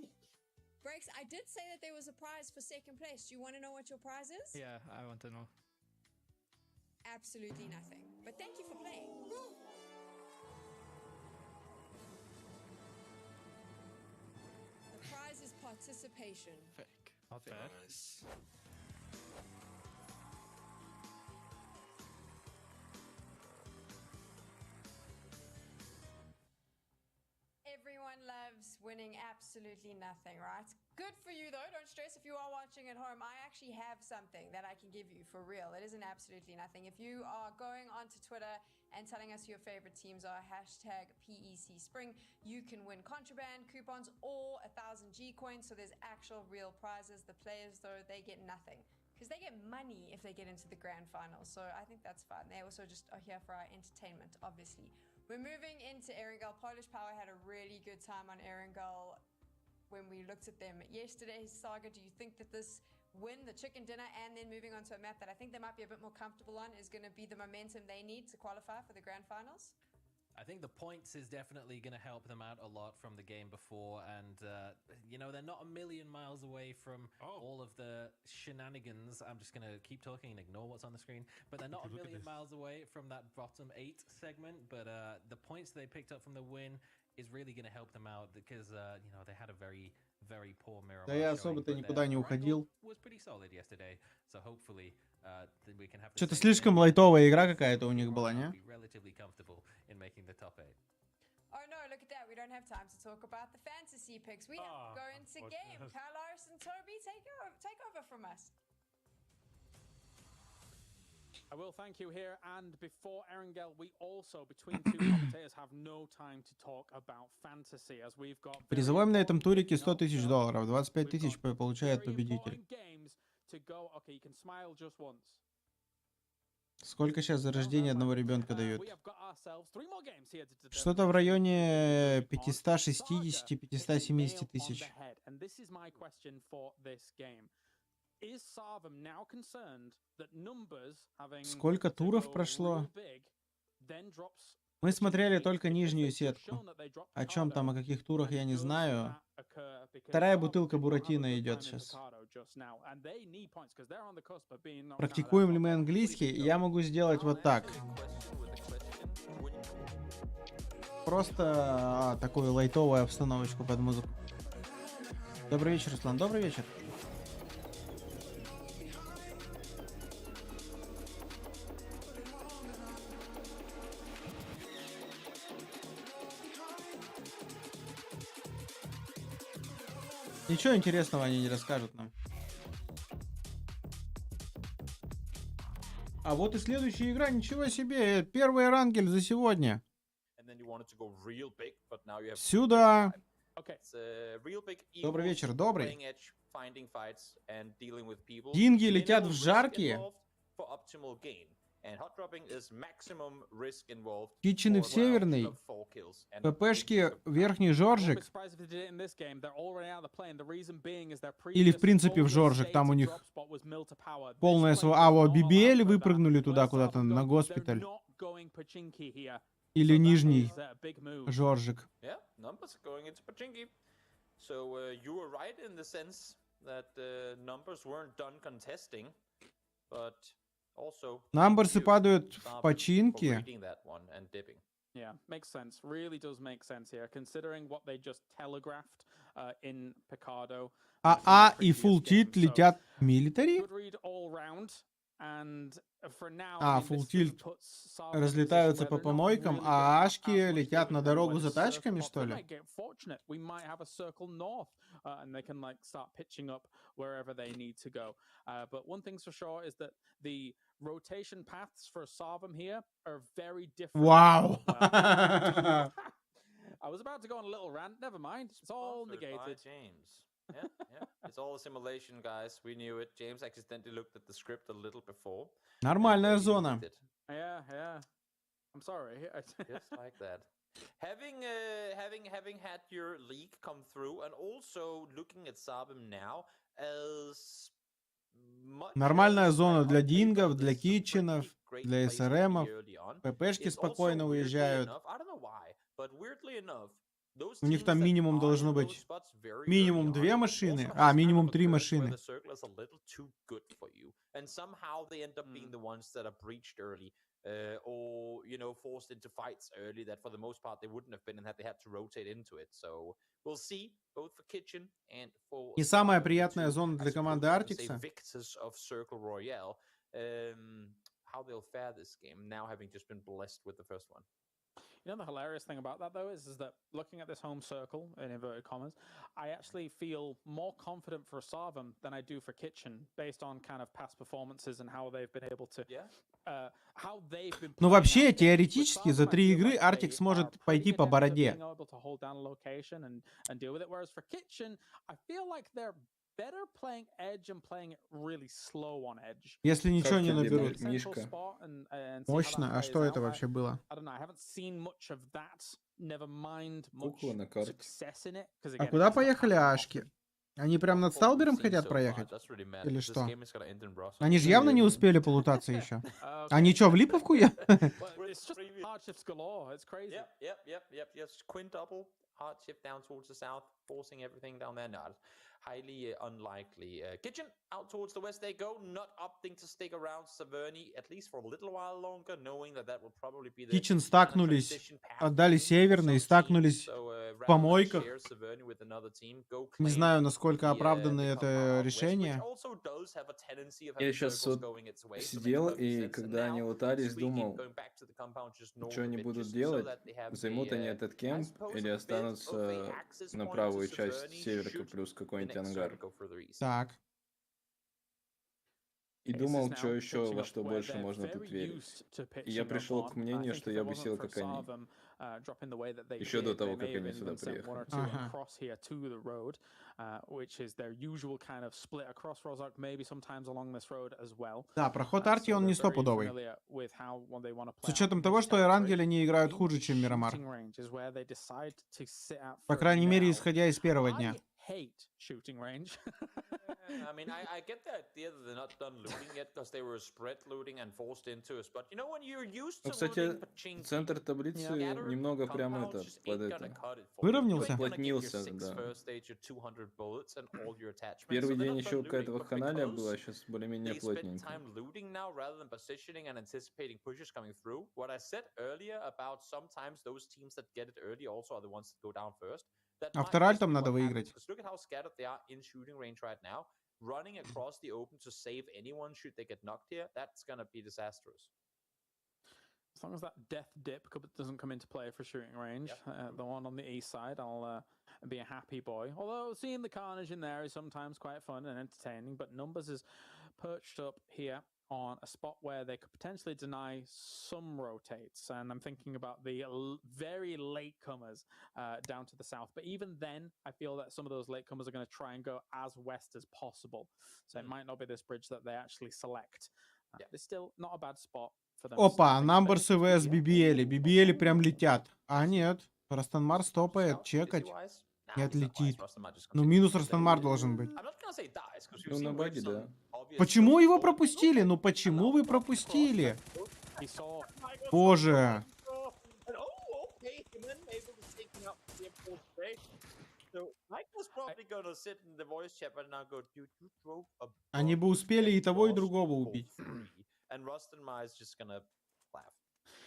Breaks, I did say that there was a prize for second place. Do you want to know what your prize is? Yeah, I want to know. Absolutely nothing. But thank you for playing. The prize is participation. Fake. Not bad. Nice. Everyone loves winning absolutely nothing, right? Good for you though, don't stress if you are watching at home. I actually have something that I can give you for real. It isn't absolutely nothing. If you are going onto Twitter and telling us who your favorite teams are, #PEC Spring, you can win contraband, coupons, or 1,000 G coins. So there's actual real prizes. The players though, they get nothing, because they get money if they get into the grand final. So I think that's fun. They also just are here for our entertainment, obviously. We're moving into Erangel. Polish Power had a really good time on Erangel when we looked at them yesterday. Saga, do you think that this win, the chicken dinner, and then moving on to a map that I think they might be a bit more comfortable on is going to be the momentum they need to qualify for the grand finals? I think the points is definitely going to help them out a lot from the game before, and you know, they're not a million miles away from all of the shenanigans. I'm just going to keep talking and ignore what's on the screen, but they're not a million miles away from that bottom 8 segment. But the points they picked up from the win is really going to help them out, because you know, they had a very poor mirror. Да я особо-то никуда не уходил. Was pretty solid yesterday, so hopefully we can have. Что-то слишком лайтовая игра какая-то у них была, не? Relatively comfortable in making the top 8. Oh no, look at that. We don't have time to talk about the fantasy picks. We have to go into game. Carlos and Toby, take over from us. I will thank you here, and before Erangel, we also, between two commentators, have no time to talk about fantasy, as we've got... Призовем на этом турике $100 000, 25 000 получает победитель. Okay, you can smile just once. Сколько сейчас за рождение одного ребенка дают? Что-то в районе 560-570 тысяч. Сколько туров прошло? Мы смотрели только нижнюю сетку. О чем там, о каких турах, я не знаю. Вторая бутылка буратино идет сейчас. Практикуем ли мы английский? Я могу сделать вот так. Просто такую лайтовую обстановочку под музыку. Добрый вечер, Руслан. Добрый вечер. Ничего интересного они не расскажут нам. А вот и следующая игра. Ничего себе. Первый рангель за сегодня. Сюда. Добрый вечер. Добрый. Динги летят в жаркие. Китчены в северный. ППшки верхний Жоржик. Или в принципе в Жоржик. Там у них полное свое... А, вот BBL выпрыгнули туда куда-то на госпиталь. Или Нижний is a big move. Жоржик. Yeah, numbers are going into pachinki. So you were right in the sense that numbers weren't done contesting, but also Намберсы падают в for починки. reading that one and dipping. Yeah, makes sense. Really does make sense here, considering what they just telegraphed in Picardo. АА и Full Tilt летят милитари. Good read all round. And for now, А, Full Tilt разлетаются по помойкам, а Ашки летят на дорогу за тачками, что ли? We might have a circle north, and they can like start pitching up wherever they need to go. But one thing's for sure is that the rotation paths for Sarvam here are very different. Wow. I was about to go on a little rant. Never mind. It's all negated. James. Yeah, yeah. It's all a simulation, guys. We knew it. James accidentally looked at the script a little before. Нормальная зона. Yeah, yeah. I'm sorry. Just like that. Having had your leak come through, and also looking at Sabim now as Нормальная зона для дингов, для китченов, для СРМов. ППшки спокойно уезжают. У них там минимум должно быть минимум 2 машины, а минимум 3 машины. Or forced into fights early that for the most part they wouldn't have been and had they had to rotate into it. So we'll see both for Kitchen and for И самая приятная зона для команды Артикса. Victors of Circle Royale, how they'll fare this game now having just been blessed with the first one. You know, the hilarious thing about that, though, is that looking at this home circle, in inverted commas, I actually feel more confident for Sarvam than I do for Kitchen, based on kind of past performances and how they've been able to... how they've been... Ну, вообще, теоретически, за 3 игры Артик сможет пойти по бороде. Better playing edge and playing it really slow on edge. Если ничего не наберут. Мишка. Мощно. А что это вообще было? I don't know. I haven't seen much of that. Never mind much Кукла на карте. success in it. А куда поехали Ашки? Они прям над Сталбером хотят проехать? Или что? Они же явно не успели полутаться еще. Они что, в Липовку ехали? It's just hardships galore. It's crazy. Yep. Quintuple hardshift down towards the south, forcing everything down there. No, highly unlikely. Kitchen out towards the west they go, not opting to stick around Saverny at least for a little while longer, knowing that will probably be the Kitchen стакнулись, отдали северный, стакнулись в помойках. Не знаю, насколько оправдано это решение. Я сейчас вот сидел, и когда они лутались, думал, что они будут делать, займут они этот кемп или останутся на правую часть северка плюс какой-нибудь ангар. Так. И думал, что еще, во что больше можно тут верить. И я пришел к мнению, что я бы сел как они. Еще до того, как они сюда приехали. Да, проход Арти, он не стопудовый. С учетом того, что Эрангели не играют хуже, чем Мирамар. По крайней мере, исходя из первого дня. Hate shooting range. I mean, I get the idea that they're not done looting yet because they were spread looting and forced into us. But you know when you're used to кстати, центр таблицы немного прям это под это выровнялся. Уплотнился, да. Первый день еще какая-то вакханалия была, сейчас более-менее плотненько. Авторальтом надо выиграть. Running across the open to save anyone should they get knocked here, that's gonna be disastrous. As long as that death dip doesn't come into play for shooting range, the one on the east side, I'll be a happy boy. Although seeing the carnage in there is sometimes quite fun and entertaining, but Numbers is perched up here on a spot where they could potentially deny some rotates, and I'm thinking about the very latecomers down to the south. But even then, I feel that some of those latecomers are going to try and go as west as possible. So it might not be this bridge that they actually select. It's still not a bad spot for them. Опа, Намберсы vs BBL. BBL прям летят. А нет, Растанмар стопает, чекать. Не отлетит. Ну, минус Растанмар должен быть. Ну, на баге, да. Почему его пропустили? Ну, почему вы пропустили? Боже. probably gonna sit in the voice chat right now and go, dude, you drove a Они бы успели и того, и другого for убить. free. And Rustenmar is just gonna laugh.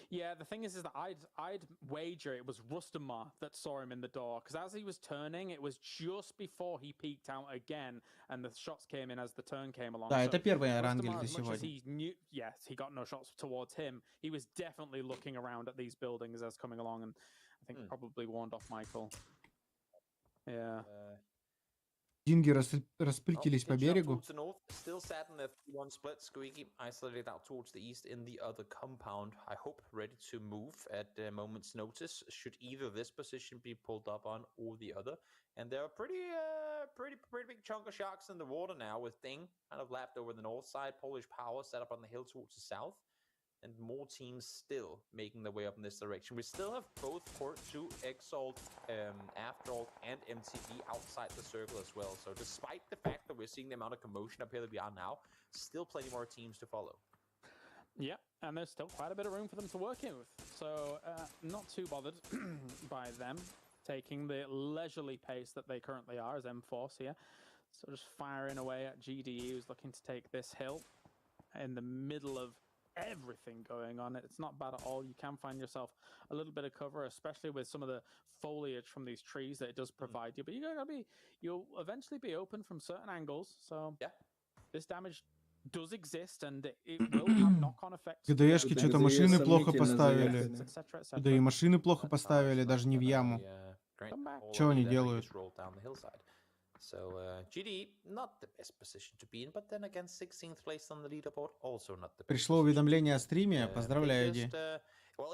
Yeah, the thing is that I'd wager it was Rustamar that saw him in the door, because as he was turning, it was just before he peeked out again, and the shots came in as the turn came along. Да, So это первый Rustamar, Рангель за as much as сегодня. he knew, yes, he got no shots towards him. He was definitely looking around at these buildings as coming along, and I think probably warned off Michael. Yeah. Динги распылились по берегу. Towards the north, still sat in the 3-1 split. Squeaky isolated out towards the east in the other compound. I hope ready to move at a moment's notice. Should either this position be pulled up on or the other. And there are pretty big chunk of sharks in the water now, with Ding kind of lapped over the north side. Polish Power set up on the hill towards the south. And more teams still making their way up in this direction. We still have both Port 2, Exalt, Afteralt, and MTV outside the circle as well. So despite the fact that we're seeing the amount of commotion up here that we are now, still plenty more teams to follow. Yeah, and there's still quite a bit of room for them to work in with. So not too bothered by them taking the leisurely pace that they currently are as M-Force here. So just firing away at GDE, who's looking to take this hill in the middle of everything going on. It's not bad at all. You can find yourself a little bit of cover, especially with some of the foliage from these trees that it does provide you. But you'll eventually be open from certain angles. So yeah, this damage does exist, and it will have knock-on effects. ГДшки что-то машины плохо поставили. Да и машины плохо поставили, даже не в яму. Что они делают? So GD not the best position to be in, but then again 16th place on the leaderboard also not the best. Пришло уведомление о стриме. Поздравляю, Ди. Well,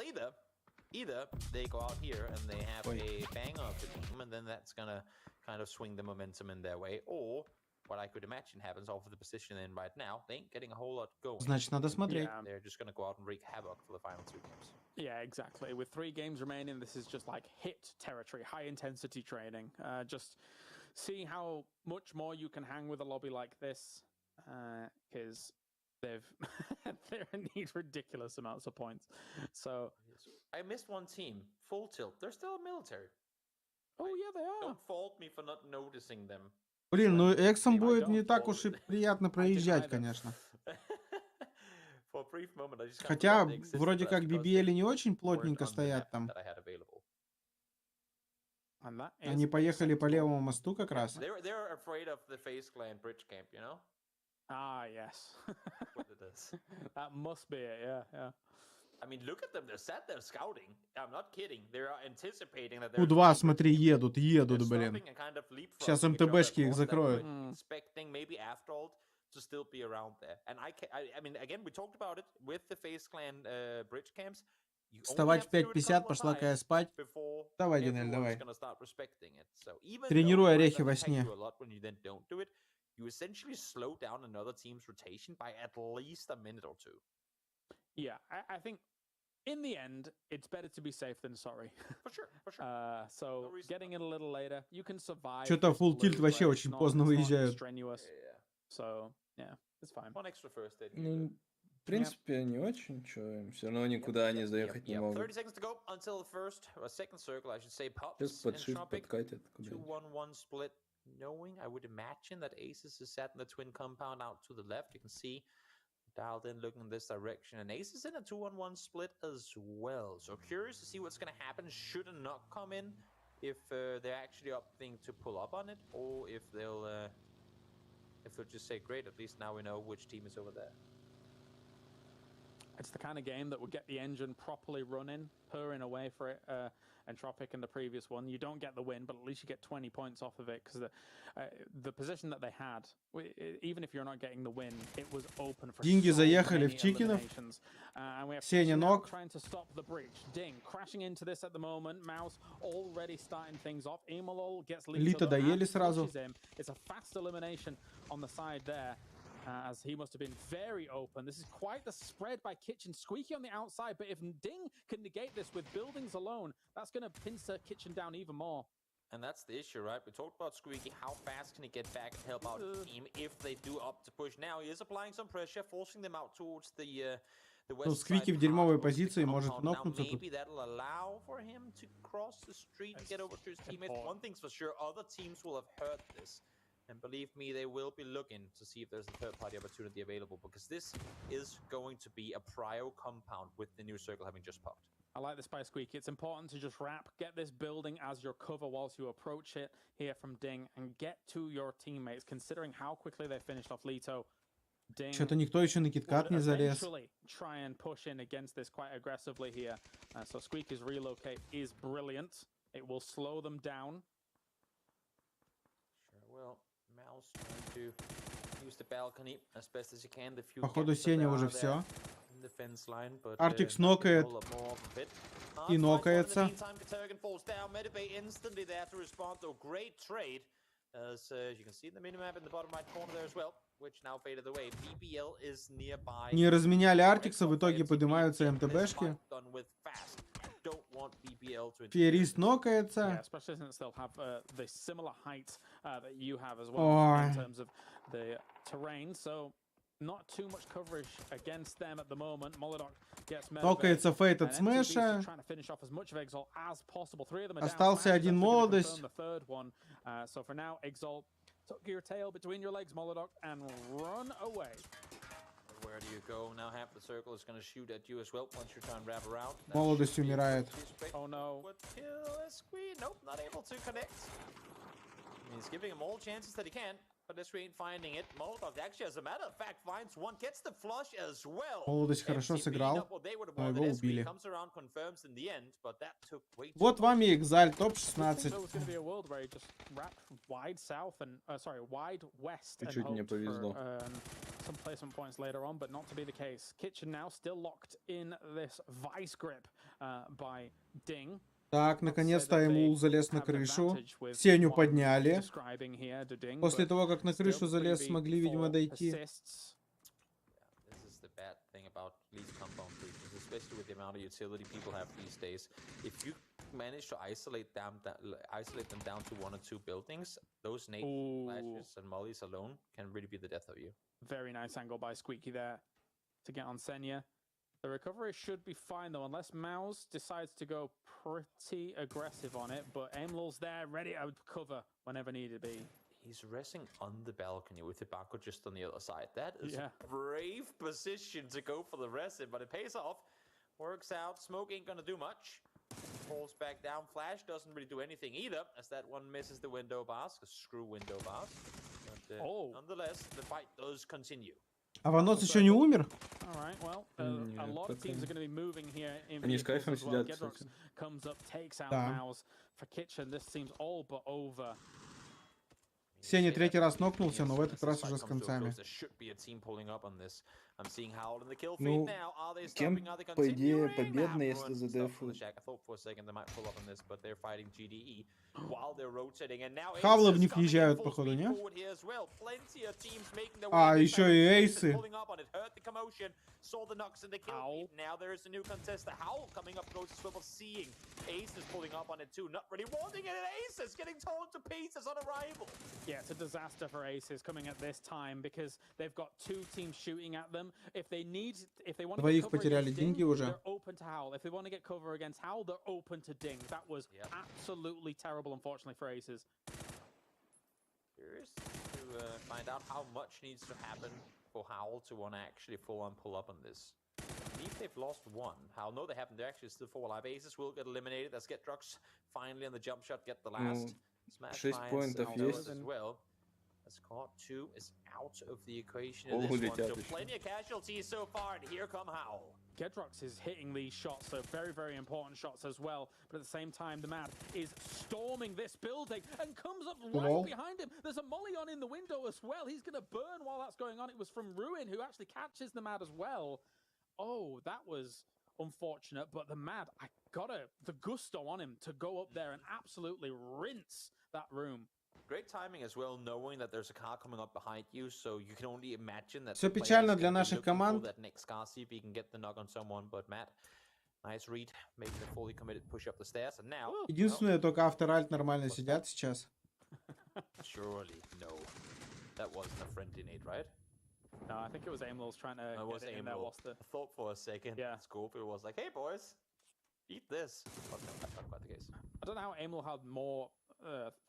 either they go out here and they have a banger of the team, and then that's gonna kind of swing the momentum in their way, or what I could imagine happens off of the position in right now. They ain't getting a whole lot going. Значит, надо смотреть. They're just gonna go out and wreak havoc for the final 2 games. Yeah, exactly. With 3 games remaining, this is just like hit territory, high intensity training. Just see how much more you can hang with a lobby like this, because they need ridiculous amounts of points. So I missed one team, Full Tilt. They're still military. Oh yeah, they are. Don't fault me for not noticing them. Блин, ну эксом будет не так уж и приятно проезжать, конечно. Хотя вроде как BBL не очень плотненько стоят там. Они поехали по левому мосту как раз. They're afraid of the FaZe Clan bridge camp, you know? Ah, yes. What it is. That must be it, yeah. I mean, look at them. They're sat there scouting. I'm not kidding. They're anticipating that У2, смотри, едут, блин. Сейчас МТБшки их закроют. Expecting maybe Afteralt to still be around there. And I mean, again, we talked about it with the FaZe Clan bridge camps. Вставать в 5:50, пошла Кая спать. Давай, Динель, давай. Тренируй орехи во сне. You essentially slow down another team's rotation by at least a minute or 2. Yeah, I think in the end, it's better to be safe than sorry. For sure. So getting in a little later, you can survive. Что-то Full Tilt вообще очень поздно выезжают. So, yeah, it's fine. One extra first aid. Ну, в принципе, не очень, что все равно никуда они заехать не могут. 30 seconds to go until the first or second circle, I should say. Сейчас подшит, подкатят куда-нибудь. 2-1-1 split. Knowing, I would imagine that Aces is sat in the twin compound out to the left. You can see dialed in, looking in this direction, and Aces in a 2-1-1 split as well. So curious to see what's going to happen. Should a knock come in, if they're actually opting to pull up on it, or if they'll just say, "Great, at least now we know which team is over there." It's the kind of game that would get the engine properly running, purring away for it. Entropic in the previous one, you don't get the win, but at least you get 20 points off of it, because the position that they had, even if you're not getting the win, it was open for Деньги заехали в Чикинов. Сененок. Trying to stop the breach. Ding crashing into this at the moment. Mouse already starting things off. Imolol gets Лита доели сразу. It's a fast elimination on the side there. As he must have been very open. This is quite the spread by Kitchen. Squeaky on the outside, but if Ding can negate this with buildings alone, that's going to pincer Kitchen down even more. And that's the issue, right? We talked about Squeaky. How fast can he get back and help out the team if they do opt to push? Now he is applying some pressure, forcing them out towards the the Ну, west Сквики side в дерьмовой part of the позиции, может compound. Now нокнуться тут. maybe that'll allow for him to cross the street and get over to his teammates. One thing's for sure, other teams will have heard this. And believe me, they will be looking to see if there's a third-party opportunity available, because this is going to be a prio compound with the new circle having just popped. I like this by Squeaky. It's important to just wrap, get this building as your cover whilst you approach it here from Ding, and get to your teammates, considering how quickly they finished off Lito. Ding Что-то никто еще на киткат не залез. eventually try and push in against this quite aggressively here. So Squeaky's relocate is brilliant. It will slow them down. Sure will. Mouse trying to use the balcony as best as you can. The few Походу, gaps that Сеня there уже are все. there in the fence line, but, Артикс nothing to нокает pull up more of it. и Hard fight, but in the нокается. meantime, Katergan falls down. Medibay instantly there to respond, though. Great trade. As you can see in the minimap in the bottom right corner there as well, which now faded away. BBL is nearby. Не разменяли Артикса, в итоге поднимаются МТБшки. Done with fast. Don't want BBL to Ферист Yeah, нокается. especially since they'll have the similar height that you have as well in terms of the terrain. So not too much coverage against them at the moment. Molodok gets Нокается Фейт от Смэша. trying to finish off as much of Exalt as possible. Three of them are down. Остался Flash is один actually gonna молодость. confirm the third one. So for now, Exalt, tuck your tail between your legs, Molodok, and run away. Where do you go? Now half the circle is going to shoot at you as well once you're trying to wrap around. That Молодость should be умирает. Oh no. Would kill Esqui. Nope, not able to connect. He's giving him all chances that he can, but Esqui ain't finding it. Molotov actually, as a matter of fact, finds one, gets the flush as well. Молодость хорошо сыграл, но его убили. Comes around, confirms in the end, but that took way too Вот вам и Экзаль, топ This 16. was going to be a world where he just wrapped wide south and wide west and Чуть не hoped for повезло. some placement points later on, but not to be the case. Kitchen now still locked in this vice grip by Ding. Так, наконец-то Эмул залез на крышу. Сеню подняли. После того, как на крышу залез, смогли, видимо, дойти. This is the bad thing about these compound breaches, especially with the amount of utility people have these days. If you manage to isolate them down to one or two buildings, those nade flashes and mollies alone can really be the death of you. Very nice angle by Squeaky there to get on Senya. The recovery should be fine though, unless Mouse decides to go pretty aggressive on it, but Emlil's there, ready to cover whenever needed be. He's resting on the balcony with the Baku just on the other side. That is a brave position to go for the rest, but it pays off. Works out. Smoke ain't gonna do much. Falls back down. Flash doesn't really do anything either, as that one misses the window bars. Screw window bars. But nonetheless, the fight does continue. Аванос еще не умер? Alright, well, a lot of teams are going to be moving here in Они с vehicles кайфом as well. сидят, Gedrox кстати. comes up, takes out Да. Mouse. For Kitchen, this seems all but over. Сеня третий раз нокнулся, но в этот раз уже с концами. Ну, кем, по идее, победный, если задефают. Хавлы в них въезжают, походу, не? А, еще и эйсы. Saw the knocks in the kill. Now there is a new contestant. Howl coming up close as well, seeing Ace is pulling up on it too. Not really wanting it, and Ace is getting torn to pieces on arrival. Yeah, it's a disaster for Aces coming at this time because they've got two teams shooting at them. If they want to Двоих get cover потеряли against Ding, деньги уже. they're open to Howl. If they want to get cover against Howl, they're open to Ding. That was absolutely terrible, unfortunately, for Aces. Curious to find out how much needs to happen for Howl to want to actually full-on pull up on this. I believe they've lost one. Howl, no, they haven't. They're actually still 4 alive. Aces will get eliminated. Let's get Drugs finally on the jump shot, get the last. Smash 6 finds поинтов есть. as well. Squad 2 is out of the equation All in this one. летят So еще. plenty of casualties so far, and here come Howl. Gedrox is hitting these shots, so very, very important shots as well. But at the same time, the Mad is storming this building and comes up right behind him. There's a molly on in the window as well. He's going to burn while that's going on. It was from Ruin, who actually catches the Mad as well. Oh, that was unfortunate. But the Mad, the gusto on him to go up there and absolutely rinse that room. Great timing as well, knowing that there's a car coming up behind you, so you can only imagine that. Все печально для наших команд. That next car, see if he can get the knock on someone, but Matt, nice read, making a fully committed push up the stairs, and now. Единственное, только автор альт нормально сидят сейчас. Surely, no. That wasn't a friendly nade, right? No, I think it was Aimlow's trying to was get it in there Aimlow. whilst the... I thought for a second, Scorpio was like, "Hey boys, eat this." But no, that's not quite the case. I don't know how Aimlow had more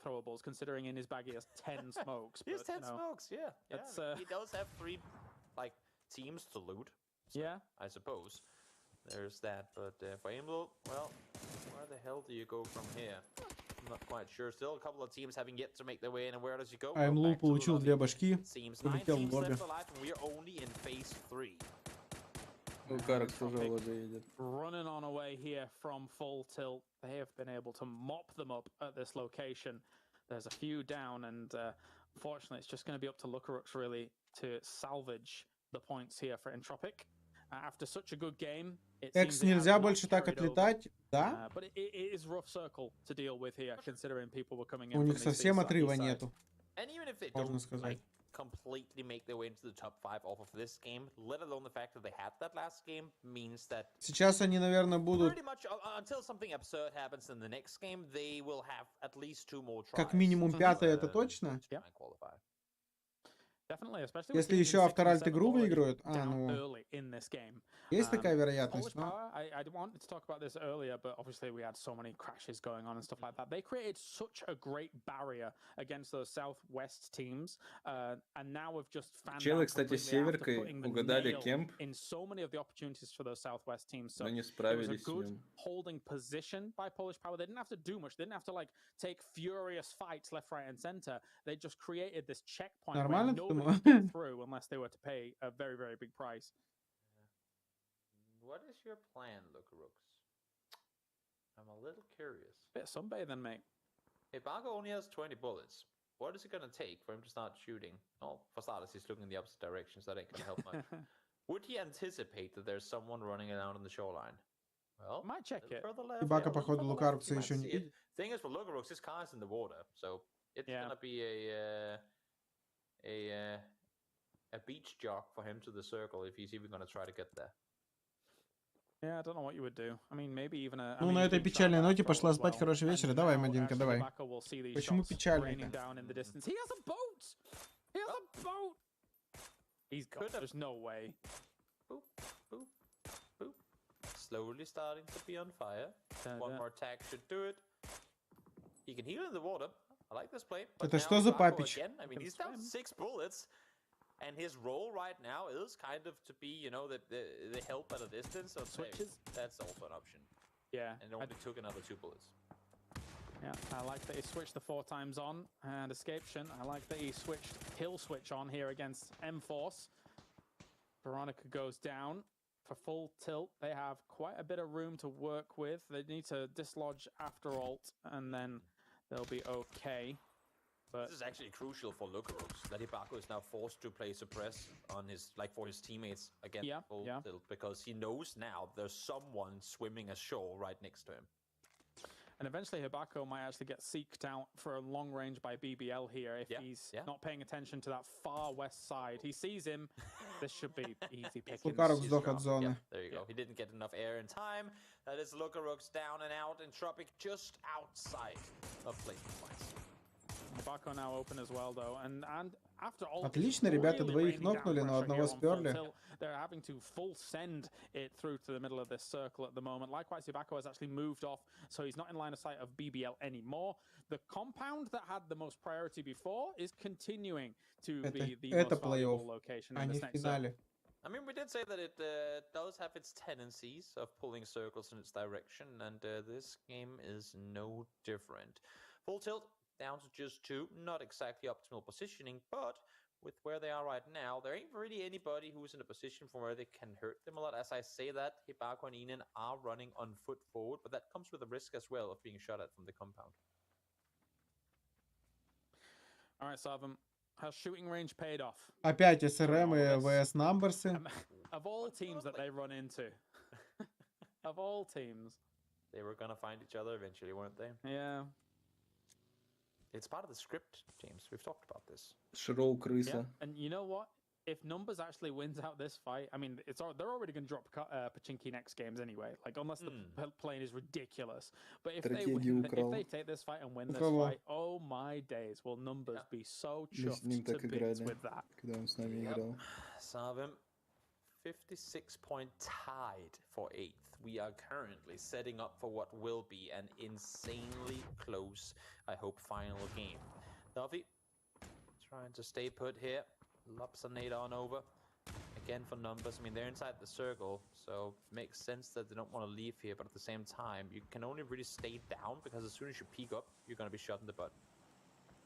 throwables, considering in his bag he has 10 smokes. He has but, 10 smokes, yeah. That's, He does have 3 like teams to loot. So, I suppose there's that. But for Aimlow, well, where the hell do you go from here? I'm not quite sure. Still a couple of teams having yet to make their way in, and where does you go? Aimlow получил 2 башки, Seems 9 улетел в teams лобби. left alive, and we are only in phase 3. Каракс тоже лобби едет. Running on away here from full tilt. They have been able to mop them up at this location. There's a few down, and unfortunately, it's just going to be up to Lookarooks really to salvage the points here for Entropic. After such a good game, it Экс seems they have нельзя not больше так carried over. отлетать, да? But it is rough circle to deal with here, considering people were coming in. У from них the совсем east отрыва side. нету. And even if they Можно don't сказать. like completely make their way into the top 5 off of this game, let alone the fact that they had that last game, means that Сейчас они, наверное, будут pretty much until something absurd happens in the next game, they will have at least 2 more tries. как минимум 5-е, это точно? To try and qualify. Definitely, especially Если еще автор Альт игру выиграют, ну, есть такая вероятность, Polish но... Power, I wanted to talk about this earlier, but obviously we had so many crashes going on and stuff like that. They created such a great barrier against those southwest teams, and now we've just fanned Челы, out кстати, с completely after северкой putting the угадали nail кемп, in so many of the opportunities for those southwest teams. So но не it was a справились с good ним. holding position by Polish Power. They didn't have to do much. They didn't have to like take furious fights left, right, and center. They just created this checkpoint where Нормально, nobody думаю. could get through unless they were to pay a very, very big price. What is your plan, Lookarooks? I'm a little curious. Bit of sunbathing, mate. If Bargo only has 20 bullets, what is it going to take for him to start shooting? Well, for starters, he's looking in the opposite direction, so that ain't going to help much. Would he anticipate that there's someone running around on the shoreline? Well, might check it. И Бака, походу, Лукарукса еще не видит. Thing is, for Lookarooks, his car is in the water, so it's gonna be a beach jog for him to the circle if he's even gonna try to get there. Yeah, I don't know what you would do. I mean, maybe even a. Ну, на этой печальной ноте пошла спать. Хорошего вечера. Давай, Мадинка, давай. Почему печальный-то? He has a boat! He has a boat! He's got. There's no way. Boop, boop, boop. Slowly starting to be on fire. One more tag should do it. He can heal in the water. I like this play. Это что за папич? Again. I mean, he's down 6 bullets. And his role right now is kind of to be, you know, the help at a distance. So Switches? That's also an option. Yeah. And it only took another 2 bullets. Yeah, I like that he switched the 4 times on and escaption. I like that he switched kill switch on here against M-Force. Veronica goes down for full tilt. They have quite a bit of room to work with. They need to dislodge after ult, and then they'll be okay. But this is actually crucial for Lookarooks, that Hibako is now forced to play suppress on his, like, for his teammates against full tilt, because he knows now there's someone swimming ashore right next to him. And eventually Hibako might actually get seeked out for a long range by BBL here if he's not paying attention to that far west side. He sees him. This should be easy pickings. Лукарукс сдох от зоны. There you go. He didn't get enough air in time. That is Lookarooks down and out, and Tropic just outside of placement points. Hibako now open as well, though, and after all, Отлично, ребята, двоих нокнули, но одного сперли. They're having to full send it through to the middle of this circle at the moment. Likewise, Hibako has actually moved off, so he's not in line of sight of BBL anymore. The compound that had the most priority before is continuing to be the most valuable location in this next zone. I mean, we did say that it does have its tendencies of pulling circles in its direction, and this game is no different. Full tilt, down to just 2, not exactly optimal positioning, but with where they are right now, there ain't really anybody who's in a position from where they can hurt them a lot. As I say that, Hibako and Inen are running on foot forward, but that comes with a risk as well of being shot at from the compound. All right, Sarvam, has shooting range paid off? Опять SRM и VS Numbers'ы. Of all teams that they run into. Of all teams. They were gonna find each other eventually, weren't they? Yeah. It's part of the script, James. We've talked about this. Шроу крыса. And you know what? if numbers actually wins out this fight, I mean, they're already going to drop Pachinki next games anyway. Like unless the plane is ridiculous. But if they win, if they take this fight and win this fight, oh my days, will numbers be so chuffed to bits with that. Когда он с нами играл. Savim, 56-point tied for 8th. We are currently setting up for what will be an insanely close, I hope, final game. Duffy, trying to stay put here. Lops a nade on over. Again for numbers. I mean, they're inside the circle, so it makes sense that they don't want to leave here, but at the same time, you can only really stay down because as soon as you peek up, you're going to be shot in the butt.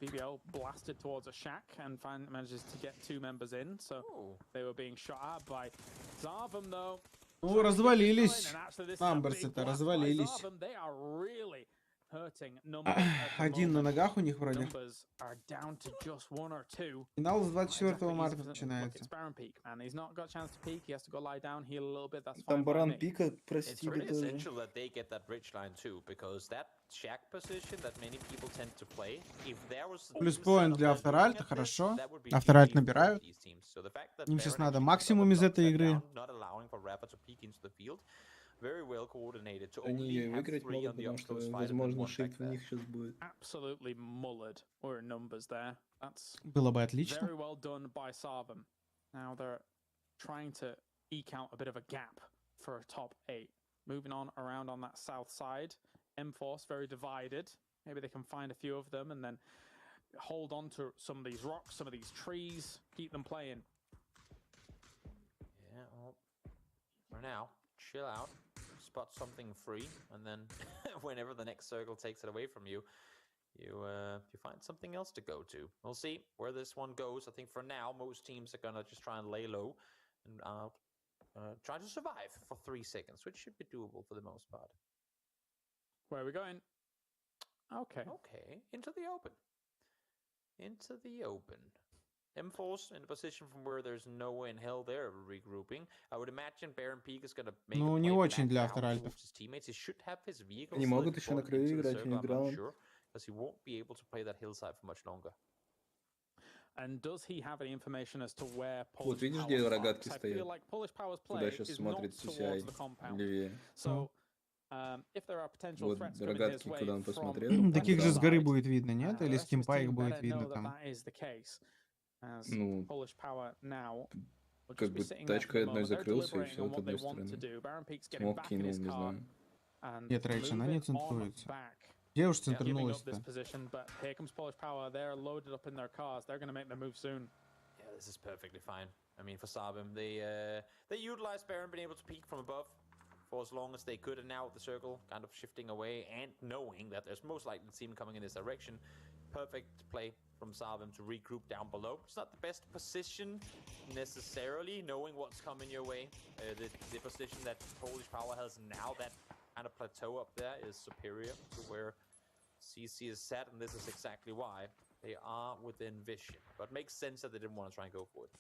BBL blasted towards a shack and manages to get 2 members in, so they were being shot at by Zarvum, though. Ну, развалились. Амберсы-то развалились. They are really hurting. Один на ногах у них вроде. Numbers are down to just 1 or 2. Финал с 24 марта начинается. It's Baron Peak, and he's not got a chance to peek. He has to go lie down, heal a little bit. That's Там fine. баран пика It's простили really тоже. essential that they get that bridge line too, because that shack position that many people tend to play, if there was Плюс поинт для авторальта, хорошо. Авторальт набирают. Им сейчас надо максимум из этой игры. Very well coordinated to Они only ее have выиграть 3 могут, on the потому что, up-close fight and then возможно, 1 shift back у there. них сейчас будет. Absolutely mullered or numbers there. That's Было бы отлично. very well done by Sarvum. Now they're trying to eke out a bit of a gap for a top 8. Moving on around on that south side. M-Force very divided. Maybe they can find a few of them and then hold on to some of these rocks, some of these trees, keep them playing. Yeah, well, for now, chill out, spot something free, and then whenever the next circle takes it away from you, you find something else to go to. We'll see where this one goes. I think for now, most teams are gonna just try and lay low and try to survive for 3 seconds, which should be doable for the most part. Where are we going? Okay. Okay, into the open. Into the open. M-Force in a position from where there's no way in hell they're regrouping. I would imagine Baron Peak is going to make Ну, a не play очень back для down авторальтов. towards his teammates. He should have his vehicle Они могут еще на краю играть, у них граунд. because he won't be able to play that hillside for much longer. And does he have any information as to where Вот Polish видишь, Power где рогатки parks? I стоят? feel like Polish Power's Туда play сейчас is not смотрит towards CCI the compound. левее. So, if there are potential Вот threats coming his рогатки, way куда он from посмотрел. Таких же с горы side, будет видно, нет? the Или rest с of his кемпа их team будет better видно know that там? that is the case. As Ну, Polish Power now will как just be бы sitting there for тачкой the одной moment. They're закрылся, и deliberating все on от what they одной want to стороны. do. Baron Peak's getting Смог back in кинул, his не car знаю. and Нет, Рейч, она не moving on центруется. back. Где уж Giving up центрнулась-то? this position, but here comes Polish Power. They're loaded up in their cars. They're going to make the move soon. Yeah, this is perfectly fine. I mean, for Sabim, they utilized Baron being able to peek from above for as long as they could, and now with the circle kind of shifting away and knowing that there's most likely a team coming in this direction, perfect play from Sabim to regroup down below. It's not the best position necessarily, knowing what's coming your way. The position that Polish Power has now, that kind of plateau up there, is superior to where CC is set, and this is exactly why they are within vision. But makes sense that they didn't want to try and go for it.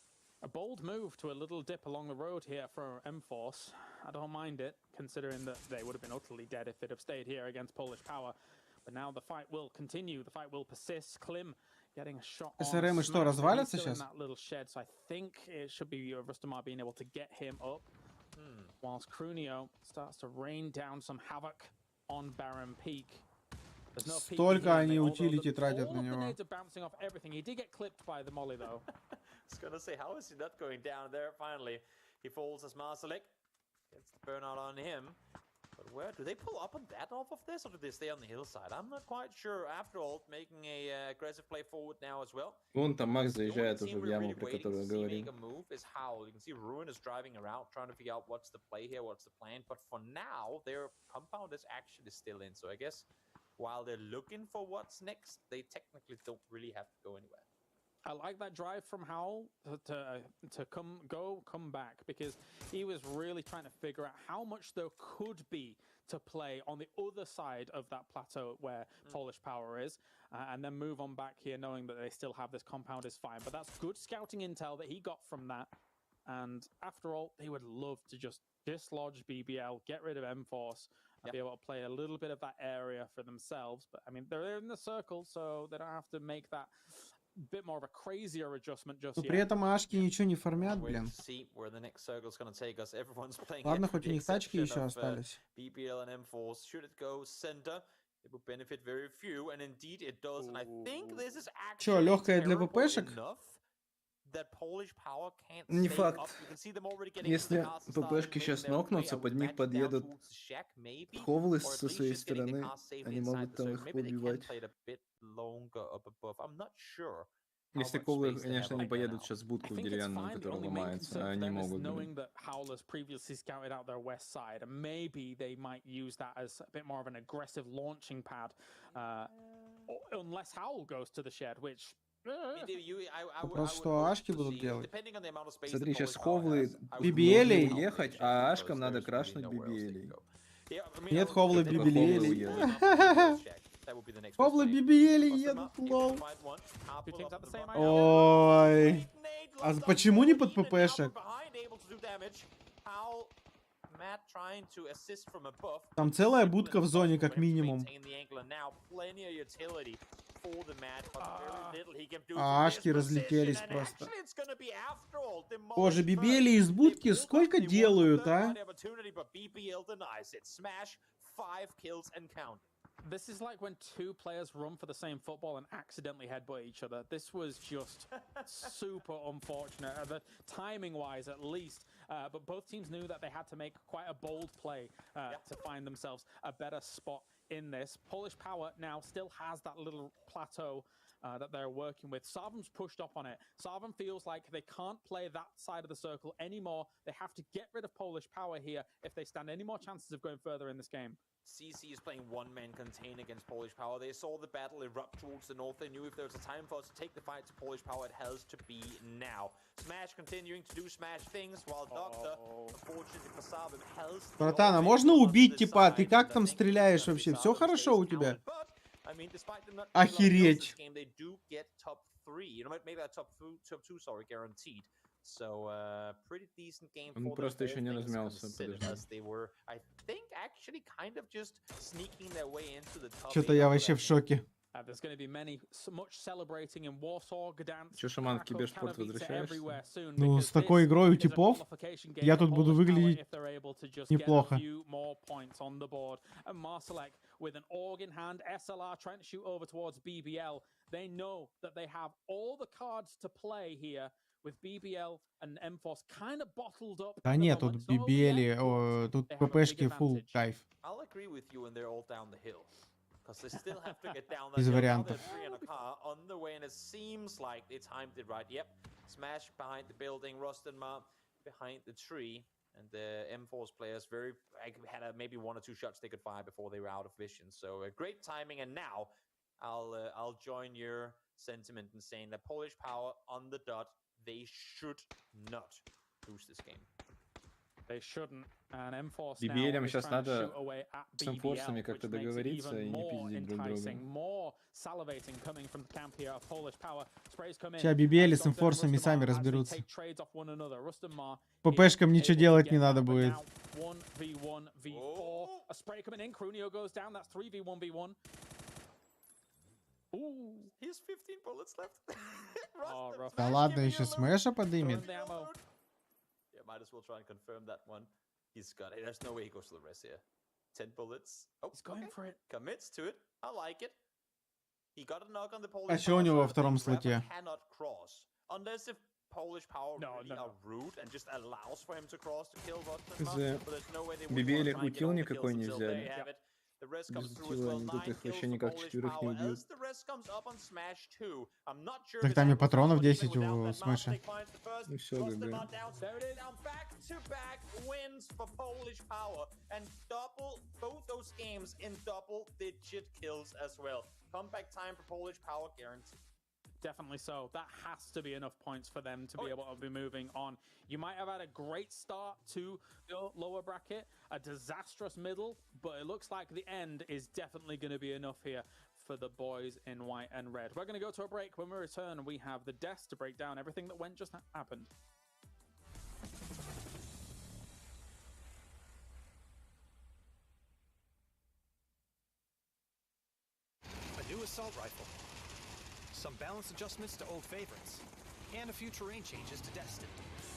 A bold move to a little dip along the road here for M-Force. I don't mind it, considering that they would have been utterly dead if they'd have stayed here against Polish Power. But now the fight will continue. The fight will persist. Klim getting a shot on СРМ что, Smash. развалится He's still in сейчас? that little shed, so I think it should be Rustamar being able to get him up. Whilst Crunio starts to rain down some havoc on Baron Peak. There's no peek Столько here, они although утилити тратят all на of the него. nades are bouncing off everything. He did get clipped by the molly though. I was gonna say, how is he not going down there? Finally, he falls as Marcelik. Gets the burnout on him. But where do they pull up on that off of this, or do they stay on the hillside? I'm not quite sure. After all, making a aggressive play forward now as well. Вон там Макс The only заезжает team уже в we're яму, really про waiting которую to see говорим. make a move is Howl. You can see Ruin is driving around, trying to figure out what's the play here, what's the plan. But for now, their compound is actually still in. So I guess while they're looking for what's next, they technically don't really have to go anywhere. I like that drive from Howl to come back, because he was really trying to figure out how much there could be to play on the other side of that plateau where Polish Power is, and then move on back here knowing that they still have this compound is fine. But that's good scouting intel that he got from that. And after all, they would love to just dislodge BBL, get rid of M-Force, and be able to play a little bit of that area for themselves. But I mean, they're in the circle, so they don't have to make that bit more of a crazier adjustment just Но yet. при этом ашки ничего не фармят, Wait блин. to see where the next circle's gonna take us. Everyone's playing Ладно, it, хоть у with the них тачки exception еще of, остались. BBL and M4s. Should it go center, it would benefit very few, and indeed it does. And I think this is Чё, actually легкая для terrible ППшек? enough that Polish Power can't Не stay факт. up. You can see them already getting into the Если cars and starting ППшки making сейчас their way. нокнутся, I под would них match down подъедут towards the shack, maybe, ховлы or at со least своей just getting the стороны. car safely Они inside могут the там circle. их Maybe they can поубивать. play it a bit longer up above. I'm not sure. Если ковлы, конечно, не поедут сейчас в I будку think it's деревянную, fine. The которая only main ломается, concern а for они them is могут, блин. knowing that Howlers previously scouted out their west side, and maybe they might use that as a bit more of an aggressive launching pad, unless Howl goes to the shed, which. Вопрос, что ашки будут делать? Смотри, сейчас ховлы BBL-ей? должны уехать, а ашкам надо крашнуть BBL-ей. Нет, ховлы Только BBL-ей. уедут. Ховлы BBL-ей едут, лол. Ой. А почему не под ППшек? Там целая будка в зоне, как минимум. А ашки разлетелись просто. Боже, BBL из будки сколько делают, а? This is like when two players run for the same football and accidentally headbutt each other. This was just super unfortunate, timing-wise at least. But both teams knew that they had to make quite a bold play to find themselves a better spot in this. Polish Power now still has that little plateau that they're working with. Sarvam's pushed up on it. Sarvam feels like they can't play that side of the circle anymore. They have to get rid of Polish Power here if they stand any more chances of going further in this game. CC is playing one-man contain against Polish Power. They saw the battle erupt towards the north. They knew if there was a time for us to take the fight to Polish Power, it has to be now. Smash continuing to do Smash things, while Doctor, unfortunately for Sarvam, has... Братан, а можно убить типа? Ты как там стреляешь вообще? Все хорошо у тебя? Охереть. So, pretty decent game Он for просто them, еще all не things размялся, considered, подожди. as they were, I think, actually kind of just sneaking their way into the top. Что-то я вообще в шоке. There's going to be much celebrating in Warsaw, Gdansk, Че, Шаман, в Krakow, киберспорт Katowice, everywhere возвращаешься? soon, Ну, because с такой this игрой у is a типов qualification game я for тут буду Polish Power выглядеть if they're able to just get неплохо. a few more points on the board. And Marsalek with an org in hand, SLR trying to shoot over towards BBL. They know that they have all the cards to play here with BBL and M-Force kind of bottled up. Да нет, тут BBL, тут ППшки full кайф. I'll agree with you, and they're all down the hill. Because they still have to get down Без that hill. Now вариантов. they're 3 in a car on the way, and it seems like they timed it right. Yep. Smash behind the building, Rostenmar behind the tree. And the M-Force players had maybe 1 or 2 shots they could fire before they were out of vision. So great timing. And now I'll join your sentiment in saying that Polish Power on the dot, they should not lose this game. They shouldn't. And M-Force BBL-ям now is сейчас trying to надо shoot away at с M-Force'ами BBL, как-то which makes it договориться и even не more пиздить друг enticing, друга. more salivating coming from the camp here of Polish Power. Sprays come in. Сейчас BBL с M-Force'ами сами разберутся. Take trades off one another. Rustamar ППшкам ничего делать не надо будет. 1v1 v4. A spray coming in. Crunio goes down. That's 3v1 v1. Ooh. He has 15 bullets left. Да ладно, еще смеша подымет. Yeah, might as well try and confirm that one. He's got it. There's no way he goes to the rest here. 10 bullets. Oh, he's going for it. Commits to it. I like it. He got a knock on the Polish А что у него во втором слоте? cannot cross. Unless if Polish Power really are rude and just allows for him to cross to kill Rotten. But there's no way they would BBL их ультил никакой не взяли. The rest comes Без through as ультила well. они 9 тут их kills вообще for никак Polish четверых не Power. убьют. As the rest comes up on Smash 2. I'm not sure Так там и патронов 10 у Смэша. И все, ГГ. Down back-to-back wins for Polish Power and both those games in double-digit kills as well. Comeback time for Polish Power guaranteed. Definitely so. That has to be enough points for them to be able to be moving on. You might have had a great start to your lower bracket, a disastrous middle, but it looks like the end is definitely going to be enough here for the boys in white and red. We're going to go to a break. When we return, we have the desk to break down everything that just happened. A new assault rifle. some balance adjustments to old favorites, and a few terrain changes to Destined.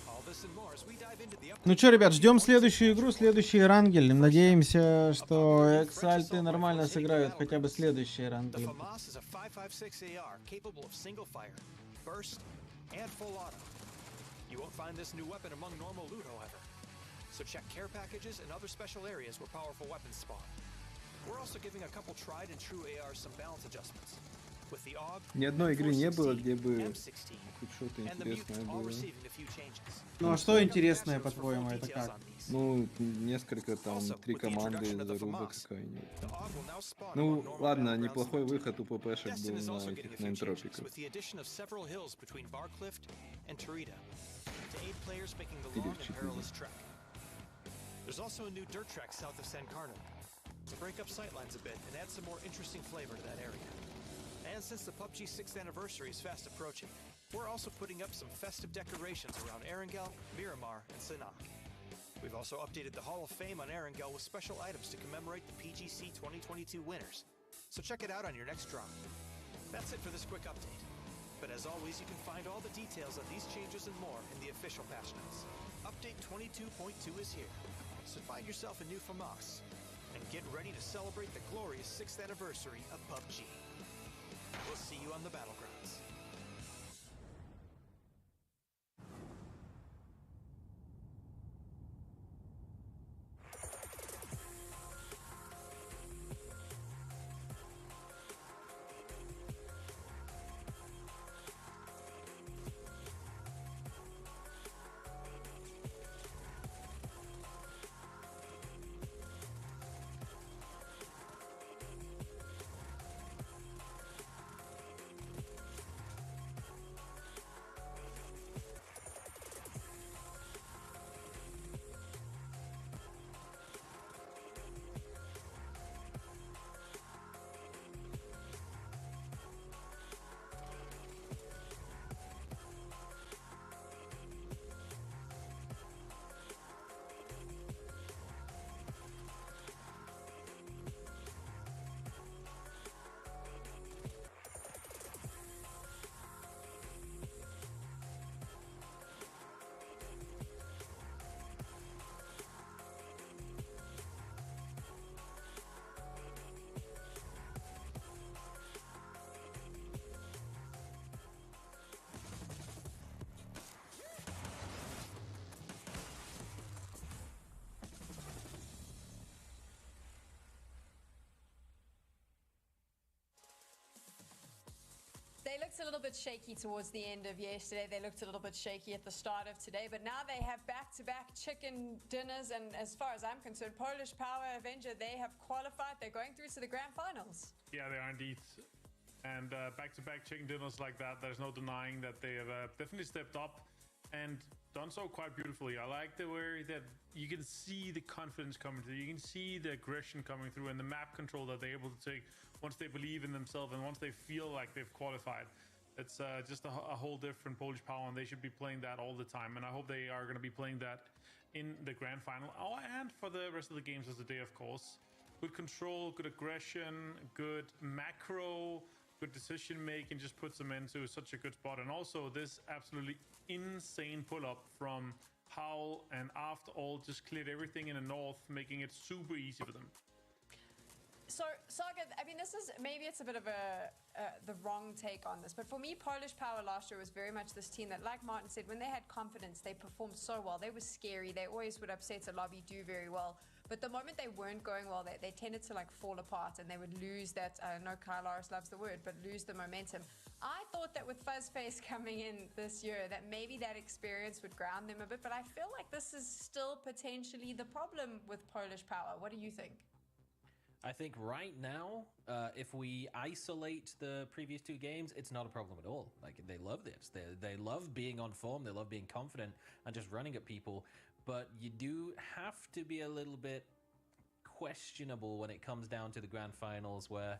All this and more as we dive into the Ну что, ребят, ждем следующую игру, следующий рангель. Надеемся, что эксальты нормально сыграют хотя бы следующий The рангель. FAMAS is a 5.56 AR capable of single fire, burst, and full auto. You won't find this new weapon among normal loot, however. So check care packages and other special areas where powerful weapons spawn. We're also giving a couple tried and true ARs some balance adjustments. With the AUG, Ни одной игры не было, где бы M16, хоть что-то and the интересное Mutant all было. receiving a few changes. Ну а что интересное, по-твоему, это как? Ну, несколько там, 3 команды заруба какая-нибудь. The AUG will now spawn Ну, among normal ладно, battlegrounds неплохой loot. выход у ППшек был Destin is also на getting a этих, few на changes, энтропиках. with the addition of several hills between Barcliff and Tarita to aid players making the long and 4-4. perilous trek. There's also a new dirt track south of San Carlo to break up sightlines a bit and add some more interesting flavor to that area. And since the PUBG 6th anniversary is fast approaching, we're also putting up some festive decorations around Erangel, Miramar, and Sinnoh. We've also updated the Hall of Fame on Erangel with special items to commemorate the PGC 2022 winners. So check it out on your next drop. That's it for this quick update. But as always, you can find all the details on these changes and more in the official patch notes. Update 22.2 is here, so find yourself a new FAMAS and get ready to celebrate the glorious 6th anniversary of PUBG. We'll see you on the battlegrounds. They looked a little bit shaky towards the end of yesterday. They looked a little bit shaky at the start of today, but now they have back-to-back chicken dinners, and as far as I'm concerned, Polish Power Avenger, they have qualified. They're going through to the grand finals. Yeah, they are indeed. And back-to-back chicken dinners like that, there's no denying that they have definitely stepped up and done so quite beautifully. I like the way that you can see the confidence coming through. You can see the aggression coming through and the map control that they're able to take once they believe in themselves and once they feel like they've qualified. It's just a whole different Polish power, and they should be playing that all the time. And I hope they are going to be playing that in the grand final and for the rest of the games of the day, of course. Good control, good aggression, good macro, good decision making, just puts them into such a good spot. And also this absolutely insane pull-up from Howl and after all just cleared everything in the north, making it super easy for them. So, Saga, I mean, this is, maybe it's a bit of the wrong take on this, but for me, Polish Power last year was very much this team that, like Martin said, when they had confidence, they performed so well. They were scary. They always would upset a lobby, do very well. But the moment they weren't going well, they tended to like fall apart, and they would lose that, I know Kyle Loris loves the word, but lose the momentum. I thought that with Fuzzface coming in this year, that maybe that experience would ground them a bit, but I feel like this is still potentially the problem with Polish Power. What do you think? I think right now, if we isolate the previous two games, it's not a problem at all. Like, they love this. They love being on form. They love being confident and just running at people. But you do have to be a little bit questionable when it comes down to the grand finals, where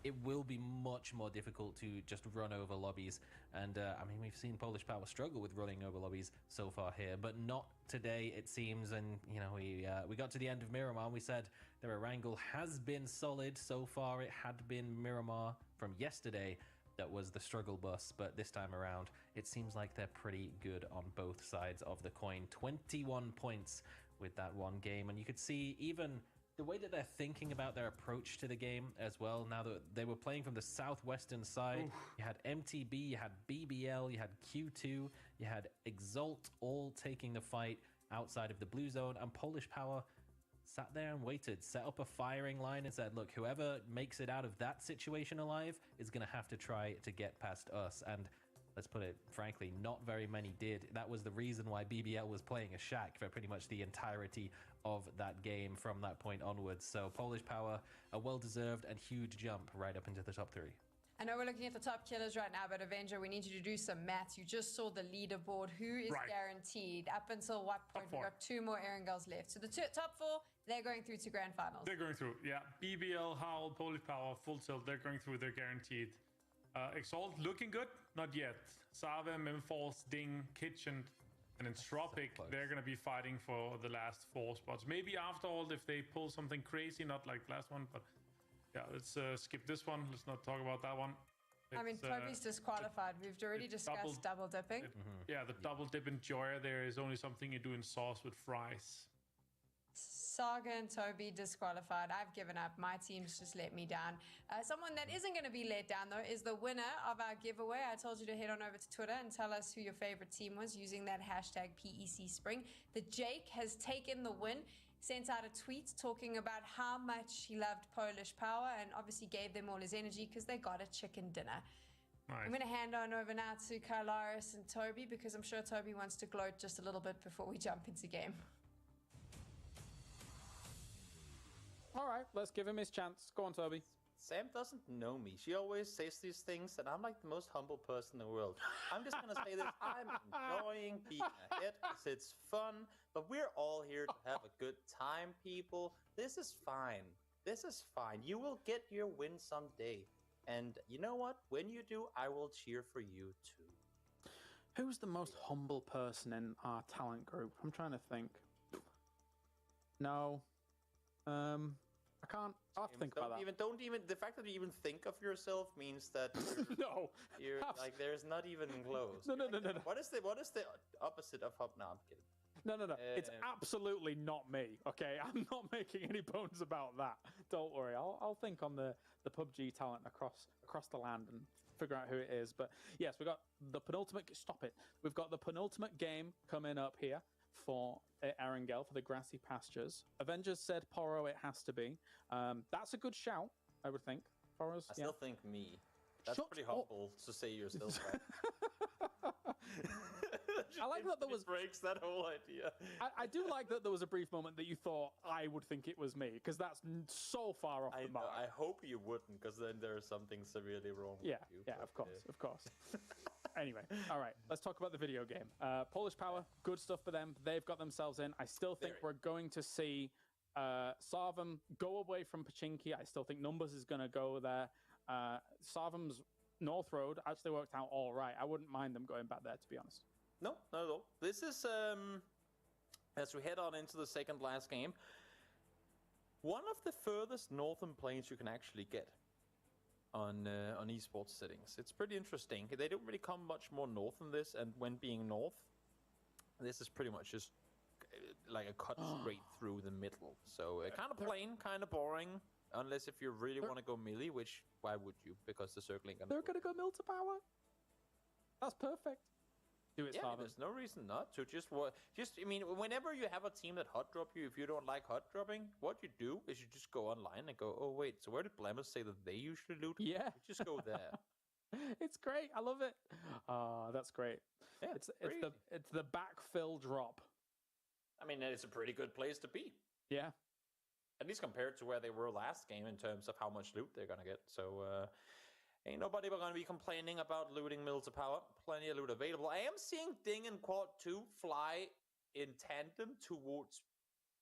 it will be much more difficult to just run over lobbies. And I mean, we've seen Polish Power struggle with running over lobbies so far here, but not today, it seems. And you know, we got to the end of Miramar and we said their wrangle has been solid so far. It had been Miramar from yesterday that was the struggle bus, but this time around, it seems like they're pretty good on both sides of the coin. 21 points with that one game, and you could see even the way that they're thinking about their approach to the game as well. Now that they were playing from the southwestern side, you had MTB, you had BBL, you had Q2, you had Exalt, all taking the fight outside of the blue zone, and Polish Power sat there and waited, set up a firing line and said, look, whoever makes it out of that situation alive is going to have to try to get past us. And let's put it frankly, not very many did. That was the reason why BBL was playing a shack for pretty much the entirety of that game from that point onwards. So Polish Power, a well-deserved and huge jump right up into the top 3. I know we're looking at the top killers right now, but Avenger, we need you to do some maths. You just saw the leaderboard. Who is guaranteed? Up until what point? We've got 2 more Erangels left. So the top 4, they're going through to grand finals. They're going through, yeah. BBL, Howl, Polish Power, Full Tilt, they're going through, they're guaranteed. Exalt looking good? Not yet. Save, Memforce, Ding, Kitchen, and Entropic, they're going to be fighting for the last 4 spots. Maybe after all, if they pull something crazy, not like the last one, but yeah, let's skip this one. Let's not talk about that one. I mean, Toby's disqualified. We've already discussed double dipping. Yeah, the double dip enjoyer there is only something you do in sauce with fries. Saga and Toby disqualified. I've given up. My team's just let me down. Someone that isn't going to be let down, though, is the winner of our giveaway. I told you to head on over to Twitter and tell us who your favorite team was using that hashtag PEC Spring. The Jake has taken the win, sent out a tweet talking about how much he loved Polish Power and obviously gave them all his energy because they got a chicken dinner. Nice. I'm going to hand on over now to Kylaris and Toby because I'm sure Toby wants to gloat just a little bit before we jump into game. All right, let's give him his chance. Go on, Toby. Sam doesn't know me. She always says these things, and I'm like the most humble person in the world. I'm just going to say this. I'm enjoying being ahead because it's fun, but we're all here to have a good time, people. This is fine. This is fine. You will get your win someday. And you know what? When you do, I will cheer for you too. Who's the most humble person in our talent group? I'm trying to think. No. I can't. I'll have to think about that. Don't even. The fact that you even think of yourself means that you're, no. You're like there's not even close. No. What is the opposite of hub? No, I'm kidding. No. It's absolutely not me. Okay, I'm not making any bones about that. Don't worry. I'll think on the PUBG talent across the land and figure out who it is. But yes, we got the penultimate. Stop it. We've got the penultimate game coming up here for Erangel for the grassy pastures. Avengers said Poro it has to be. That's a good shout, I would think. Poro's, I still think me. That's pretty humble to say yourself. Right? I like that there was breaks that whole idea. I do like that there was a brief moment that you thought I would think it was me because that's so far off the mark. I hope you wouldn't, because then there's something severely wrong with you. Yeah, of course. Anyway, all right, let's talk about the video game. Polish Power, good stuff for them. They've got themselves in. I still think we're going to see Sarvam go away from Pachinki. I still think Numbers is going to go there. Sarvam's North Road actually worked out all right. I wouldn't mind them going back there, to be honest. No, not at all. This is, as we head on into the second last game, one of the furthest northern planes you can actually get on esports settings. It's pretty interesting. They don't really come much more north than this, and when being north, this is pretty much just like a cut straight through the middle. So kind of plain, kind of boring, unless if you really want to go melee, which why would you? Because the circling. They're gonna go mill to power. That's perfect. Do it, yeah, there's no reason not to. I mean, whenever you have a team that hot drop you, if you don't like hot dropping, what you do is you just go online and go, oh wait, so where did Blamus say that they usually loot? Yeah, you just go there. It's great. I love it. That's great. Yeah, it's the backfill drop. I mean, it's a pretty good place to be. Yeah. At least compared to where they were last game in terms of how much loot they're gonna get. So ain't nobody gonna be complaining about looting mills of power. Plenty of loot available. I am seeing Ding and Quad 2 fly in tandem towards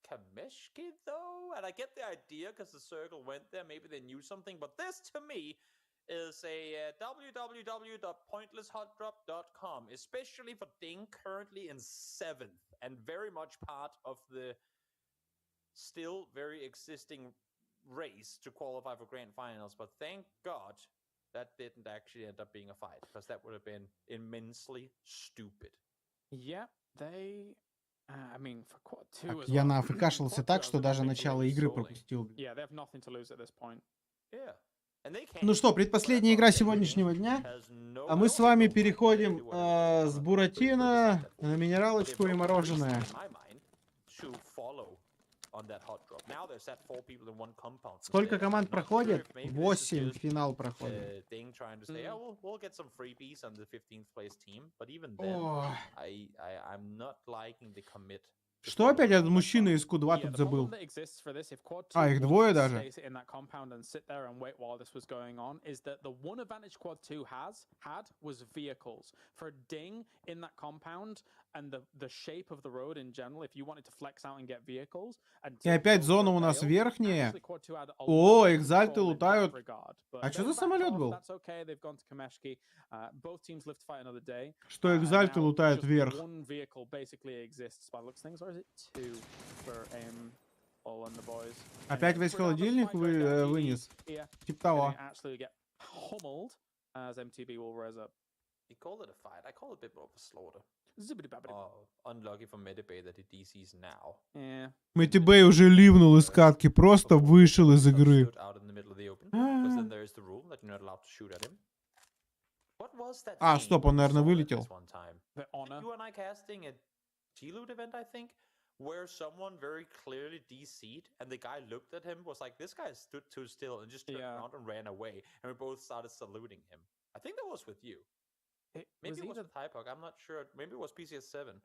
Kameshki though, and I get the idea because the circle went there. Maybe they knew something, but this to me is a www.pointlesshotdrop.com, especially for Ding, currently in 7th and very much part of the still very existing race to qualify for grand finals. But thank God that didn't actually end up being a fight, because that would have been immensely stupid. Yeah, they. I mean, for quad 2 Так, as я well. нафкашился Quad 2 так, has что a даже big начало lead игры solely. пропустил. Yeah, they have nothing to lose at this point. Yeah. And they can't. Ну что, предпоследняя игра сегодняшнего дня. А мы с вами переходим с Буратино на минералочку и мороженое. Сколько команд проходит? 8 финал проходит. Что опять этот мужчина из Q2 тут забыл? А, их двое даже. И опять зона у нас верхняя. О, экзальты лутают. А что за самолет был? Что экзальты лутают вверх? Опять весь холодильник вынес? Типа того. He called it a fight. I call it a bit more of a slaughter. Unlucky for Medibay that he DCs now. Медибэй уже ливнул из катки, просто вышел из игры. А, стоп, он, наверное, вылетел. Where someone very clearly DC'd, and the guy looked at him, was like, this guy stood too still, and just turned around and ran away, and we both started saluting him. I think that was with you. Maybe it was with pubg, I'm not sure. Maybe it was PCS7.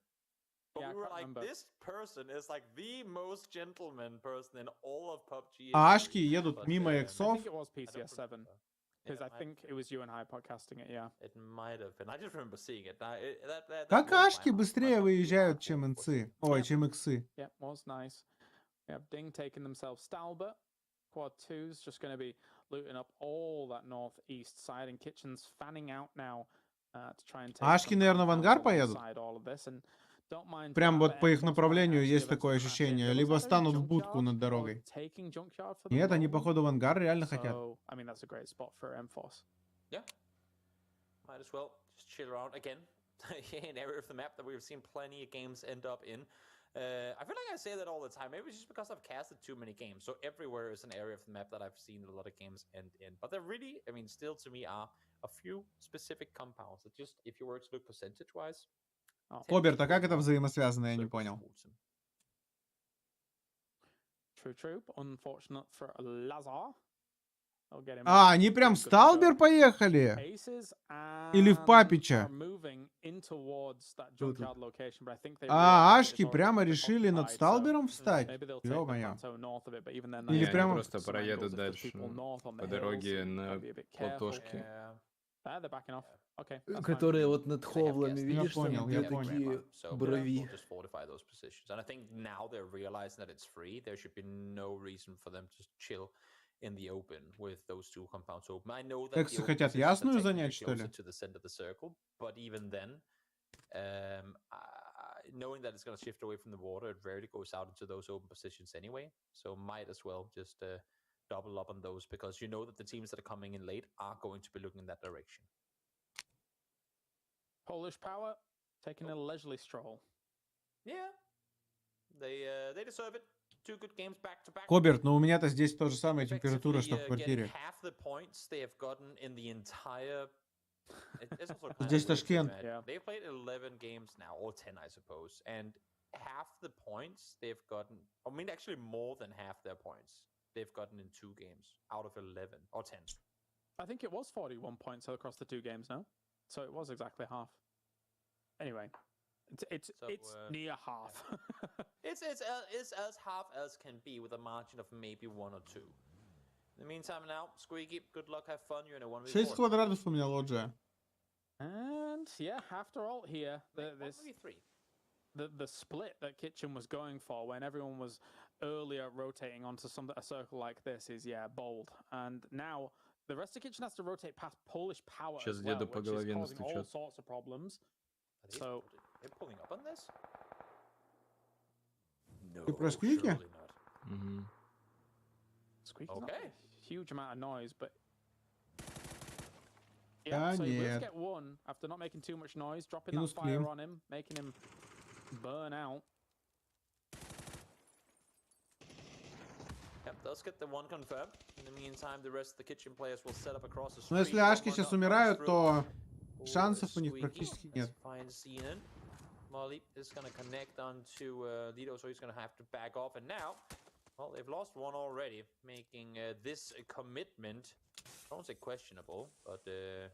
But we were like, this person is like the most gentleman person in all of PUBG. А ашки едут мимо эксов. I think it was PCS7. Because I think it was you and I podcasting it, yeah. It might have been. I just remember seeing it. Как ашки быстрее выезжают, чем инцы? Ой, чем иксы. Yeah, was nice. We have Ding taking themselves Stalbert. Quad 2's just going to be looting up all that northeast side, and Kitchen's fanning out now to try and take Ашки, наверное, в ангар поедут? all of this. And don't mind Прям вот по их направлению есть такое ощущение. Либо станут в будку над дорогой. Нет, они, походу, в ангар реально хотят. I mean, that's a great spot for M-Force. Yeah. Might as well just chill around again. An area of the map that we've seen plenty of games end up in. I feel like I say that all the time. Maybe it's just because I've casted too many games. So everywhere is an area of the map that I've seen a lot of games end in. But there really, I mean, still to me are a few specific compounds that just, if you were to look percentage-wise. Оберт, а как это взаимосвязано, я не понял. True. Unfortunate for Lazar. А, они прям в Сталбер поехали? Или в Папича? А, ашки прямо решили над Сталбером встать? Ё-моё. Или прямо... просто проедут дальше по дороге на платошке. Которые вот над ховлами, видишь, там где такие брови. In the open with those two compounds open. I know that Эксы хотят ясную занять, что ли? to the center of the circle, but even then, knowing that it's going to shift away from the water, it rarely goes out into those open positions anyway. So might as well just double up on those, because you know that the teams that are coming in late are going to be looking in that direction. Polish power taking a leisurely stroll. Yeah, they deserve it. Two good games back to back. Коберт, но у меня-то здесь то же самое температура, что в квартире. Здесь Ташкент. They've played 11 games now, or 10, I suppose, and half the points they've gotten, I mean, actually more than half their points they've gotten in 2 games out of 11 or 10. I think it was 41 points across the 2 games now, so it was exactly half. Anyway. It's near half. It's as half as can be, with a margin of maybe 1 or 2. In the meantime, now, Squeaky, good luck, have fun. You're in a 1v4. 6 квадратов у меня лоджия. And yeah, after all here, the split that Kitchen was going for when everyone was earlier rotating onto a circle like this is bold. And now the rest of Kitchen has to rotate past Polish power as well, which is causing all sorts of problems. So they're pulling up on this? No, Ты про Squeaky? Squeaky's not a huge amount of noise, but Yeah, so he will нет. get one after not making too much noise, dropping Минус that fire клин. on him, making him burn out. Yep, does get the one confirmed. In the meantime, the rest of the kitchen players will set up across the Но street. если ашки сейчас умирают, то шансов у них Squeaky практически нет. finds Zenon. Molly is going to connect onto Lido, so he's going to have to back off. And now, well, they've lost one already, making this a commitment. I won't say questionable, but to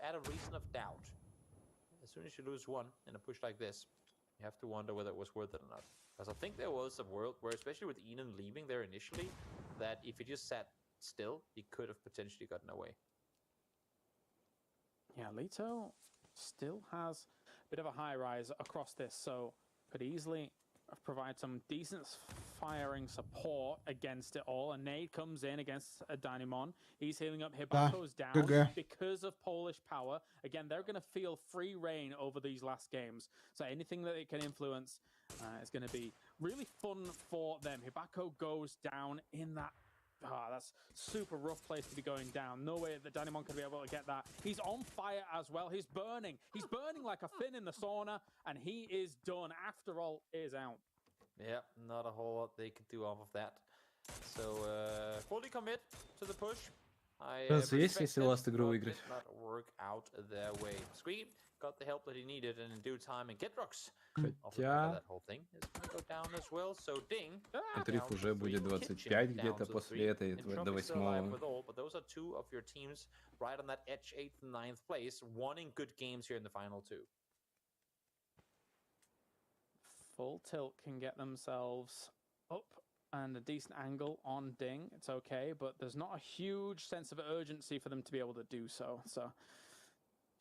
add a reason of doubt. As soon as you lose one in a push like this, you have to wonder whether it was worth it or not. Because I think there was a world where, especially with Enon leaving there initially, that if he just sat still, he could have potentially gotten away. Yeah, Leto still has a bit of a high rise across this, so could easily provide some decent firing support against it all. A nade comes in against a Dynamon. He's healing up. Hibako's down GG. because of Polish power. Again, they're going to feel free reign over these last games. So anything that it can influence is going to be really fun for them. Hibako goes down in that. That's super rough place to be going down. No way that Dynamon could be able to get that. He's on fire as well. He's burning. He's burning like a fin in the sauna, and he is done. After all, is out. Yeah, not a whole lot they could do off of that. So, fully commit to the push. Шансы есть, если last игру выиграть? Not work out their way. Squeak got the help that he needed, and in due time, and Gedrox. Хотя... That whole thing is going to go down as well. So Ding. Отрыв уже будет 25 где-то после этой, до 8-го. But those are two of your teams right on that edge, 8th and 9th place, wanting good games here in the final two. Full tilt can get themselves up and a decent angle on Ding. It's okay, but there's not a huge sense of urgency for them to be able to do so. So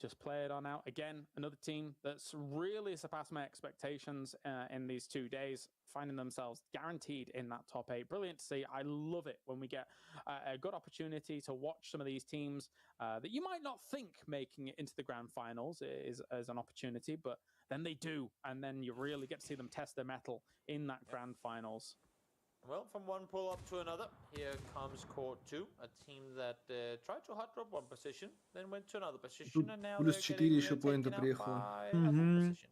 just play it on out. Again, another team that's really surpassed my expectations in these 2 days, finding themselves guaranteed in that top 8. Brilliant to see. I love it when we get a good opportunity to watch some of these teams that you might not think making it into the grand finals is as an opportunity, but then they do, and then you really get to see them test their mettle in that grand finals. Well, from one pull-up to another, here comes Court 2, a team that tried to hot drop one position, then went to another position, and now плюс they're 4 getting еще поинта taken out приехало. by another position.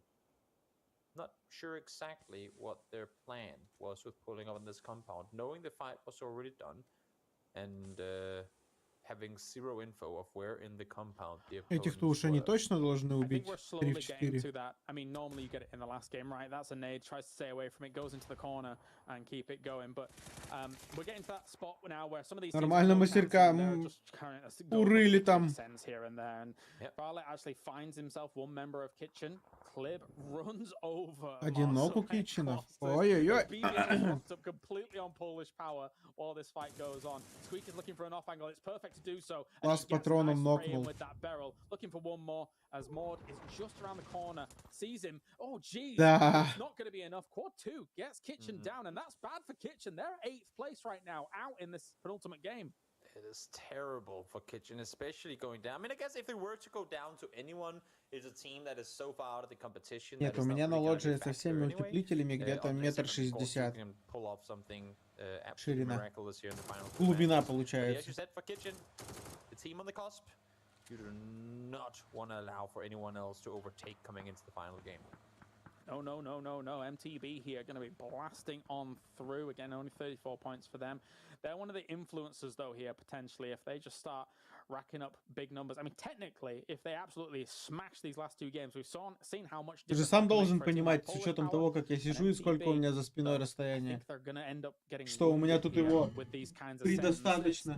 Not sure exactly what their plan was with pulling up in this compound, knowing the fight was already done, and having zero info of where in the compound the Этих-то уж они точно должны убить. 3 в 4. I mean, normally you get it in the last game, right? That's a nade, tries to stay away from it, goes into the corner and keep it going. But we're getting to that spot now where some of these Нормально мастерка урыли там. Here and there. And Pravila actually finds himself one member of Kitchen. Clib runs over. Одинок у Китчена. Ой-ой-ой. Up completely on Polish power while this fight goes on. Squeak is looking for an off angle. It's perfect to do so. Лаз патроном нокнул. With that barrel, looking for one more as Maud is just around the corner, sees him. Oh, geez, Да. it's not going to be enough. Quad 2 gets Kitchen down, and that's bad for Kitchen. They're 8th place right now, out in this penultimate game. It is terrible for Kitchen, especially going down. I mean, I guess if they were to go down to anyone, it's a team that is so far out of the competition. Нет, у меня на лоджии со всеми утеплителями где-то 1,60 м. Ширина. Глубина получается. The team on the cusp, you do not want to allow for anyone else to overtake coming into the final game. No. MTB here going to be blasting on through. Again, only 34 points for them. They're one of the influencers, though, here, potentially, if they just start racking up big numbers. I mean, technically, if they absolutely smash these last 2 games, we've seen how much... Ты же сам должен понимать, с учетом того, как я сижу и сколько у меня за спиной расстояние, что у меня тут его предостаточно.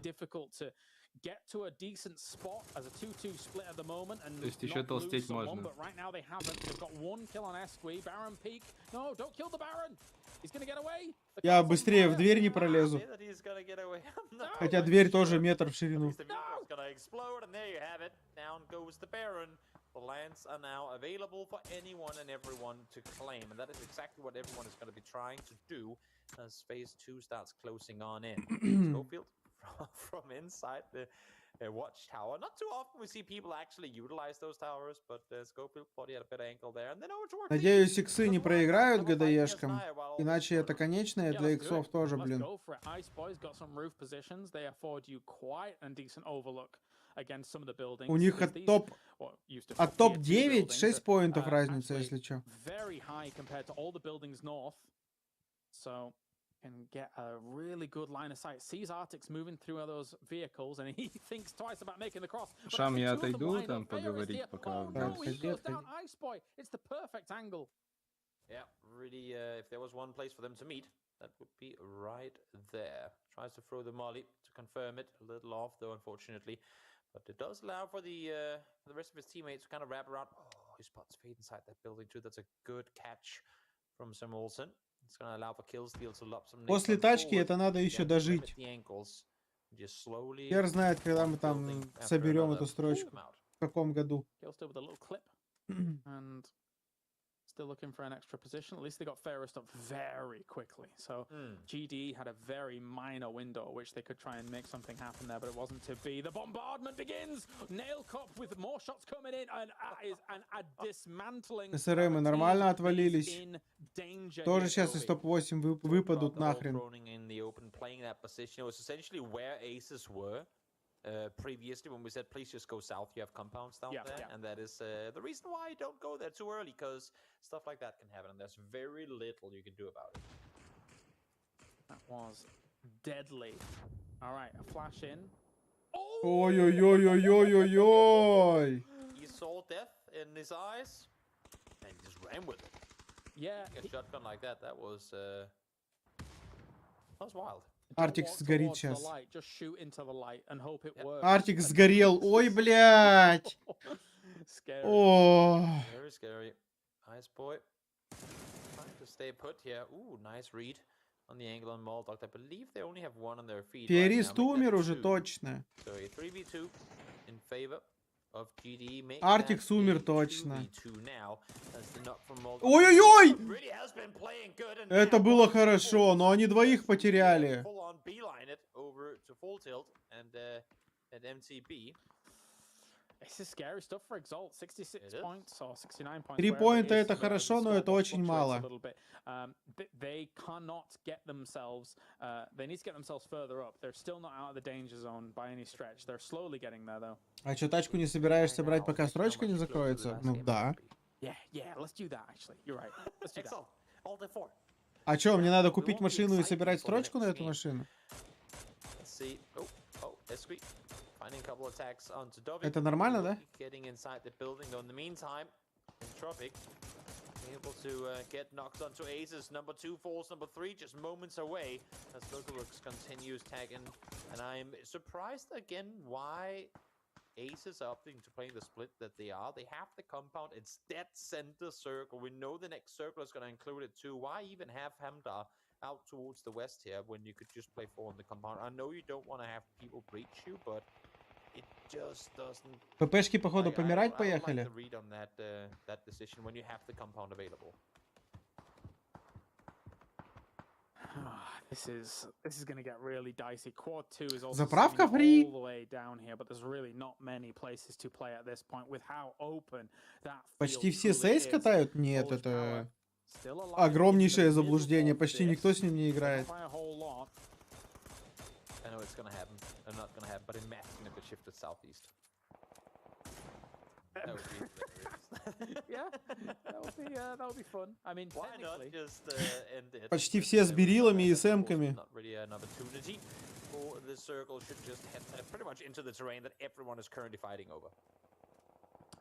Get to a decent spot as a 2-2 split at the moment and То есть еще толстеть можно. But right now they haven't. They've got 1 kill on Esqui. Baron peek. No, don't kill the Baron. He's gonna get away. Я быстрее в дверь не пролезу. Хотя дверь тоже метр в ширину. The lands are now available for anyone and everyone to claim, and that is exactly what everyone is going to be trying to do as phase 2 starts closing on in. Schofield from inside the watchtower. Not too often we see people actually utilize those towers, but Schofield thought he had a better angle there. And then over to Надеюсь, иксы не проиграют ГДЕшкам, иначе это конечное для иксов тоже, блин. Ice Boys got some roof positions. They afford you quite a decent overlook against some of the buildings. У них от топ-9 6 поинтов разница, если что. Very high compared to all the buildings north. So can get a really good line of sight. Sees Arctics moving through those vehicles, and he thinks twice about making the cross. Шам, я отойду там поговорить, пока... Ice Boy. It's the perfect angle. Yeah, really, if there was one place for them to meet, that would be right there. Tries to throw the molly to confirm it. A little off, though, unfortunately. But it does allow for the rest of his teammates to kind of wrap around. Oh, he spots Fade inside that building, too. That's a good catch from Sam Olsen. It's going to allow for kill steal to lob some... После тачки это надо еще дожить. Хер знает, когда мы там соберем эту строчку. В каком году. And still looking for an extra position. At least they got Ferris up very quickly. So GD had a very minor window which they could try and make something happen there, but it wasn't to be. The bombardment begins. Nail Cup with more shots coming in, and a dismantling. СРМы нормально отвалились. Тоже сейчас из топ-8 выпадут нахрен. Previously, when we said please just go south, you have compounds down there, and that is the reason why I don't go there too early, because stuff like that can happen, and there's very little you can do about it. That was deadly. All right, a flash in. Oi, oi, oi, oi, oi, oi, oi. He saw death in his eyes, and he just ran with it. Yeah, a shotgun like that, that was wild. Артик сгорит сейчас. Артик сгорел. Ой, блядь. О. Very scary. Nice boy. Trying to stay put here. Ooh, nice read on the angle on Moldoc. I believe they only have one on their feet. Перист умер уже точно. So a 3v2 in favor of GD. Артикс умер точно. Ой-ой-ой! Это было хорошо, но они двоих потеряли. Три поинта это хорошо, но это очень мало. They cannot get themselves. They need to get themselves further up. They're still not out of the danger zone by any stretch. They're slowly getting there, though. А что, тачку не собираешься брать, пока строчка не закроется? Ну да. Yeah, let's do that. Actually, you're right. Let's do that. А что, мне надо купить машину и собирать строчку на эту машину? Это нормально, да? Able to get knocked onto aces. Number 2 falls, number 3 just moments away as Looks continues tagging. And I'm surprised again why aces are opting to play the split that they are. They have the compound, it's dead center circle. We know the next circle is going to include it too. Why even have Hamdar out towards the west here when you could just play 4 on the compound? I know you don't want to have people breach you, but it just doesn't. ППшки, походу, помирать поехали. I read on that decision when you have the compound available. This is going to get really dicey. Quad 2 is also Заправка free. all the way down here, but there's really not many places to play at this point with how open that. Почти все сейс катают? Нет, это огромнейшее заблуждение. Почти никто с ним не играет. I know it's gonna happen. I'm not gonna happen, but imagine if it shifted southeast. That would be hilarious. Yeah, that would be fun. I mean, why not just end it? Почти все с берилами и с эмками. Not really an opportunity for this circle. Should just head pretty much into the terrain that everyone is currently fighting over.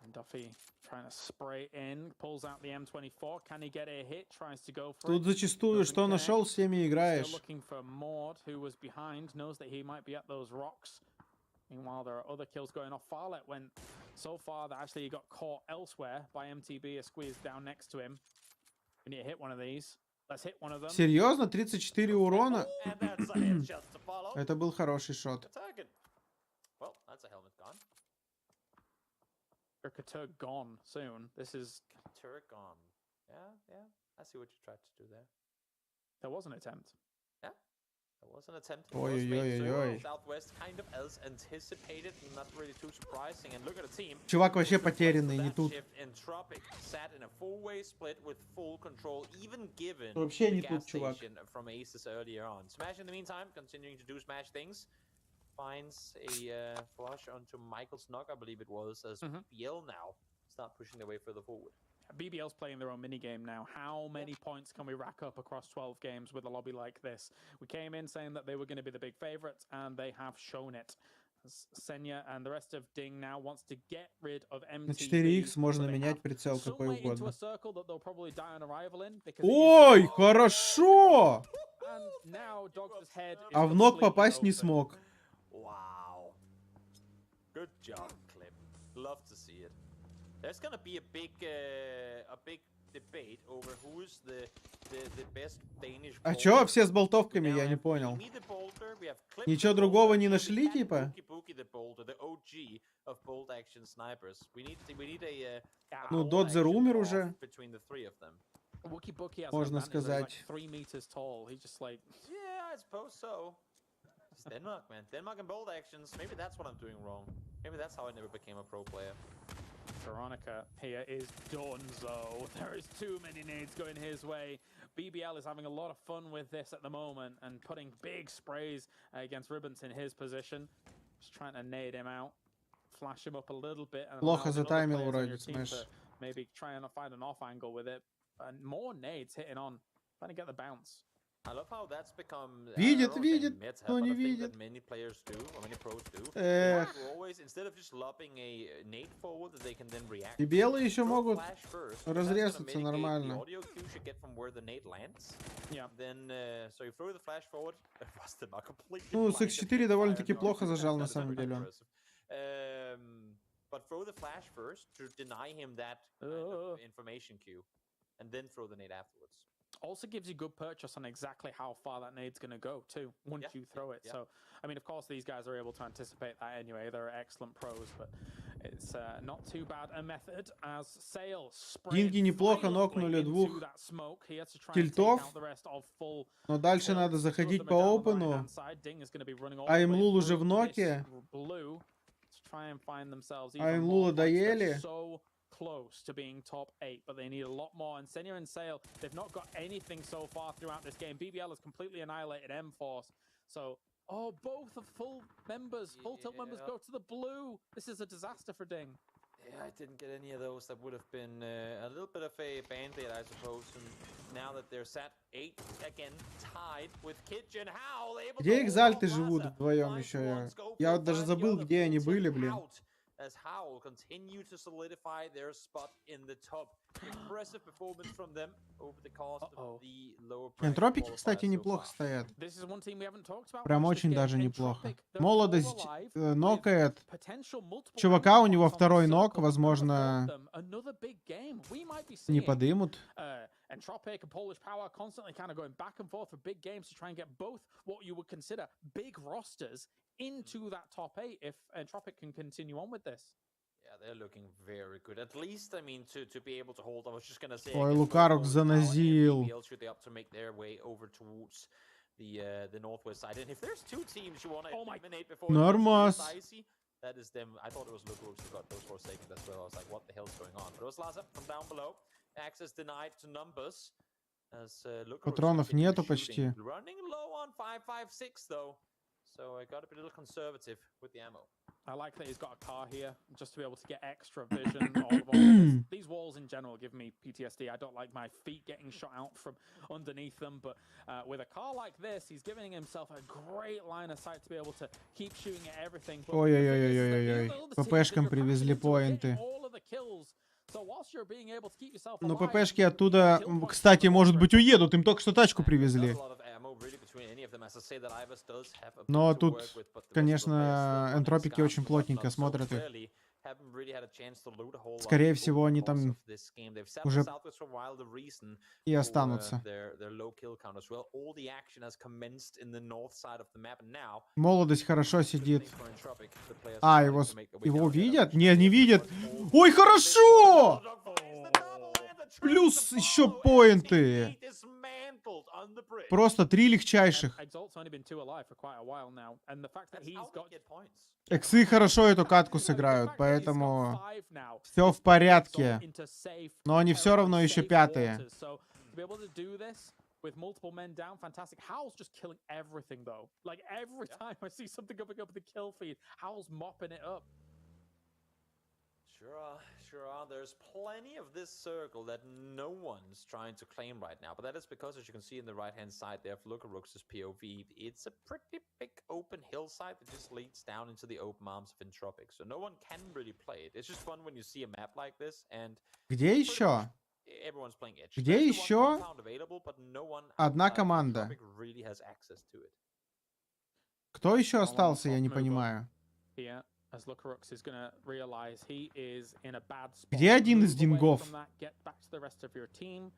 And Duffy trying to spray in, pulls out the M24. Can he get a hit? Tries to go for it. Тут зачастую, что нашел, с теми играешь. Still looking for Maud, who was behind, knows that he might be at those rocks. Meanwhile, there are other kills going off. Farlet went so far that actually he got caught elsewhere by MTB, a squeeze down next to him. We need to hit one of these. Let's hit one of them. Серьезно? 34 урона? Это был хороший шот. Well, that's a helmet gone. Katur gone soon. This is Katur gone. Yeah. I see what you tried to do there. There was an attempt. Yeah, there was an attempt. Ой-ой-ой-ой. Southwest kind of as anticipated, not really too surprising. And look at the team. Чувак вообще потерянный, не тут. Entropic sat in a four-way split with full control, even given вообще the не gas тут, чувак. station from Aces earlier on. Smash in the meantime, continuing to do Smash things. finds a flush onto Michael's knock, I believe it was, as BL now start pushing their way further forward. BBL's playing their own minigame now. How many points can we rack up across 12 games with a lobby like this? We came in saying that they were going to be the big favorites, and they have shown it. Senya and the rest of Ding now wants to get rid of На MTV. 4х можно менять прицел Some какой way into a угодно. circle that they'll probably die on arrival in, because Ой, хорошо! and now Dog's head is А в ног completely попасть не open. смог. Wow. Good job, Clip. Love to see it. There's gonna be a big debate over who's the best Danish. А чё все с болтовками, я не понял. Ничего другого не нашли, типа? Ну, Додзер умер уже. Можно сказать. It's Denmark, man. Denmark and bold actions. Maybe that's what I'm doing wrong. Maybe that's how I never became a pro player. Veronica here is donezo. There is too many nades going his way. BBL is having a lot of fun with this at the moment and putting big sprays against Ribbons in his position. Just trying to nade him out, flash him up a little bit. And Плохо затаймил вроде, Smash. Maybe try and find an off angle with it. And more nades hitting on, trying to get the bounce. I love how that's become. Видит, но не видит. Many players do, or many pros do. Always, instead of just lobbing a nade forward, that they can then react. И белые еще могут разрезаться нормально. The audio cue should get from where the nade lands. Yeah. Then, so you throw the flash forward. Ну, с X4 довольно-таки плохо зажал на самом деле он. But throw the flash first to deny him that kind of information cue, and then throw the nade afterwards. Also gives you good purchase on exactly how far that nade's going to go too once you throw it. So I mean, of course these guys are able to anticipate that anyway. They're excellent pros, but it's not too bad a method as Sale Динги неплохо нокнули двух тильтов, но дальше надо заходить по опену, а Имлул уже в ноке, а Имлула доели. Close to being top 8, but they need a lot more. And Senya and Sale, they've not got anything so far throughout this game. BBL has completely annihilated M-Force. So, both of full tilt members go to the blue. This is a disaster for Ding. Yeah, I didn't get any of those. That would have been a little bit of a band-aid, I suppose. And now that they're sat 8 again, tied with Kitchen, how they able to... Где экзальты живут вдвоем еще? Я вот даже забыл, где они были, блин. As Howl continue to solidify their spot in the top. Impressive performance from them over the course of the lower. Энтропики, кстати, неплохо стоят. Прям очень даже неплохо. Молодость нокает. Чувака, у него второй нок, возможно, не подымут. Entropic and Polish Power constantly kind of going back and forth for big games to try and get both what you would consider big rosters into that top 8 if Entropic can continue on with this. Yeah, they're looking very good. At least, I mean, to be able to hold. I was just gonna say. Ой, Лукарок занозил. Should they up to make their way over towards the northwest side? And if there's two teams you want to eliminate before Нормас. that is them. I thought it was Luke who got those for a second as well. I was like, what the hell's going on? But it was Laza from down below. Access denied to numbers. As Патронов нету почти. Running low on 5.56 though. So I got to be a little conservative with the ammo. I like that he's got a car here just to be able to get extra vision. These walls in general give me PTSD. I don't like my feet getting shot out from underneath them, but with a car like this, he's giving himself a great line of sight to be able to keep shooting at everything. Ой-ой-ой-ой-ой-ой. ППшкам привезли поинты. Но ППшки оттуда, кстати, может быть, уедут. Им только что тачку привезли. Но тут, конечно, энтропики очень плотненько смотрят их. Скорее всего, они там уже и останутся. Молодость хорошо сидит. А, его видят? Не, не видят. Ой, хорошо! Плюс еще поинты. Просто 3 легчайших. Эксы хорошо эту катку сыграют, поэтому все в порядке. Но они все равно еще 5-е. with multiple men down. Fantastic. Howl's just killing everything, though. Like, every time I see something coming up in the kill feed, Howl's mopping it up. Sure are. There's plenty of this circle that no one's trying to claim right now, but that is because, as you can see in the right-hand side there of Lukarux's POV, it's a pretty big open hillside that just leads down into the open arms of Entropic, so no one can really play it. It's just fun when you see a map like this, and Где еще? everyone's playing Edge. Где There's the one еще compound available, but no one одна outside of команда? Entropic really has access to it. Кто еще остался, я не понимаю. Here, as Lukarux is going to realize he is in a bad spot. Где один из Move away дингов? from that, get back to the rest of your team,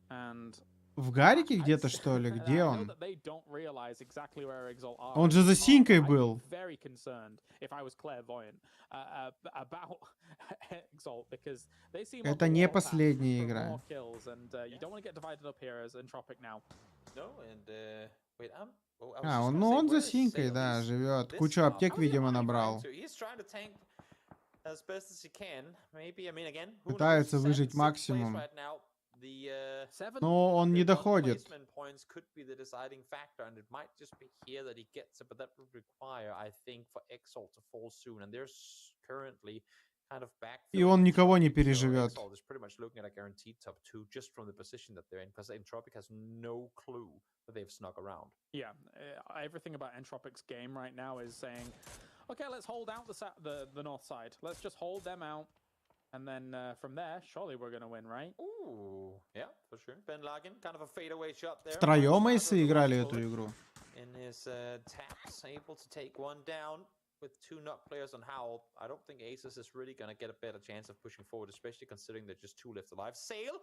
and В Гарике где-то, что ли? Где I know он? that they don't realize exactly where Exalt are. Он же за синькой I'd be был. very concerned if I was clairvoyant about Exalt, because they seem on Это the не warpath последняя for игра. more kills, and you don't want to get divided up here as Entropic now. No, and wait, I was А, just он, gonna ну say, он where за is синькой, Sale? да, He's живет. this Кучу far. аптек, видимо, набрал. He's trying to tank as best as he can. Maybe, I mean, again, who knows? Пытается Seven- выжить sixth place максимум. right now. The, Но он не the доходит. placement points could be the deciding factor, and it might just be here that he gets it, but that would require, I think, for Exalt to fall soon, and there's currently kind of back. И он никого не So переживет. Exalt is pretty much looking at a guaranteed top 2 just from the position that they're in, because Entropic has no clue that they've snuck around. Yeah, everything about Entropic's game right now is saying, okay, let's hold out the north side. Let's just hold them out. And then from there, surely we're going to win, right? Ooh, yeah, for sure. Ben Larkin, kind of a fadeaway shot there. Втроем эйсы играли эту игру. In his taps, able to take one down with 2 knock players on Howl. I don't think Aces is really going to get a better chance of pushing forward, especially considering there's just 2 left alive. Sale,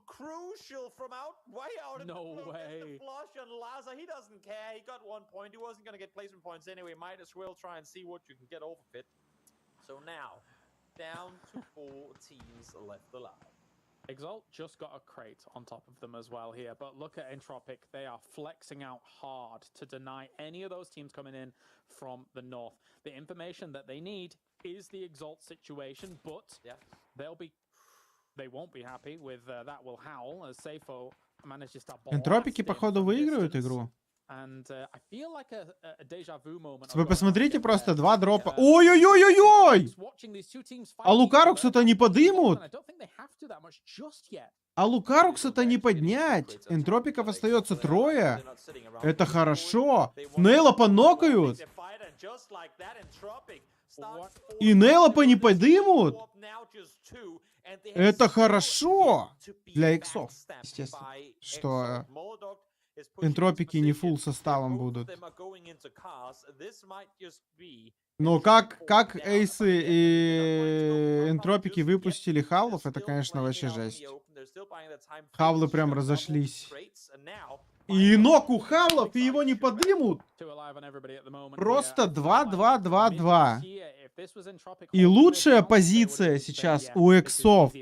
crucial from way out. No way. The flush on Laza, he doesn't care. He got 1 point. He wasn't going to get placement points anyway. Might as well try and see what you can get off of it. So now, down to 4 teams left alive. Exalt just got a crate on top of them as well here, but look at Entropic. They are flexing out hard to deny any of those teams coming in from the north. The information that they need is the Exalt situation, but they won't be happy with that will howl as Seifo manages to Энтропики, походу, выигрывают игру. And I feel like a deja vu moment. Вы посмотрите, просто 2 дропа. Ой-ой-ой-ой-ой! А Лукарукса-то не подымут? А Лукарукса-то не поднять. Энтропиков остается 3. Это хорошо. Нейлопа нокают. И Нейлопа не подымут. Это хорошо. Для иксов, естественно. Что Энтропики не фулл составом будут. Но как эйсы и энтропики выпустили хавлов, это, конечно, вообще жесть. Хавлы прям разошлись. И нок у хавлов, и его не подымут. Просто 2-2-2-2. И лучшая позиция сейчас у эксов.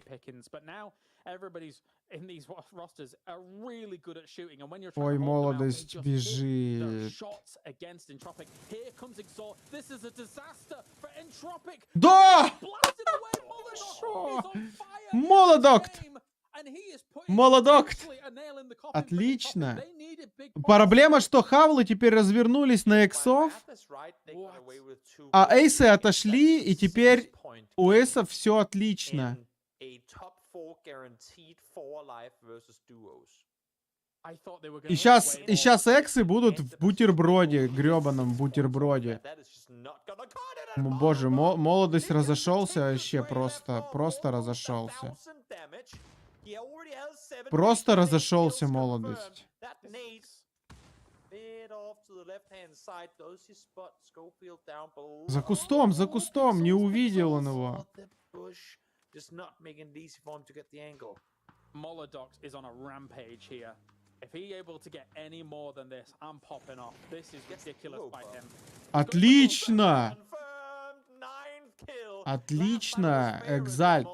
Ой, молодость бежит. Да! Хорошо! Молодокт! Молодокт! Отлично. Проблема, что хавлы теперь развернулись на эксов, а эйсы отошли, и теперь у эйсов все отлично. И сейчас эксы будут в бутерброде, гребаном бутерброде. Боже, молодость разошелся вообще просто разошелся. Просто разошелся молодость. За кустом, не увидел он его. Molodox is on a rampage here. If he able to get any more than this, I'm popping off. This is ridiculous by him. Отлично! Отлично, Экзальт.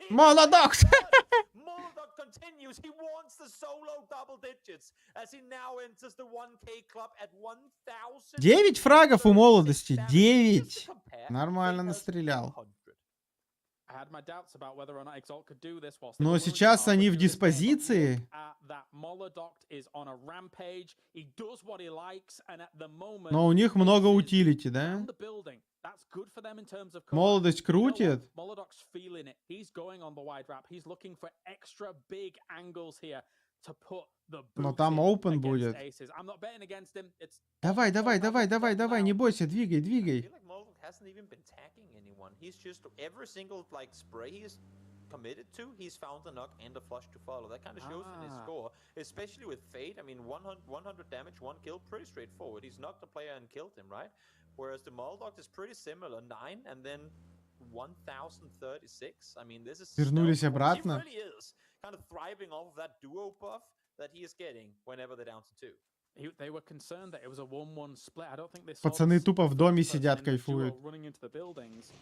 Молодокт! 9 фрагов у молодости. 9. Нормально настрелял. Но сейчас они в диспозиции. Но у них много утилити, да? Молодость крутит. Но там open будет. Давай, давай, давай, давай, давай, не бойся, двигай, двигай. Committed to, he's found a knock and a flush to follow. That kind of shows in his score, especially with Fate. I mean, 100 damage, 1 kill, pretty straightforward. He's knocked the player and killed him, right? Whereas the Moldog is pretty similar, 9 and then 1036. I mean, this is вернулись обратно. he really is kind of thriving off of that duo buff that he is getting whenever they're down to 2. They were concerned that it was a 1-1 split. I don't think they saw Пацаны тупо в доме сидят, кайфуют. running into the buildings.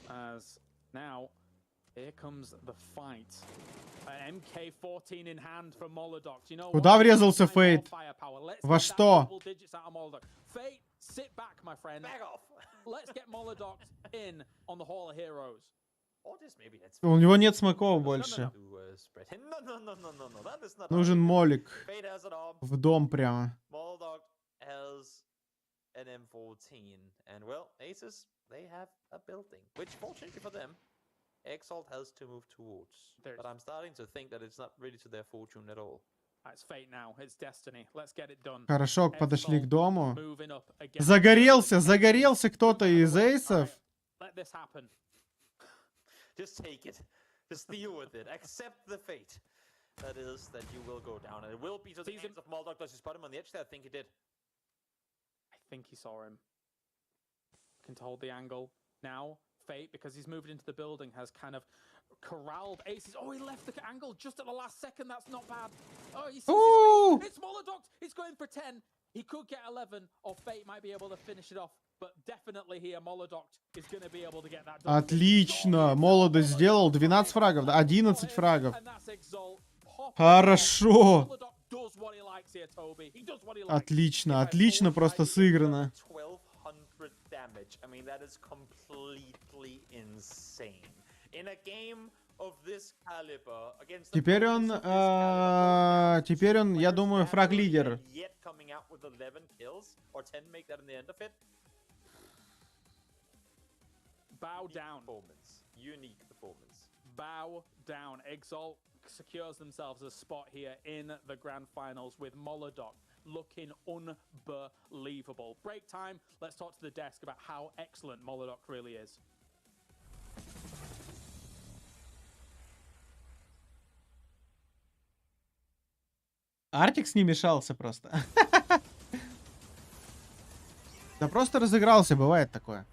As now here comes the fight. An MK14 in hand from Molodox. You know, Куда врезался Фейт? Во что? Fate, sit back, my friend. Back off. Let's get Molodox in on the Hall of Heroes. У него нет смоков больше. Нужен молик. В дом прямо. Moldog has an M14, and well, Aces, they have a building, which fortunately for them, Exalt has to move towards. But I'm starting to think that it's not really to their fortune at all. It's fate now. It's destiny. Let's get it done. Хорошо, подошли к дому. Загорелся кто-то из эйсов. Let this happen. Just take it. Just deal with it. Accept the fate. That is that you will go down. And it will be to the hands of Moldog. Does he spot him on the edge there? I think he did. I think he saw him. Can hold the angle. Now, Fate, because he's moved into the building, has kind of corralled Aces. Oh, he left the angle just at the last second. That's not bad. Oh, he sees it's Molodox. He's going for 10. He could get 11, or Fate might be able to finish it off. But definitely here, Molodox is going to be able to get that done. Отлично. Молодость сделал 12 фрагов, да? 11 фрагов. Хорошо. Отлично, отлично просто сыграно. I mean, that is completely insane. In a game of this caliber against Теперь он, я думаю, фраг-лидер. Yet coming out with 11 kills or 10 make that in the end of it. Bow down. Unique performance. Bow down. Exalt secures themselves a spot here in the grand finals with Molodox looking unbelievable. Break time. Let's talk to the desk about how excellent Molodox really is. Артикс не мешался просто. Да просто разыгрался, бывает такое.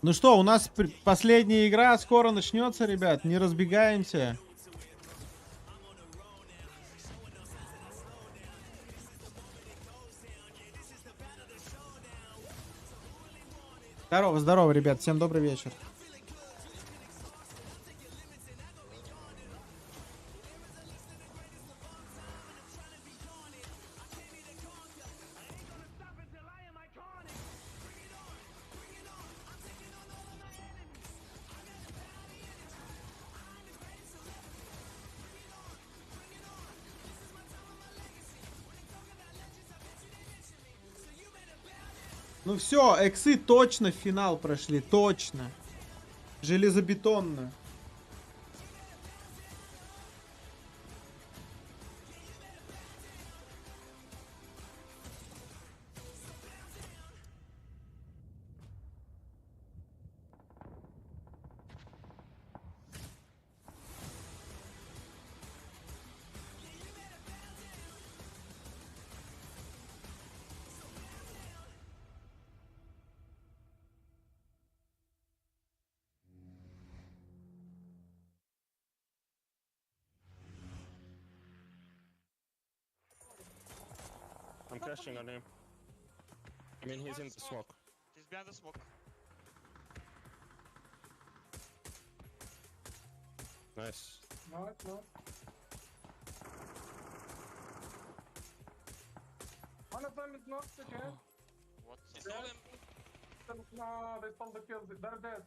Ну что, у нас последняя игра скоро начнется, ребят. Не разбегаемся. Здорово, здорово, ребят. Всем добрый вечер. Ну все, эксы точно в финал прошли, точно. Железобетонно. I'm crashing on him. I mean, he's in the smoke. He's behind the smoke. Nice. No. One of them is knocked again. What? They stole him. No, they stole the kills. They're dead.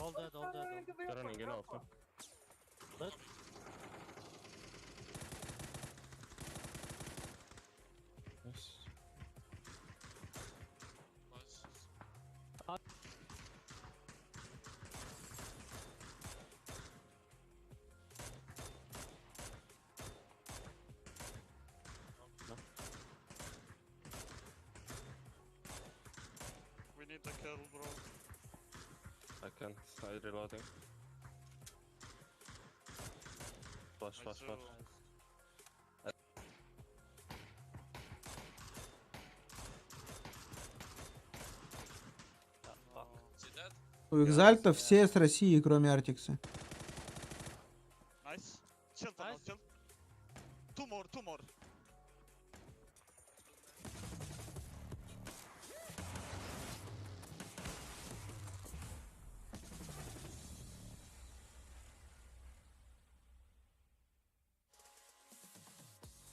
All dead, all dead. They're running in also. Dead. Yes. Nice. We need the kill, bro. I can't. I'm reloading. Flash, flash, Nice, flash. Is he dead? У Экзальта все с России, кроме Артикса. Nice. Chill, Donat, chill. Two more, two more.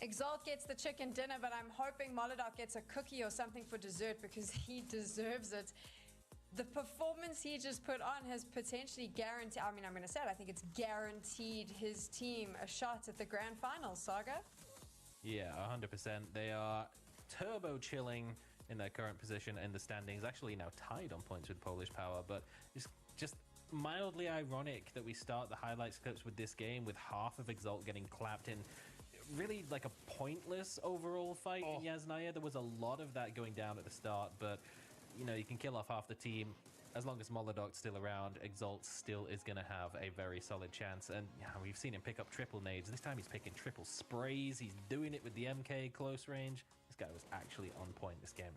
Exalt gets the chicken dinner, but I'm hoping Molodok gets a cookie or something for dessert because he deserves it. The performance he just put on has potentially guaranteed, I mean, I'm going to say it, I think it's guaranteed his team a shot at the grand finals, Saga. Yeah, 100%. They are turbo chilling in their current position in the standings, actually now tied on points with Polish Power, but it's just mildly ironic that we start the highlights clips with this game with half of Exalt getting clapped in really like a pointless overall fight in Yasnaya. There was a lot of that going down at the start, but you know, you can kill off half the team. As long as Molodok's still around, Exalt still is going to have a very solid chance. And yeah, we've seen him pick up triple nades. This time he's picking triple sprays. He's doing it with the MK close range. This guy was actually on point this game.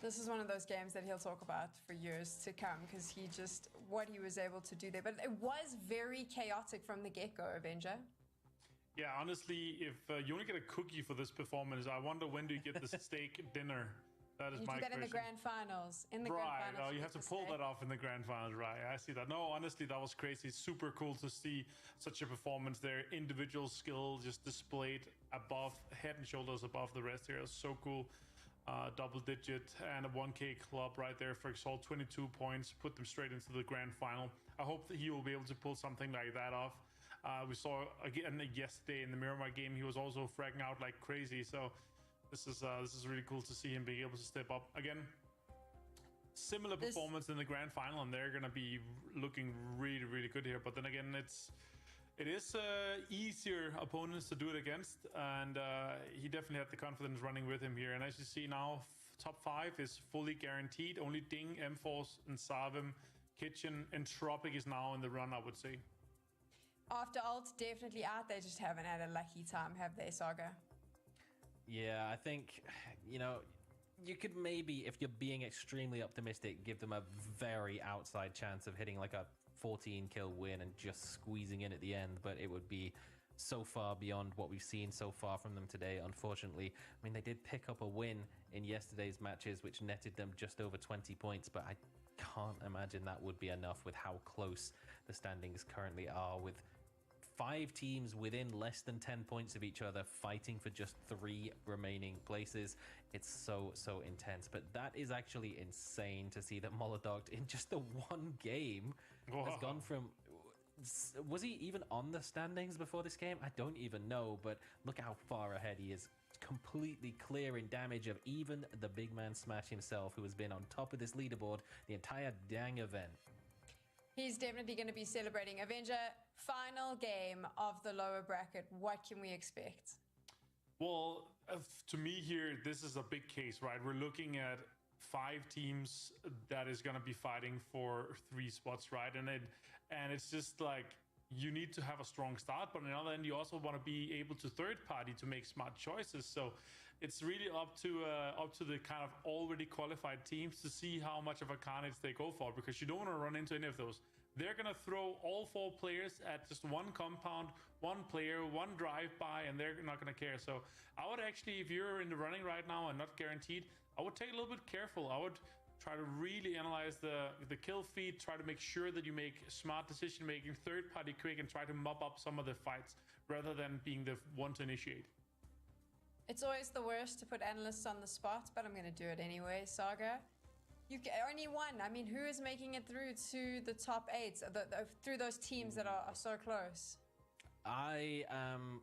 This is one of those games that he'll talk about for years to come because he just, what he was able to do there. But it was very chaotic from the get-go, Avenger. Yeah, honestly, if you only get a cookie for this performance, I wonder when do you get the steak dinner? That is You my do that question. in the grand finals. In the grand Right, finals, you have to pull that off in the grand finals, right? I see that. No, honestly, that was crazy. Super cool to see such a performance there. Individual skill just displayed above, head and shoulders above the rest here. It was so cool. Double digit and a 1K club right there for Exalt. 22 points, put them straight into the grand final. I hope that he will be able to pull something like that off. We saw again yesterday in the Miramar game, he was also fragging out like crazy. So this is really cool to see him being able to step up again. Similar performance in the grand final, and they're gonna be looking really, really good here. But then again, it is easier opponents to do it against, and he definitely had the confidence running with him here. And as you see now, top 5 is fully guaranteed. Only Ding, M-Force, and Savim, Kitchen, and Tropic is now in the run, I would say. After ult, definitely out. They just haven't had a lucky time, have they, Saga? Yeah, I think, you know, you could maybe, if you're being extremely optimistic, give them a very outside chance of hitting like a 14 kill win and just squeezing in at the end, but it would be so far beyond what we've seen so far from them today, unfortunately. I mean, they did pick up a win in yesterday's matches, which netted them just over 20 points, but I can't imagine that would be enough with how close the standings currently are, with 5 teams within less than 10 points of each other fighting for just 3 remaining places. It's so intense, but that is actually insane to see that Molodok in just the one game has gone from, was he even on the standings before this game? I don't even know, but look how far ahead he is. Completely clear in damage of even the big man Smash himself, who has been on top of this leaderboard the entire dang event. He's definitely going to be celebrating. Avenger, final game of the lower bracket. What can we expect? Well, to me here, this is a big case, right? We're looking at 5 teams that is going to be fighting for 3 spots, right? And it's just like, you need to have a strong start, but on the other end, you also want to be able to third party to make smart choices. So it's really up to the kind of already qualified teams to see how much of a carnage they go for, because you don't want to run into any of those. They're going to throw all 4 players at just one compound, one player, one drive-by, and they're not going to care. So I would actually, if you're in the running right now and not guaranteed, I would take a little bit careful. I would try to really analyze the kill feed, try to make sure that you make smart decision-making, third-party quick, and try to mop up some of the fights rather than being the one to initiate. It's always the worst to put analysts on the spot, but I'm going to do it anyway, Saga. You only one. I mean, who is making it through to the top 8, through those teams that are so close? I am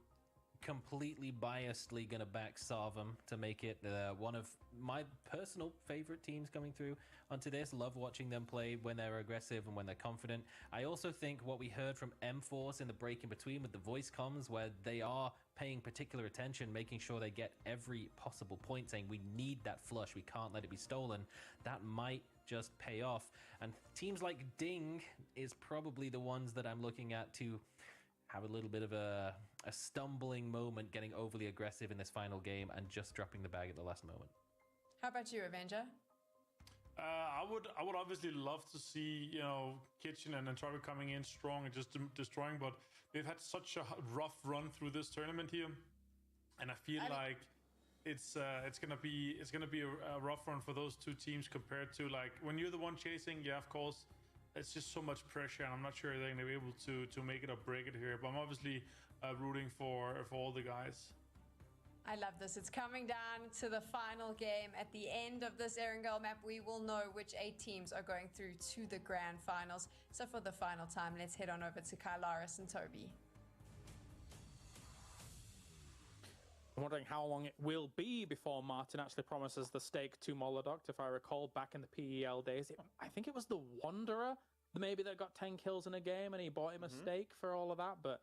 completely biasedly gonna back Sarvam to make it one of my personal favorite teams coming through onto this. Love watching them play when they're aggressive and when they're confident. I also think what we heard from M-Force in the break in between with the voice comms, where they are paying particular attention, making sure they get every possible point, saying we need that flush, we can't let it be stolen, that might just pay off. And teams like Ding is probably the ones that I'm looking at to have a little bit of a stumbling moment, getting overly aggressive in this final game and just dropping the bag at the last moment. How about you, Avenger? I would obviously love to see, you know, Kitchen and Entropic coming in strong and just destroying, but they've had such a rough run through this tournament here, and I feel like it's gonna be a rough run for those two teams compared to, like, when you're the one chasing. Yeah, of course, it's just so much pressure, and I'm not sure they're gonna be able to make it or break it here. But I'm obviously rooting for all the guys. I love this. It's coming down to the final game. At the end of this Erangel map, we will know which 8 teams are going through to the grand finals. So for the final time, let's head on over to Kylaris and Toby. I'm wondering how long it will be before Martin actually promises the stake to Molodoct. If I recall, back in the PEL days, I think it was the Wanderer maybe that got 10 kills in a game and he bought him a stake for all of that. But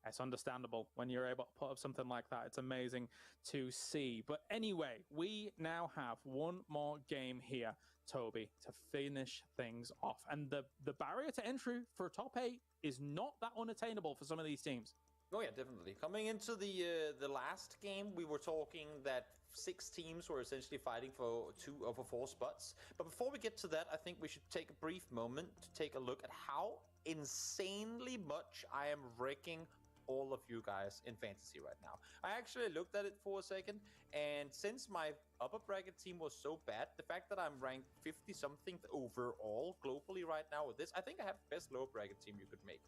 it's understandable when you're able to put up something like that. It's amazing to see. But anyway, we now have one more game here, Toby, to finish things off. And the barrier to entry for top 8 is not that unattainable for some of these teams. Oh yeah, definitely. Coming into the last game, we were talking that 6 teams were essentially fighting for 2 over 4 spots. But before we get to that, I think we should take a brief moment to take a look at how insanely much I am wrecking all of you guys in fantasy right now. I actually looked at it for a second, and since my upper bracket team was so bad, the fact that I'm ranked 50 something overall globally right now with this, I think I have the best lower bracket team you could make.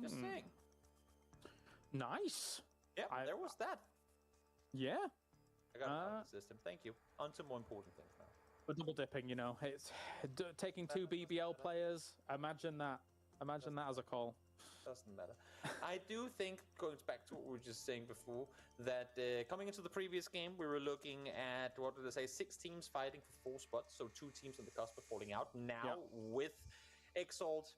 Just saying. Nice. Yeah, there was that. Yeah. I got the system. Thank you. On to more important things now. But double dipping, you know, it's taking 2 BBL players. Imagine that as a call. Doesn't matter. I do think, going back to what we were just saying before, that coming into the previous game, we were looking at, 6 teams fighting for 4 spots, so 2 teams on the cusp of falling out. Now, with Exalt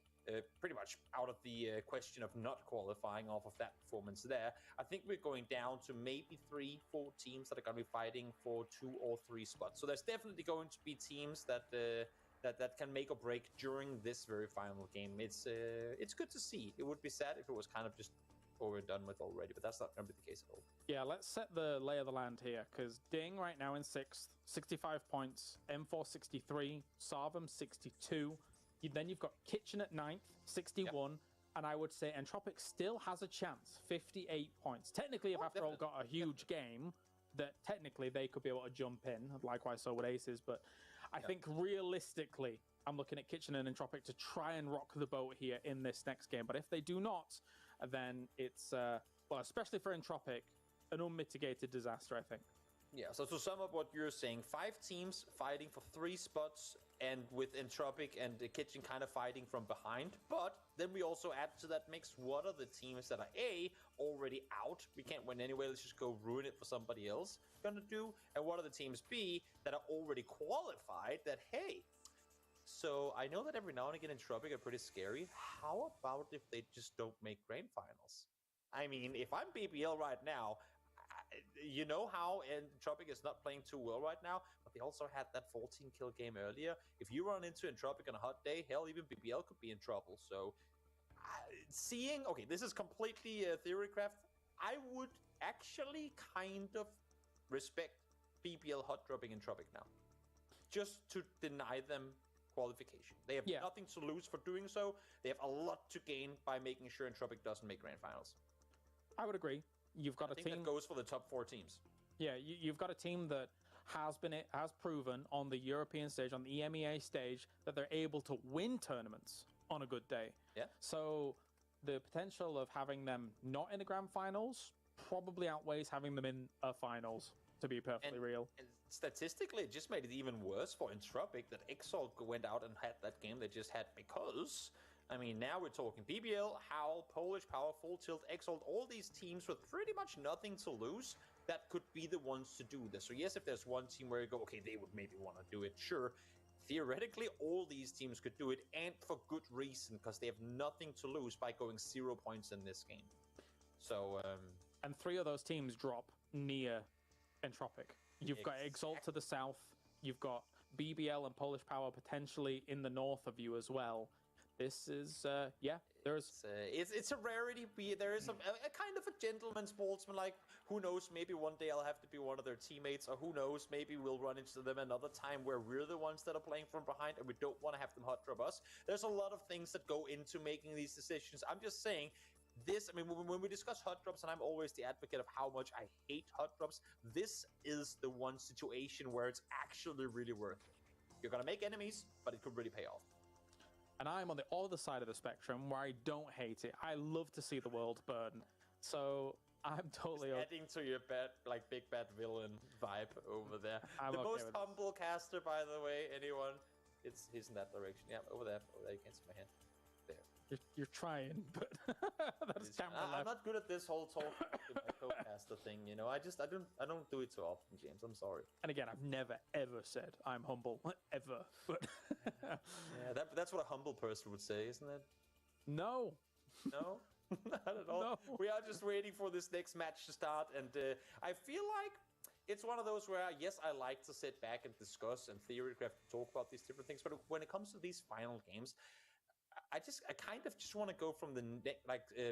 pretty much out of the question of not qualifying off of that performance there, I think we're going down to maybe 3-4 teams that are going to be fighting for 2 or 3 spots. So there's definitely going to be teams that that can make or break during this very final game. It's good to see. It would be sad if it was kind of just over and done with already, but that's not going to be the case at all. Yeah, let's set the lay of the land here, because Ding right now in 6th, 65 points, M4 63, Sarvam 62. Then you've got Kitchen at 9th, 61, and I would say Entropic still has a chance, 58 points. Technically, if after all got a huge game, that technically they could be able to jump in. Likewise, so would Aces, but I think realistically, I'm looking at Kitchen and Entropic to try and rock the boat here in this next game. But if they do not, then it's, well, especially for Entropic, an unmitigated disaster, I think. Yeah, so to sum up what you're saying, 5 teams fighting for 3 spots, and with Entropic and the Kitchen kind of fighting from behind. But then we also add to that mix, what are the teams that are A, already out, we can't win anyway, let's just go ruin it for somebody else, gonna do, and what are the teams B that are already qualified that, hey, so I know that every now and again Entropic are pretty scary, how about if they just don't make grand finals? I mean, if I'm BBL right now, you know how Entropic is not playing too well right now, but they also had that 14 kill game earlier. If you run into Entropic on a hot day, hell, even BBL could be in trouble. So seeing, okay, this is completely theorycraft. I would actually kind of respect BBL hot dropping Entropic now, just to deny them qualification. They have nothing to lose for doing so. They have a lot to gain by making sure Entropic doesn't make grand finals. I would agree. You've got I think that goes for the top 4 teams. Yeah, you've got a team that has proven on the European stage, on the EMEA stage, that they're able to win tournaments on a good day. Yeah. So the potential of having them not in the grand finals probably outweighs having them in a finals, to be perfectly real. And statistically, it just made it even worse for Entropic that Exalt went out and had that game they just had because, I mean, now we're talking BBL, Howl, Polish Power, Full Tilt, Exalt, all these teams with pretty much nothing to lose that could be the ones to do this. So yes, if there's one team where you go, okay, they would maybe want to do it, sure. Theoretically, all these teams could do it, and for good reason, because they have nothing to lose by going 0 points in this game. So, and 3 of those teams drop near Entropic. You've got Exalt to the south, you've got BBL and Polish Power potentially in the north of you as well. This is, yeah, it's a rarity. There is a kind of a gentleman sportsman, like, who knows, maybe one day I'll have to be one of their teammates, or who knows, maybe we'll run into them another time where we're the ones that are playing from behind and we don't want to have them hot drop us. There's a lot of things that go into making these decisions. I'm just saying, this, I mean, when we discuss hot drops, and I'm always the advocate of how much I hate hot drops, this is the one situation where it's actually really worth it. You're going to make enemies, but it could really pay off. And I'm on the other side of the spectrum where I don't hate it. I love to see the world burn. So I'm totally just adding to your big bad villain vibe over there. I'm the okay most with humble caster, by the way, anyone. He's in that direction. Yeah, over there. You can't see my hand. There. You're trying, but that's camera left. I'm not good at this whole talk to my co-caster thing, you know. I don't do it so often, James. I'm sorry. And again, I've never ever said I'm humble, ever. But yeah, that's what a humble person would say, isn't it? No. No. Not at all. No. We are just waiting for this next match to start, and I feel like it's one of those where, yes, I like to sit back and discuss and theorycraft and talk about these different things, but when it comes to these final games, I kind of just want to go from the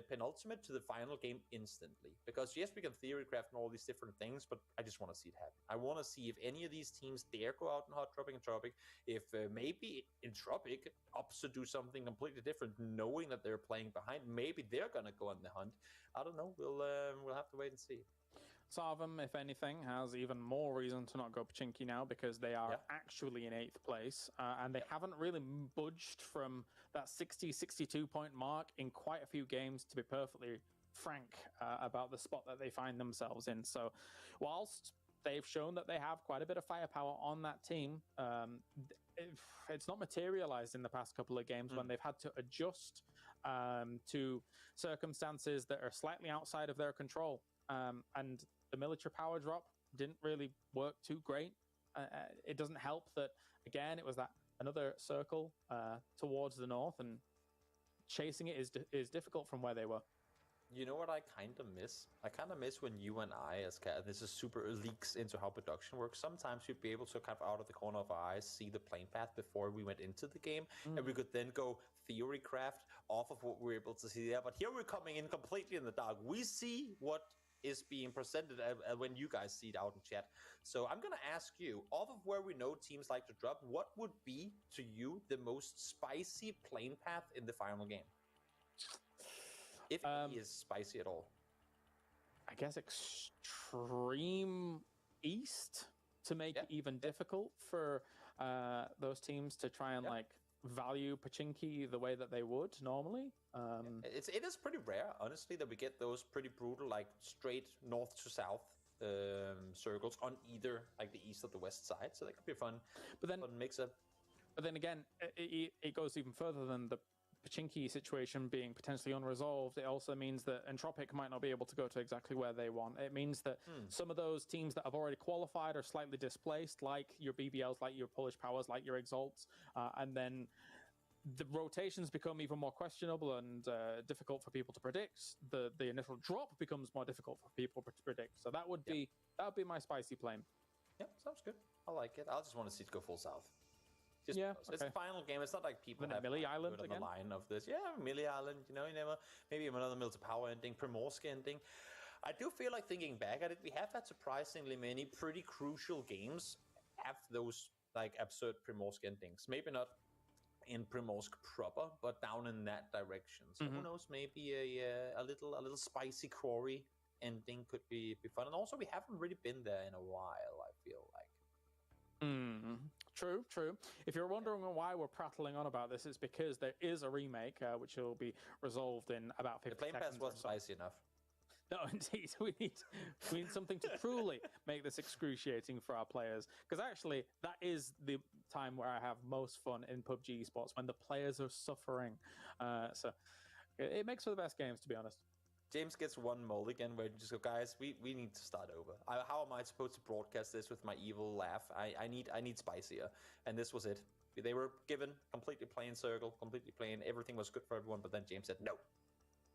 penultimate to the final game instantly. Because yes, we can theorycraft and all these different things, but I just want to see it happen. I want to see if any of these teams dare go out and hot dropping Entropic. If maybe Entropic opts to do something completely different, knowing that they're playing behind, maybe they're gonna go on the hunt. I don't know. We'll have to wait and see. Sarvam, if anything, has even more reason to not go Pachinki now because they are actually in 8th place and they haven't really budged from that 60-62 point mark in quite a few games, to be perfectly frank about the spot that they find themselves in. So whilst they've shown that they have quite a bit of firepower on that team, it's not materialized in the past couple of games when they've had to adjust to circumstances that are slightly outside of their control. And the military power drop didn't really work too great. It doesn't help that, again, it was that another circle towards the north, and chasing it is difficult from where they were. You know what I kind of miss? I kind of miss when you and I, this is super leaks into how production works. Sometimes we'd be able to kind of out of the corner of our eyes see the plane path before we went into the game, and we could then go theorycraft off of what we were able to see there. But here we're coming in completely in the dark. We see what is being presented when you guys see it out in chat. So I'm going to ask you, off of where we know teams like to drop, what would be, to you, the most spicy plane path in the final game? If it is spicy at all. I guess extreme east to make it even difficult for those teams to try and value Pachinki the way that they would normally. It is pretty rare, honestly, that we get those pretty brutal, straight north to south circles on either the east or the west side. So that could be fun. But then fun mix-up. But then again, it goes even further than the Pachinki situation being potentially unresolved. It also means that Entropic might not be able to go to exactly where they want. It means that some of those teams that have already qualified are slightly displaced, like your BBLs, like your Polish Powers, like your Exalts, and then the rotations become even more questionable and difficult for people to predict. The initial drop becomes more difficult for people to predict. So that would be my spicy plane. Yeah, sounds good. I like it. I just want to see it go full south. It's a final game. It's not like people have Millie Island on the line of this. Yeah, Millie Island. You never. Maybe another military power ending, Primorsk ending. I do feel like thinking back at it, we have had surprisingly many pretty crucial games have those absurd Primorsk endings. Maybe not in Primorsk proper, but down in that direction. So who knows? Maybe a little spicy quarry ending could be fun. And also, we haven't really been there in a while, I feel like. True. If you're wondering why we're prattling on about this, it's because there is a remake which will be resolved in about 50 seconds. The plane pass wasn't spicy enough. No, indeed, we need something to truly make this excruciating for our players. Because actually, that is the time where I have most fun in PUBG esports, when the players are suffering. So it makes for the best games, to be honest. James gets one mulligan where you just go, guys, we need to start over. How am I supposed to broadcast this with my evil laugh? I need spicier. And this was it. They were given completely plain circle, completely plain. Everything was good for everyone, but then James said no.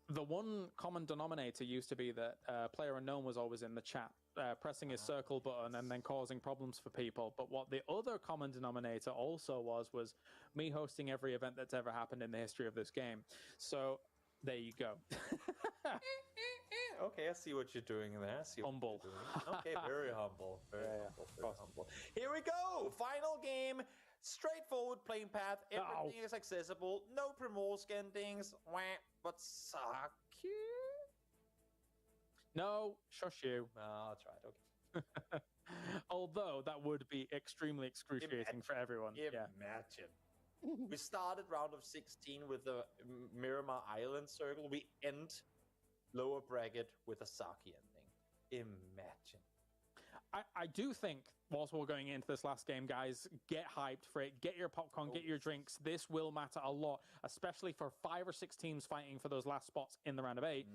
The one common denominator used to be that player unknown was always in the chat, pressing his circle button and then causing problems for people. But what the other common denominator also was me hosting every event that's ever happened in the history of this game. So there you go. Okay, I see what you're doing there. I see what humble. You're doing. Okay, very humble. Very humble. Very humble. Here we go. Final game. Straightforward playing path. Everything is accessible. No pre-morse endings. But suck you. No, shush you. Oh, that's right. Okay. Although that would be extremely excruciating for everyone. Imagine. We started round of 16 with the Miramar Island circle. We end lower bracket with a Saki ending. Imagine. I do think, whilst we're going into this last game, guys, get hyped for it. Get your popcorn, get your drinks. This will matter a lot, especially for 5 or 6 teams fighting for those last spots in the round of 8.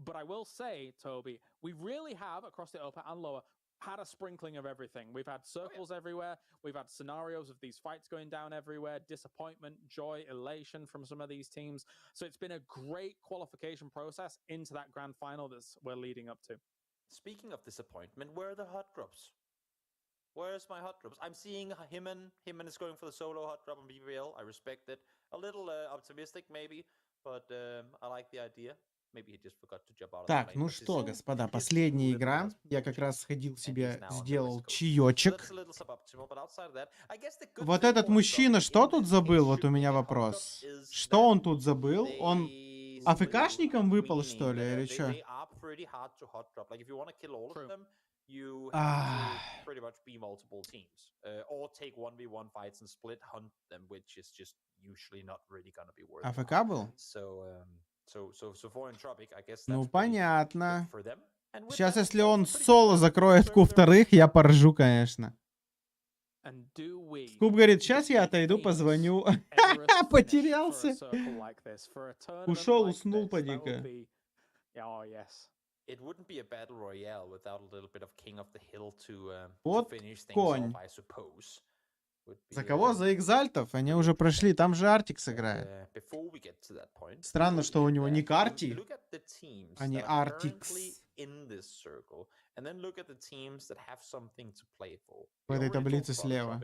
But I will say, Toby, we really have, across the upper and lower, had a sprinkling of everything. We've had circles everywhere. We've had scenarios of these fights going down everywhere, disappointment, joy, elation from some of these teams. So it's been a great qualification process into that grand final that we're leading up to. Speaking of disappointment, where are the hot drops? Where's my hot drops? I'm seeing Himan. Himan is going for the solo hot drop on BBL. I respect it. A little optimistic, maybe, but I like the idea. Maybe he just forgot to jump out. Так, ну что, господа, последняя игра. Я как раз сходил себе, сделал чаечек. Вот этот мужчина что тут забыл? Вот у меня вопрос. Что он тут забыл? Он АФКшником выпал, что ли, или что? You have to pretty much be multiple teams, or take 1v1 fights and split hunt them, which is just usually not really gonna be worth it. АФК был? So for Entropic, I guess that's Ну, понятно. for them. Сейчас, если он соло закроет Q2, я поржу, конечно. Скуп говорит, сейчас я отойду, позвоню. Потерялся. Ушел, уснул, поди-ка. It wouldn't be a battle royale without a little bit of King of the Hill to finish things конь. off, I suppose. За кого? За экзальтов? Они уже прошли, там же Артикс играет. Странно, что у него не Карти, а не Артикс. В этой таблице слева.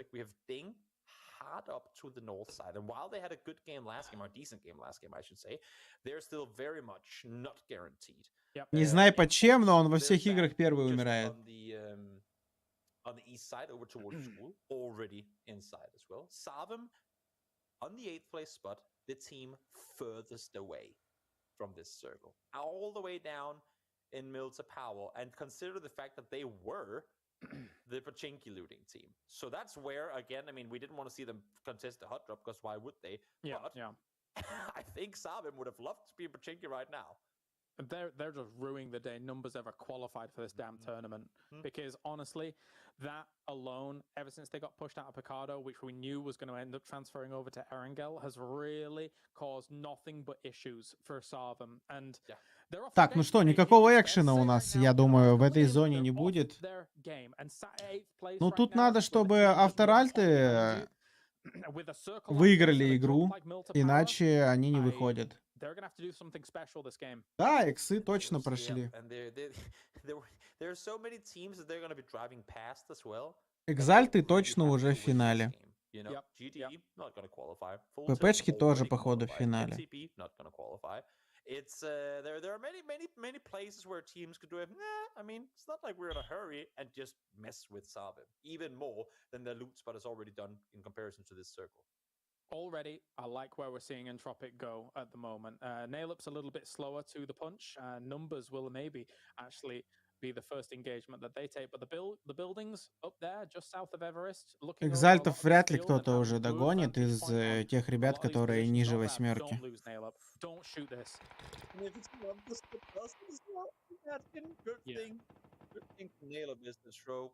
Hard up to the north side, and while they had a good game last game, or decent game last game, I should say, they're still very much not guaranteed. Не знаю почем, но он во всех играх первый умирает. On the east side, over towards school, already inside as well. Savim on the 8th place spot, the team furthest away from this circle, all the way down in Milta Powell, and consider the fact that they were the Pachinki looting team. So that's where, again, I mean, we didn't want to see them contest the hot drop, because why would they? Yeah, but I think Savim would have loved to be in Pachinki right now. They're just ruining the day numbers ever qualified for this damn tournament. Because honestly, that alone, ever since they got pushed out of Picardo, which we knew was going to end up transferring over to Erangel, has really caused nothing but issues for Savim. And Так, ну что, никакого экшена у нас, я думаю, в этой зоне не будет. Ну тут надо, чтобы авторальты выиграли игру, иначе они не выходят. Да, иксы точно прошли. Экзальты точно уже в финале. ППшки тоже, походу, в финале. It's there are many places where teams could do it. I mean, it's not like we're in a hurry and just mess with Sabin even more than the loot spot has already done in comparison to this circle. Already, I like where we're seeing Entropic go at the moment. Nailup's a little bit slower to the punch. Numbers will maybe actually be the first engagement that they take. But the buildings up there, just south of Everest, looking over a lot Экзальтов of вряд this ли field and кто-то having уже good догонит vantage из point on тех a ребят, lot of these которые positions. ниже Not bad. восьмерки. Don't lose nail up. Don't shoot this. And if it's not the split dust as well, imagine good thing. Good thing to nail a business throw.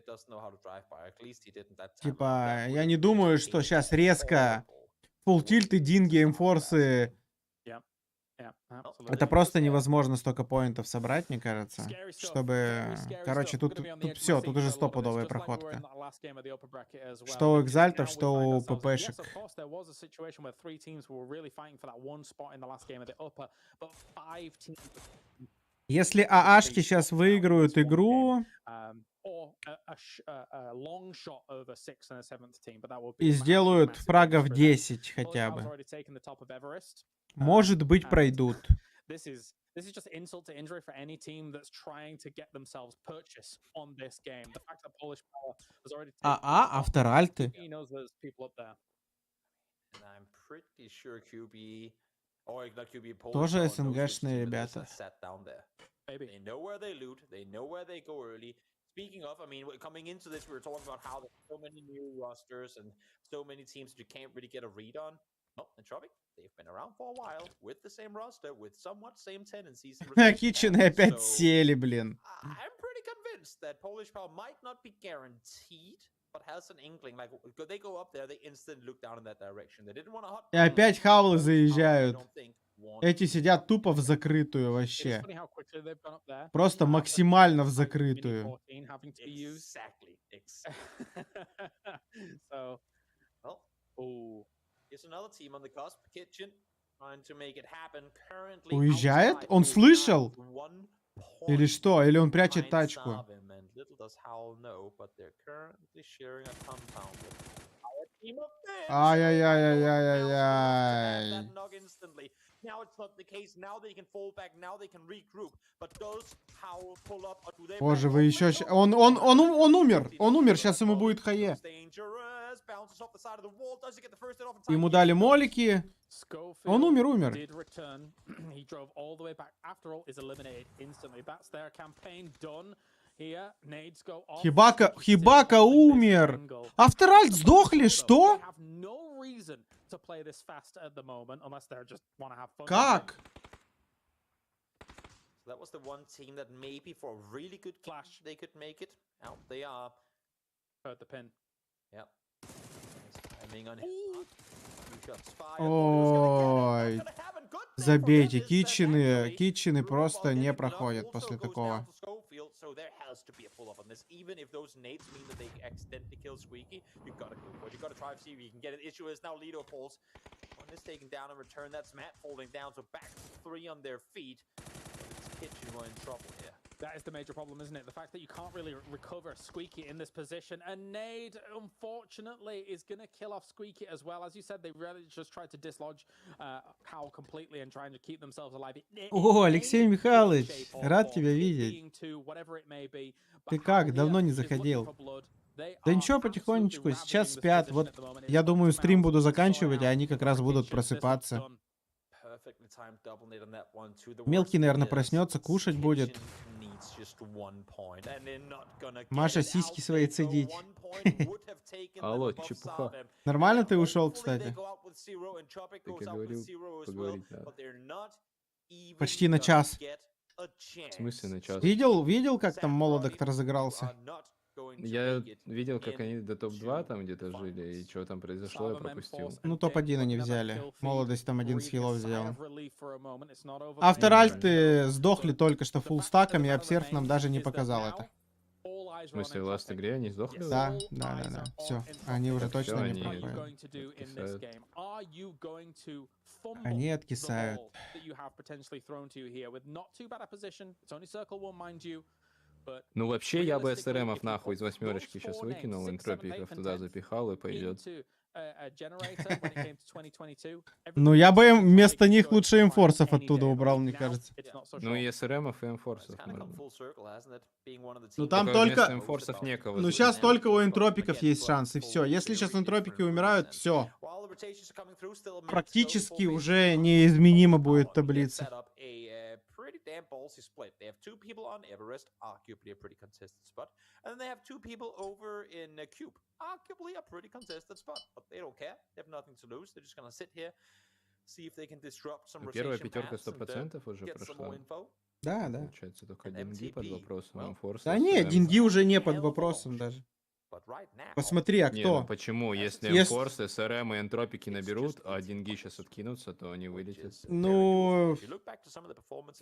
Doesn't know how to drive by. At least he didn't that time. Типа, я не думаю, что сейчас резко full tilt и Дин геймфорсы. Это просто невозможно столько поинтов собрать, мне кажется, чтобы... Короче, тут все, тут уже стопудовая проходка. Что у экзальтов, что у ППшек. Если ААшки сейчас выиграют игру и сделают фрагов 10 хотя бы, может быть, пройдут. This is just insult to injury for any team that's trying to get themselves purchase on this game. The fact that Polish Power has already Авторальты. he knows there's people up there. And I'm pretty sure QB or not QB Polish Тоже СНГшные ребята. sat down there. They know where they loot, they know where they go early. Speaking of, I mean, coming into this, we were talking about how there's so many new rosters and so many teams that you can't really get a read on. No, in Tropic, they've been around for a while with the same roster, with somewhat same tendencies. Китчены опять сели, блин. I'm pretty convinced that Polish Power might not be guaranteed, but has an inkling. Like, they go up there, they instantly look down in that direction. They didn't want to hot. И опять хавлы заезжают. Эти сидят тупо в закрытую вообще. Просто максимально в закрытую. Exactly. So, well, here's another team on the cusp. Kitchen trying to make it happen. Currently Уезжает? Он слышал? Или что? Или он прячет тачку? Little does Howl know, but they're currently sharing a compound with our team of men. Ай-яй-яй-яй-яй-яй. Now it's not the case. Now they can fall back. Now they can regroup. But does Howl pull up or do they? Боже, вы еще... Он умер. Он умер. Сейчас ему будет хае. Ему дали молики. Он умер. Хибака умер. Авторальт сдохли, что? Как? That was the one team that maybe for a really good flash they could make it. Out they are. Heard the pin. Yep. Timing on Ой. Забейте, китчены просто не проходят после такого. So there has to be a pull up on this. Even if those nades mean that they accidentally kill Squeaky, you gotta go for it. You gotta try to see if you can get it. Issue is now Lido falls. One is taken down in return. That's Matt falling down. So back to 3 on their feet. Kitchen were in trouble here. That is the major problem, isn't it? The fact that you can't really recover Squeaky in this position. And Nade, unfortunately, is going to kill off Squeaky as well. As you said, they really just tried to dislodge Howl completely and trying to keep themselves alive. О, Алексей Михайлович, рад тебя видеть. Ты как? Давно не заходил. Да ничего, потихонечку. Сейчас спят. Вот, я думаю, стрим буду заканчивать, а они как раз будут просыпаться. Мелкий, наверное, проснется, кушать будет. Маша сиськи свои цедить. Алло, чепуха. Нормально ты ушел, кстати? Как я говорил, поговорить надо. Почти на час. В смысле на час? Видел, как там молодок-то разыгрался? Я видел, как они до топ-2 там где-то жили, и что там произошло, я пропустил. Ну, топ-1 они взяли. Молодость там 11 хилов сделал. Авторальты сдохли только что фуллстаком, и обсерв нам даже не показал это. В смысле, в ласт игре они сдохли? Да. Все, они уже точно не проходят. Они откисают. Ну вообще я бы СРМов нахуй из 8 сейчас выкинул, энтропиков туда запихал и пойдет. Ну я бы вместо них лучше эмфорсов оттуда убрал, мне кажется. Ну и СРМов, и эмфорсов. Ну там только... Эмфорсов некого. Ну сейчас только у энтропиков есть шанс, и все. Если сейчас энтропики умирают, все. Практически уже неизменимо будет таблица. pretty damn ballsy split. They have 2 people on Everest, arguably a pretty contested spot, and then they have 2 people over in Cube, arguably a pretty contested spot, but they don't care. They have nothing to lose. They're just gonna sit here, see if they can disrupt some Первая rotation пятерка paths and 100% уже get some more прошла. info. Да, да. Получается, только деньги под вопросом. Форс Да не, деньги уже не под вопросом даже. Посмотри, а Не, кто? ну почему? Если Enforce, SRM и Энтропики наберут, а деньги сейчас откинутся, то они вылетят. Ну, в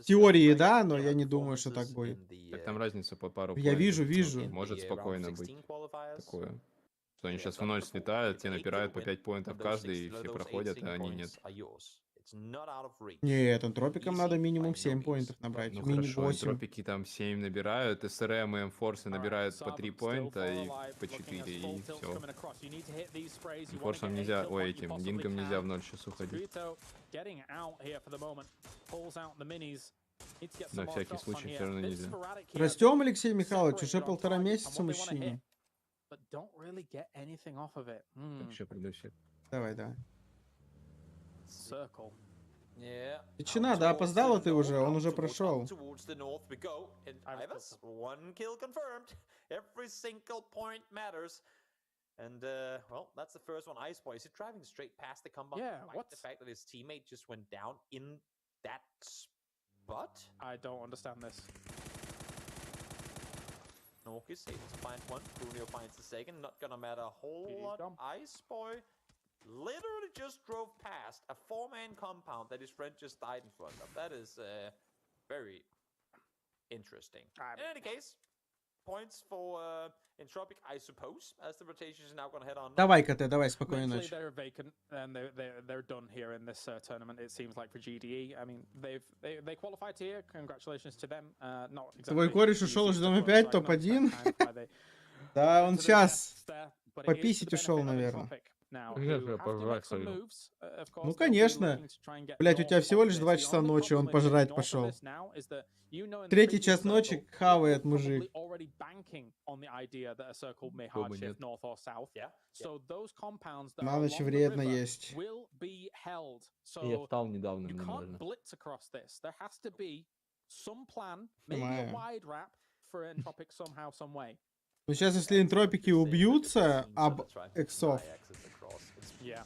теории, да, но я не думаю, что так будет. Так там разница по пару Я поинтов. вижу. Может спокойно быть такое. Что они сейчас в ноль слетают, те напирают по 5 поинтов каждый, и все проходят, а они нет. Нет, энтропикам надо минимум 7 поинтов набрать. Ну минимум хорошо, 8. энтропики там 7 набирают, СРМ и Энфорсы набирают по 3 поинта и по 4, и все. Энфорсам нельзя, ой, этим дингам нельзя в ноль сейчас уходить. На всякий случай все равно нельзя. Растем, Алексей Михайлович, уже 1,5 месяца мужчине. Так, еще приду. Давай, давай. Circle. Ветчина, да опоздала ты уже, он уже прошел. One kill confirmed. Every single point matters. And well, that's the first one. Ice Boy, is it driving straight past the compound? Yeah, what? The fact that his teammate just went down in that spot? I don't understand this. Norkis able to find one. Brunio finds the second. Not gonna matter a whole lot. Ice Boy literally just drove past a 4-man compound that his friend just died in front of. That is very interesting. In any case, points for Entropic, I suppose, as the rotation is now going to head on. Давай, КТ, давай, спокойной Mentally, ночи. they're vacant and they're done here in this tournament. It seems like for GDE. I mean, they qualified here. Congratulations to them. Not exactly. Твой кореш ушел уже дома 5, топ-1. Да, он сейчас пописить ушел, наверное. Ну, конечно. Блять, у тебя всего лишь 2 часа ночи, он пожрать пошел. 3 час ночи хавает мужик. На ночь вредно есть. Я встал недавно, мне можно. Ну, сейчас, если энтропики убьются об эксов,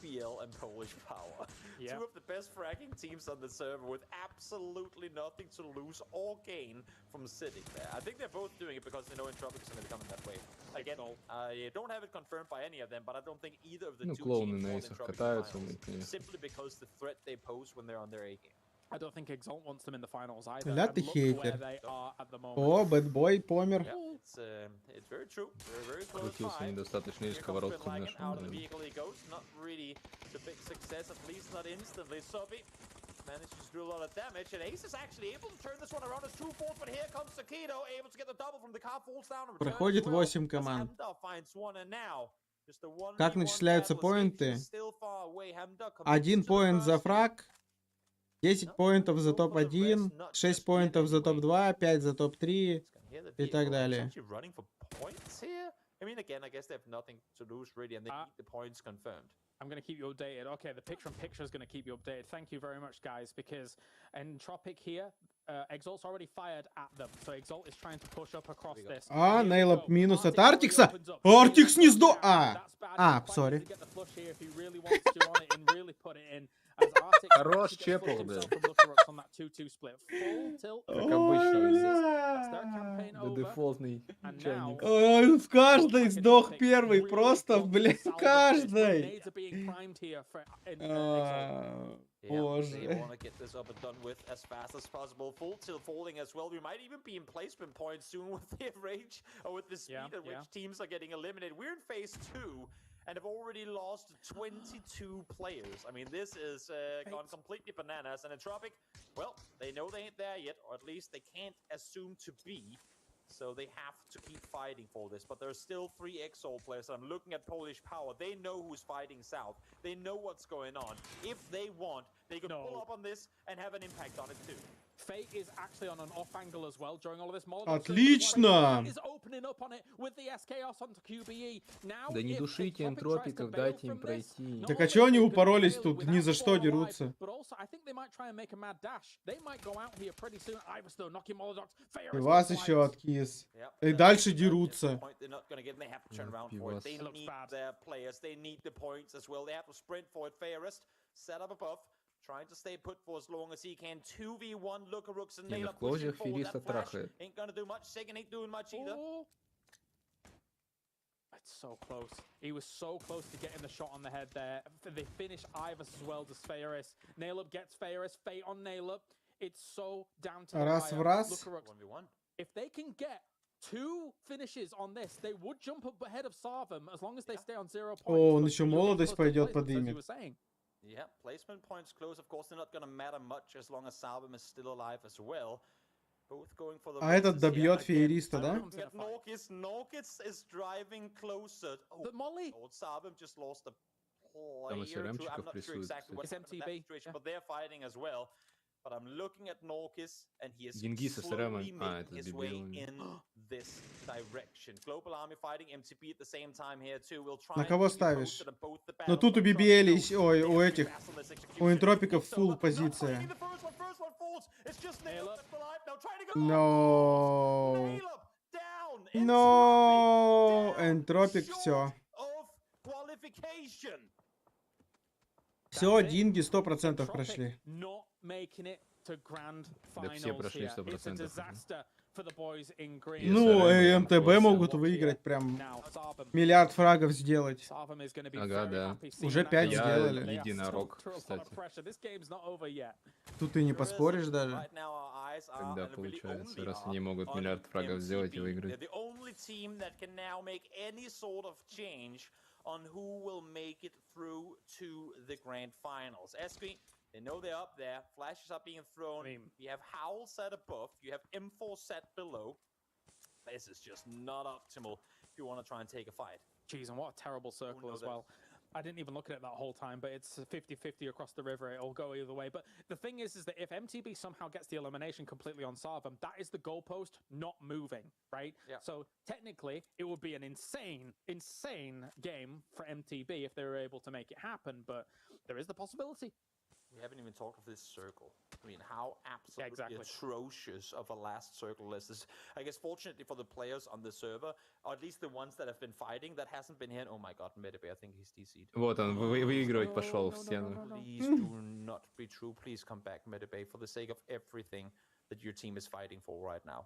PL and Polish power. Two of the best fragging teams on the server with absolutely nothing to lose or gain from sitting there. I think they're both doing it because they know Entropic is going to be coming that way. Again, I don't have it confirmed by any of them, but I don't think either of the two teams want Entropic simply because the threat they pose when they're on their A game. I don't think Exalt wants them in the finals either. Ля ты хейтер. О, бэтбой помер. It's very true. Very close. Крутился недостаточно и сковородку нашел. Out of the vehicle he goes. Not really the big success, at least not instantly. Sobi manages to do a lot of damage, and Ace is actually able to turn this one around as 2-4, but here comes Takedo, able to get the double from the car, falls down. Проходит 8 команд. Как начисляются поинты? 1 поинт за фраг, 10 поинтов за топ-1, 6 поинтов за топ-2, 5 за топ-3 и так далее. I mean, again, I guess they have nothing to lose really, and they need the points confirmed. I'm going to keep you updated. Okay, the picture-in-picture is going to keep you updated. Thank you very much, guys, because Entropic here, Exalt's already fired at them, so Exalt is trying to push up across this. А, Нейлоп минус от Артикса. Артикс не сдо... сори. Хорош чепл, да. Как обычно. Да дефолтный чайник. Ой, в каждой сдох первый, просто, блин, в каждой. Боже. They want to get this up and done with as fast as possible. Full tilt falling as well. We might even be in placement points soon with the rage or with the speed at which teams are getting eliminated. We're in phase 2 and have already lost 22 players. I mean, this is gone completely bananas. And Entropic, well, they know they ain't there yet, or at least they can't assume to be. So they have to keep fighting for this. But there's still 3 Exalt players. I'm looking at Polish power. They know who's fighting south. They know what's going on. If they want, they can pull up on this and have an impact on it too. Fate is actually on an off angle as well during all of this. Отлично! Is opening up on it with the SKS onto QBE. Now, Да не if душите Entropic tries to энтропиков, bail дайте им from this, пройти. not Так а only чё are они they gonna be упоролись bailing тут? Ни without за что four alive, дерутся. but also I think they might try and make a mad dash. They might go out here pretty soon. Ivers though knocking Molodox. И вас еще откис. И дальше дерутся. They're not going to get. They have to turn around for it. They need their players. They need the points as well. They have to sprint for it. Fairest set up above, trying to stay put for as long as he can. 2v1. Look, Rooks and Не, Naylor в pushing клоузах forward. Фериста That flash трахает. ain't going to do much. Second ain't doing much either. It's so close. He was so close to getting the shot on the head there. They finish Ivers as well to Fairest. Nailub gets Fairest. Fate on Nailub. It's so down to the Раз в wire. раз. Look, Rooks. 1v1. If they can get 2 finishes on this, they would jump up ahead of Sarvam as long as they stay on 0 points. О, он But еще you're getting молодость close to пойдет placements, as you подымет. were saying. Yeah, placement points close. Of course, they're not going to matter much as long as Salvum is still alive as well. Both going for the А этот races добьет here. Again, феериста, да? looking at Norkis. Norkis is driving closer. Oh, But Molly, Lord Salvum just lost a Там player. еще I'm ремчиков not sure exactly what It's happened in that MTB, situation, yeah. but they're fighting as well. But I'm looking at Norkis, and he is Генгиса с slowly ремом. making Это с his way дебилами. in this direction. Global Army fighting MTB at the same time here too. We'll try На and кого keep you ставишь? posted on both the Но battles, тут у but try to BBL, kill ой, у every этих, basilisk у execution. энтропиков It's фул over. Not позиция. finding the first one falls. It's just Nailed that's alive now, trying to go. Но... Nailed down. Но... Down. Энтропик, Short все. of qualification. Все, динги 100% прошли. not making it to grand Да все finals прошли here. It's a 100%. disaster for the boys in green. Ну, SRM МТБ просто. могут выиграть прям Now, Sarvam. миллиард фрагов сделать. Sarvam is going to be Ага, very да. happy seeing Уже that 5 goal. Я сделали. They are единорог, still under a lot of кстати. pressure. This game's not over yet. Тут ты не поспоришь даже. Right now our eyes are Тогда and really получается, only раз are они могут on миллиард фрагов сделать и MTB. выиграть. They're the only team that can now make any sort of change on who will make it through to the grand finals. SB, they know they're up there. Flashes are being thrown. You have Howl set above. You have M4 set below. This is just not optimal if you want to try and take a fight. Jeez, and what a terrible circle no, as that- well. I didn't even look at it that whole time, but it's 50-50 across the river. It'll go either way. But the thing is that if MTB somehow gets the elimination completely on Sarvam, that is the goalpost not moving, right? Yeah. So technically, it would be an insane game for MTB if they were able to make it happen. But there is the possibility. We haven't even talked of this circle. I mean, how absolutely exactly. atrocious of a last circle is this. I guess fortunately for the players on the server, or at least the ones that have been fighting, that hasn't been hit. Oh my god, Medibe, I think he's DC'd. Вот он, выигрывать пошел в стену. Please do not be true. Please come back, Medibe, for the sake of everything that your team is fighting for right now.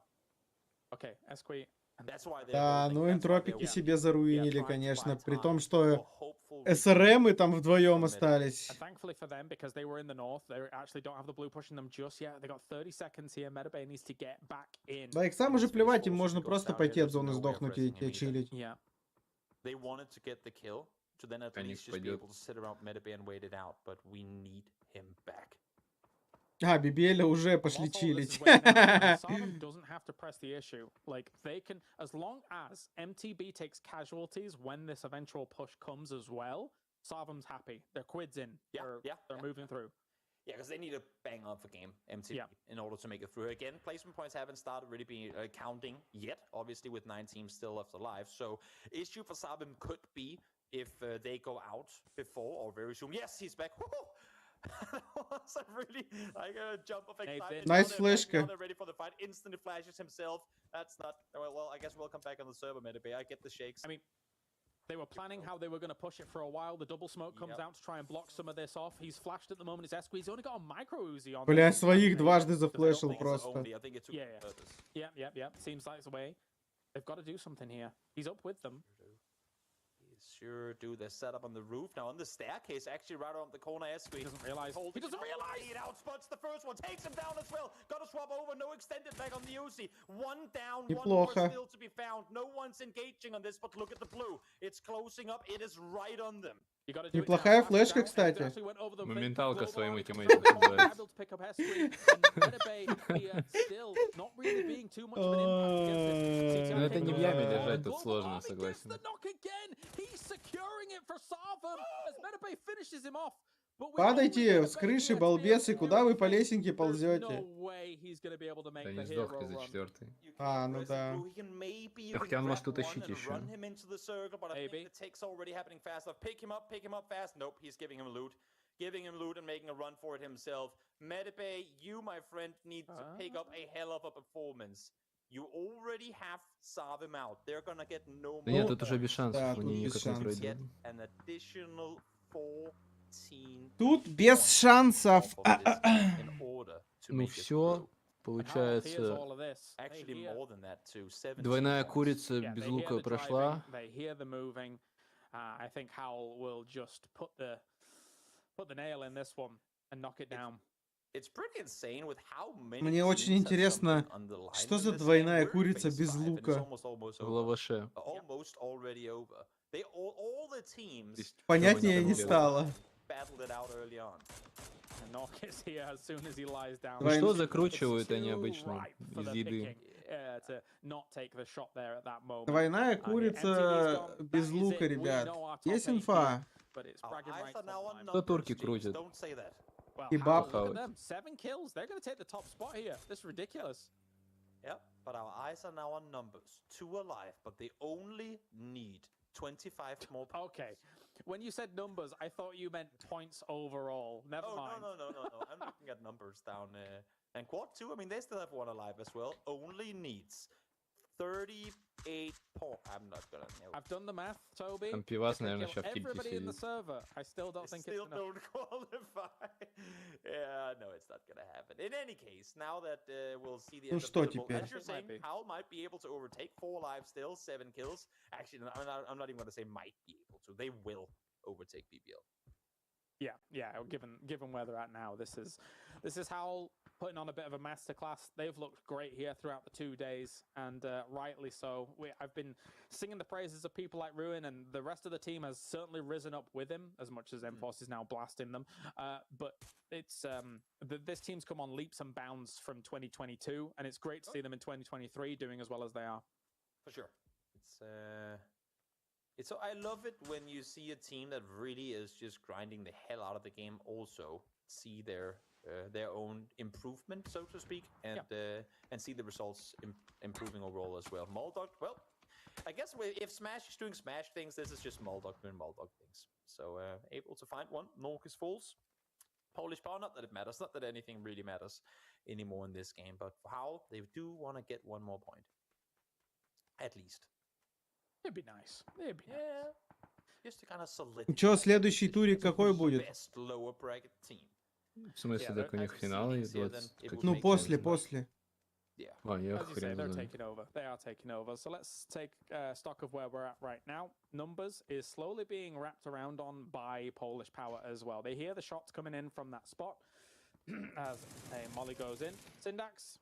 Okay, Esqui. That's why they're Да, holding, ну that's why энтропики they're себе заруинили, trying to конечно, buy при time том, for что hopeful СРМы там вдвоем остались. And thankfully for them, because they were in the north, they actually don't have the blue pushing them just yet. They got 30 seconds here. Medibe needs to get back in. Да, их сам уже плевать, им можно просто пойти от зоны сдохнуть и чилить. Yeah. They wanted to get the kill to then at least just be able to sit around Medibe and wait it out, but we need him back. А, BBL уже пошли чилить. Sarvam doesn't have to press the issue. Like, they can, as long as MTB takes casualties when this eventual push comes as well, Sarvam's happy. They're quids in. They're moving through. Yeah, because they need a bang up a game, MTB, in order to make it through. Again, placement points haven't started really being counting yet, obviously with 9 teams still left alive. So, issue for Sarvam could be if they go out before or very soon. Yes, he's back. That was a really like a jump of excitement. Nice Now flashka. they're ready for the fight. Instantly flashes himself. That's not well. I guess we'll come back on the server, Medibe. I get the shakes. I mean, they were planning how they were going to push it for a while. The double smoke comes out to try and block some of this off. He's flashed at the moment. His Esqui. He's only got a micro Uzi on. Бля, своих дважды зафлешил просто. I think it's Yeah. Seems like the way. They've got to do something here. He's up with them. Sure do. They're set up on the roof. Now on the staircase, actually right around the corner, Esqui. He doesn't realize. He doesn't realize! He outspots the first one. Takes him down as well. Got to swap over. No extended back on the Uzi. One down. One more Неплохо. still to be found. No one's engaging on this, but look at the blue. It's closing up. It is right on them. You gotta do it Неплохая now. флешка, They кстати. actually went over the Моменталка global своему army тиммейту называется. able to pick up Esqui, and Medibe here still not really being too much of an impact against it. Ну это не в яме CTRK лежать, тут global сложно, army gets согласен. the knock again. He's securing it for Sarvam as Medibe finishes him off. Падайте с крыши, балбесы, куда вы по лесенке ползете? Да не сдохли за 4-й. А, ну да. Хотя он может утащить еще. Giving him loot and making a run for it himself. Medipe, you, my friend, need to pick up a hell of a performance. You already have starved him out. They're gonna get no more. Да нет, тут уже без шансов, Да, они тут без никак не шансов. Get пройдут. an additional 14 Тут без шансов. in order to Ну make it все, through. получается, Actually, more than that too. 17 двойная points. курица Yeah, без they hear лука the прошла. driving, they hear the moving. I think Howl will just put the nail in this one and knock it down. It's pretty insane with how many Мне очень teams have интересно, something underlined что in за this game. двойная We're in курица phase без 5 and it's лука? almost В over. лаваше. Almost already over. They all the teams Понятнее не стало. battled it out early on. And Nok is here as soon as he lies down. Ну что Двойная- закручивают они Too обычно ripe for из the еды? picking, to not take the shot there at that moment. Двойная MTV's курица gone. без That is лука, it. We ребят. know our top Есть 8, инфа? but it's Our bragging eyes rights are now on on the line. Кто турки numbers, James. крутит? Don't say that. Well, Kebab. Howl, look Out. at them. 7 kills. They're going to take the top spot here. This is ridiculous. Yeah, but our eyes are now on numbers. 2 alive, but they only need 25 more points. Okay. When you said numbers, I thought you meant points overall. Never mind. No. I'm looking at numbers down and quad 2. I mean, they still have 1 alive as well. Only needs 38 points. I'm not gonna know. I've done the math, Toby. Там пивас, If they наверное, kill сейчас в тильте everybody in the сидит. server, I still don't think Still it's enough. don't qualify. Yeah, no, it's not gonna happen. In any case, now that we'll see the Ну end of что the double, теперь? as you're It might saying, be. Howl might be able to overtake 4 lives still, 7 kills. Actually, I'm not even gonna say might be able to. They will overtake BBL. Yeah. Given where they're at now, this is Howl putting on a bit of a masterclass. They've looked great here throughout the 2 days, and rightly so. I've been singing the praises of people like Ruin, and the rest of the team has certainly risen up with him, as much as Enforce is now blasting them. But it's this team's come on leaps and bounds from 2022, and it's great to see them in 2023 doing as well as they are. For sure. It's so I love it when you see a team that really is just grinding the hell out of the game also see their own improvement, so to speak, and see the results improving overall as well. Moldog, well, I guess if Smash is doing Smash things, this is just Moldog doing Moldog things. So able to find one. Nork is false. Polish power, not that it matters, not that anything really matters anymore in this game, but for Howl, they do want to get 1 more point. At least. It'd be nice. Yeah. Just to kind of solidify. Чё, следующий турик какой будет? Best lower bracket team. В смысле, так у них финалы и 20... Ну, после. Yeah. А, я As you say, хрен they're знаю. taking over. They are taking over. So let's take stock of where we're at right now. Numbers is slowly being wrapped around on by Polish power as well. They hear the shots coming in from that spot as a molly goes in. Syndax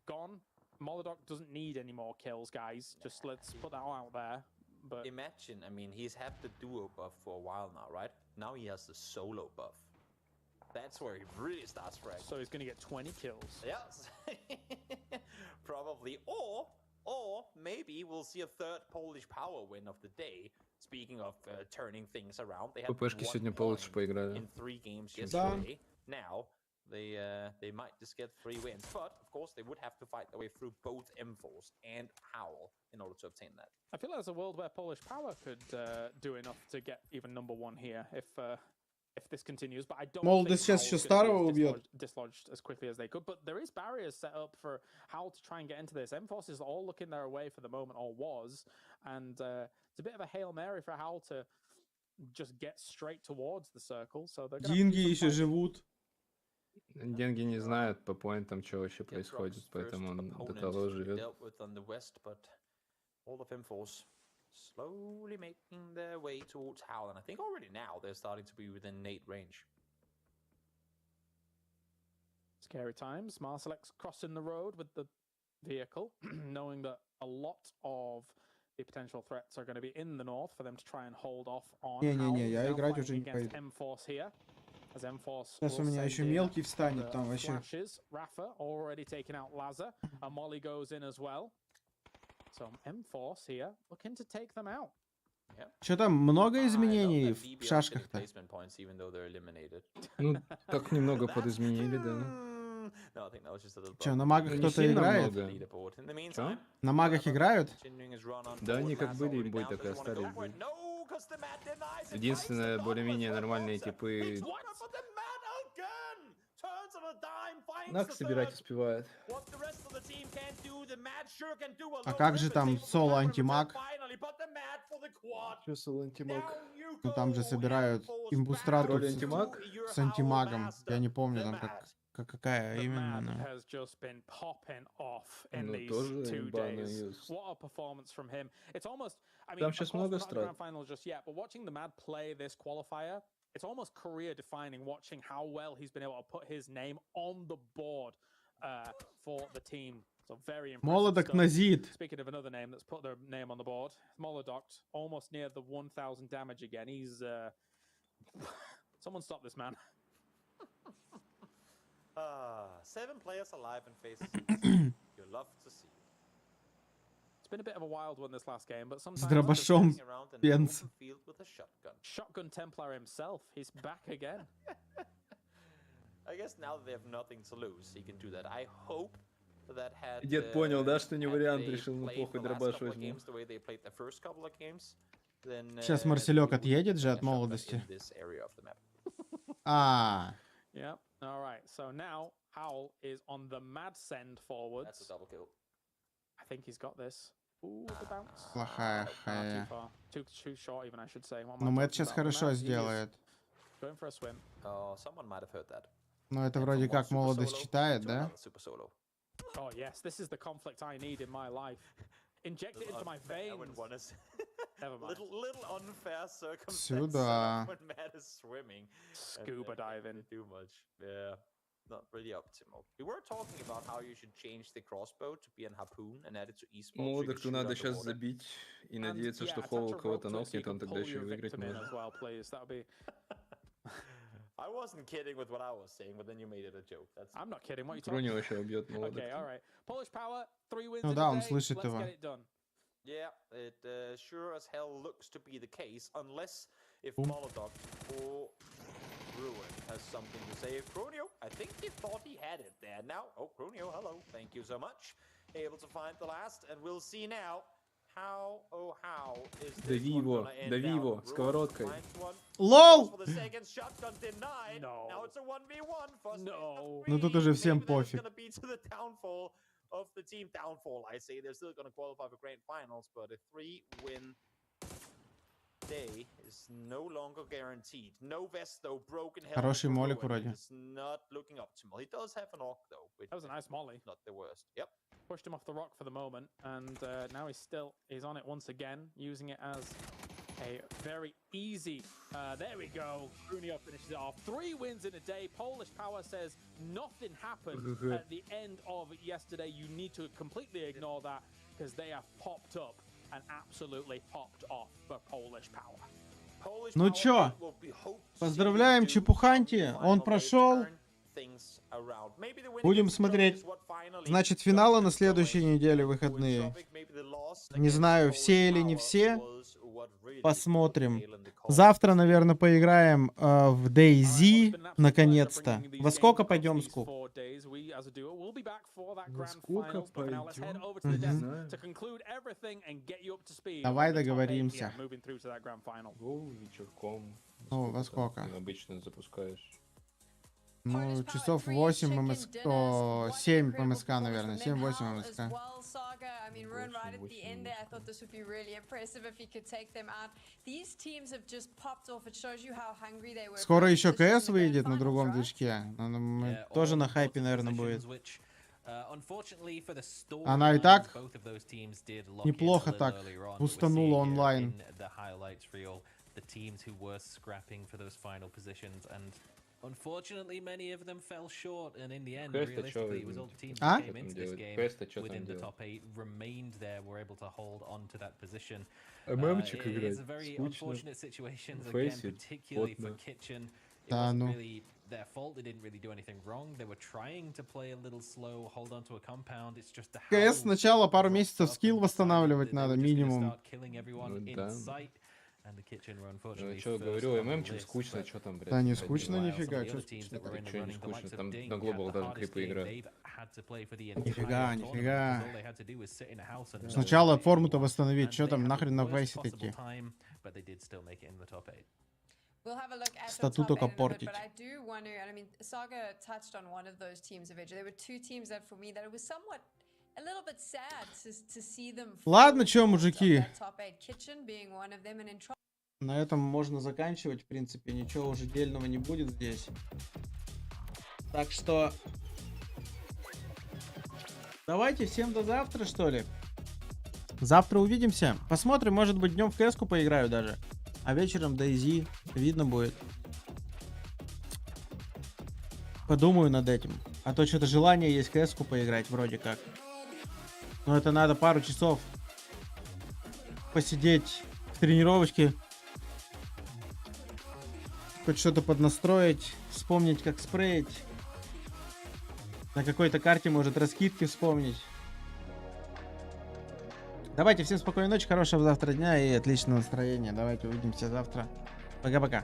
gone. Molodok doesn't need any more kills, guys. Just let's put that all out there. But imagine, I mean, he's had the duo buff for a while now, right? Now he has the solo buff. That's where he really starts fragging. So he's going to get 20 kills. Yes. Probably. Or maybe we'll see a 3rd Polish power win of the day. Speaking of turning things around, they had ППшки 1 сегодня point получше поиграли. in 3 games Да. yesterday. Now they might just get 3 wins, but of course they would have to fight their way through both M-Force and Howl in order to obtain that. I feel there's a world where Polish power could do enough to get even number 1 here if this continues, but I don't Мол, think сейчас Howl's еще gonna be старого as убьет. dislodged as quickly as they could, but there is barriers set up for Howl to try and get into this. M-Force is all looking their way for the moment, or was, and it's a bit of a Hail Mary for Howl to just get straight towards the circle, so they're gonna have to Деньги do some еще fighting. живут. Деньги не знают по поинтам, что вообще происходит, поэтому он до того живет. Dealt with on the west, but all of M-Force slowly making their way towards Howl, and I think already now they're starting to be within Nate range. Scary times. Marcelex crossing the road with the vehicle, knowing that a lot of the potential threats are going to be in the north for them to try and hold off on Howl. Не-не-не, я Now играть fighting уже не against пойду. M-Force here. As M-Force Сейчас у will меня send еще in мелкий встанет the там вообще. flashes. Rafa already taking out Laza. And Molly goes in as well. So M-Force here looking to take them out. Что там, много изменений в шашках-то? Ну, так немного подизменили, да. Что, на магах Ну, не кто-то сильно играет? много. Чё? На магах играют? Да, они как были, бой так и остались. Блин. Единственное, более-менее нормальные типы... Нак собирать успевает. А как же там соло антимаг? Чё соло антимаг? Ну там же собирают имбустрату Тролль антимаг? с антимагом. Я не помню там какая The именно. Mad но- has just been popping off in Ну, these тоже 2 имба она days. есть. What a performance from him. It's almost, I mean, Там of щас course, много we're not in the страт. grand final just yet, but watching the Mad play this qualifier, it's almost career defining watching how well he's been able to put his name on the board for the team. So very impressive Молодок stuff. Назид. Speaking of another name that's put their name on the board, Molodoct, almost near the 1,000 damage again. He's someone stop this man. 7 players alive in phase 6. You love to see. It's been a bit of a wild one this last game, but С sometimes дробашом Around an пенс. open field with a shotgun. Shotgun Templar himself, he's back again. I guess now that they have nothing to lose, he can do that. I hope that had Дед понял, да, что не had вариант, they решил, ну played похуй, the last дробаш couple of возьму. games the way they played the first couple of games, then, Сейчас they Марселек would отъедет же bring от a shotgun молодости. in this area of the map. А, Yep. All right. So now Howl is on the mad send forwards. That's a double kill. I think he's got this. Ooh, the bounce. плохая Too хая. far. Too short, even I should say. What am I Ну, Мэтт talking сейчас about? хорошо Mad, he is сделает. Going for a swim. Oh, someone might have heard that. Но это And вроде from one как super молодость solo читает, to да? another super solo. Oh yes, this is the conflict I need in my life. Inject it into my I wouldn't veins. want to. Never mind. Little unfair circumstance Сюда. when Matt is swimming. Scuba diving. Too much. Yeah, not really optimal. We were talking about how you should change the crossbow to be an harpoon and add it to esports. so you Молодок could то shoot надо сейчас underwater. забить и And, надеяться, yeah, что attach Хоул a rope кого-то to it so you нокнет, он can тогда pull еще и your выиграть victim in может. as well, please. That would be. I wasn't kidding with what I was saying, but then you made it a joke. That's I'm not kidding. What are you Кронил talking? еще убьет молодок. Okay, all right. Polish power, 3 wins Ну in да, a он day. слышит Let's его. get it done. Yeah, it sure as hell looks to be the case, unless if Boom. Molotov or Ruin has something to say. Cronio, I think he thought he had it there. Now, oh, Cronio, hello, thank you so much. Able to find the last, and we'll see now how is this Дави one его, gonna end дави out? его Ruin сковородкой. finds one, ЛОЛ! goes for the second shotgun denied. No. Now it's a 1v1. First No. Ну тут уже всем Maybe that is пофиг. gonna be to the downfall of the team. Downfall, I say. They're still going to qualify for grand finals, but a 3-win day is no longer guaranteed. No vest though, broken helmet. Хороший for молик Ruin. вроде. It's not looking optimal. He does have an orc though, which That was a nice molly. is not the worst. Yep. Pushed him off the rock for the moment, and now he's on it once again, using it as a very easy. There we go. Brunio finishes it off. 3 wins in a day. Polish Power says nothing happened at the end of yesterday. You need to completely ignore that because they have popped up and absolutely popped off for Polish Power. Polish Ну Power чё, will be hoped to see поздравляем them do Чепуханти, final. он They've прошел. turned things around. Maybe the win Будем against the Tropic смотреть. is what finally Значит, got финалы them на следующей going. неделе, With выходные. Tropic, maybe the loss Не against знаю, Polish все или не Power все. was what really Посмотрим. put the nail in the coffin. Завтра, наверное, поиграем в DayZ, наконец-то. Во сколько пойдем, Скуп? Во сколько пойдем? Давай договоримся. Гоу вечерком. Ну, во сколько? Ты обычно запускаешь. Ну, часов 8 МСК, 7 МСК, наверное, 7-8 МСК. I mean, Ruin right at the end there. I thought this would be really impressive if he could take them out. These teams have just popped off. It shows you how hungry they were. Скоро еще КС выйдет на другом движке. Тоже на хайпе, наверное, будет. Она и так неплохо так бустанула онлайн. Unfortunately, many of them fell short, and in the end, Квеста чё realistically, it was all the teams А? that came into this game Квеста чё там within the делать? top 8, remained there, were able to hold on to that position. ММчик It's играть. a very Скучно. unfortunate situation, again, Фейсит. particularly for Потно. Kitchen. It Да wasn't ну. really their fault, they didn't really do anything wrong. They were trying to play a little slow, hold on to a compound. It's just the КС how сначала пару dropped месяцев up скилл and decided восстанавливать that they надо, were just gonna минимум. start killing everyone Ну in да. sight. Ну, что, говорю, ММчик скучно, что там, блядь. Да не скучно нифига, что скучно. Ничего не скучно, там на глобал даже крипы играют. Нифига, нифига. Сначала форму-то восстановить, что там нахрен на вейсит идти. We'll have a look at Стату the top только 8 in a bit, портить. but I do wonder, and I mean, Saga touched on one of those teams eventually. There were two teams that for me that it was somewhat a little bit sad to see them. Ладно, чё, мужики. Top 8 Kitchen being one of them, and in На этом можно заканчивать, в принципе, ничего уже дельного не будет здесь. Так что давайте всем до завтра, что ли. Завтра увидимся. Посмотрим, может быть, днем в кэску поиграю даже. А вечером DayZ. Видно будет. Подумаю над этим. А то что-то желание есть кэску поиграть вроде как. Но это надо пару часов посидеть в тренировочке. Хоть что-то поднастроить. Вспомнить, как спреять. На какой-то карте, может, раскидки вспомнить. Давайте, всем спокойной ночи, хорошего завтра дня и отличного настроения. Давайте увидимся завтра. Пока-пока.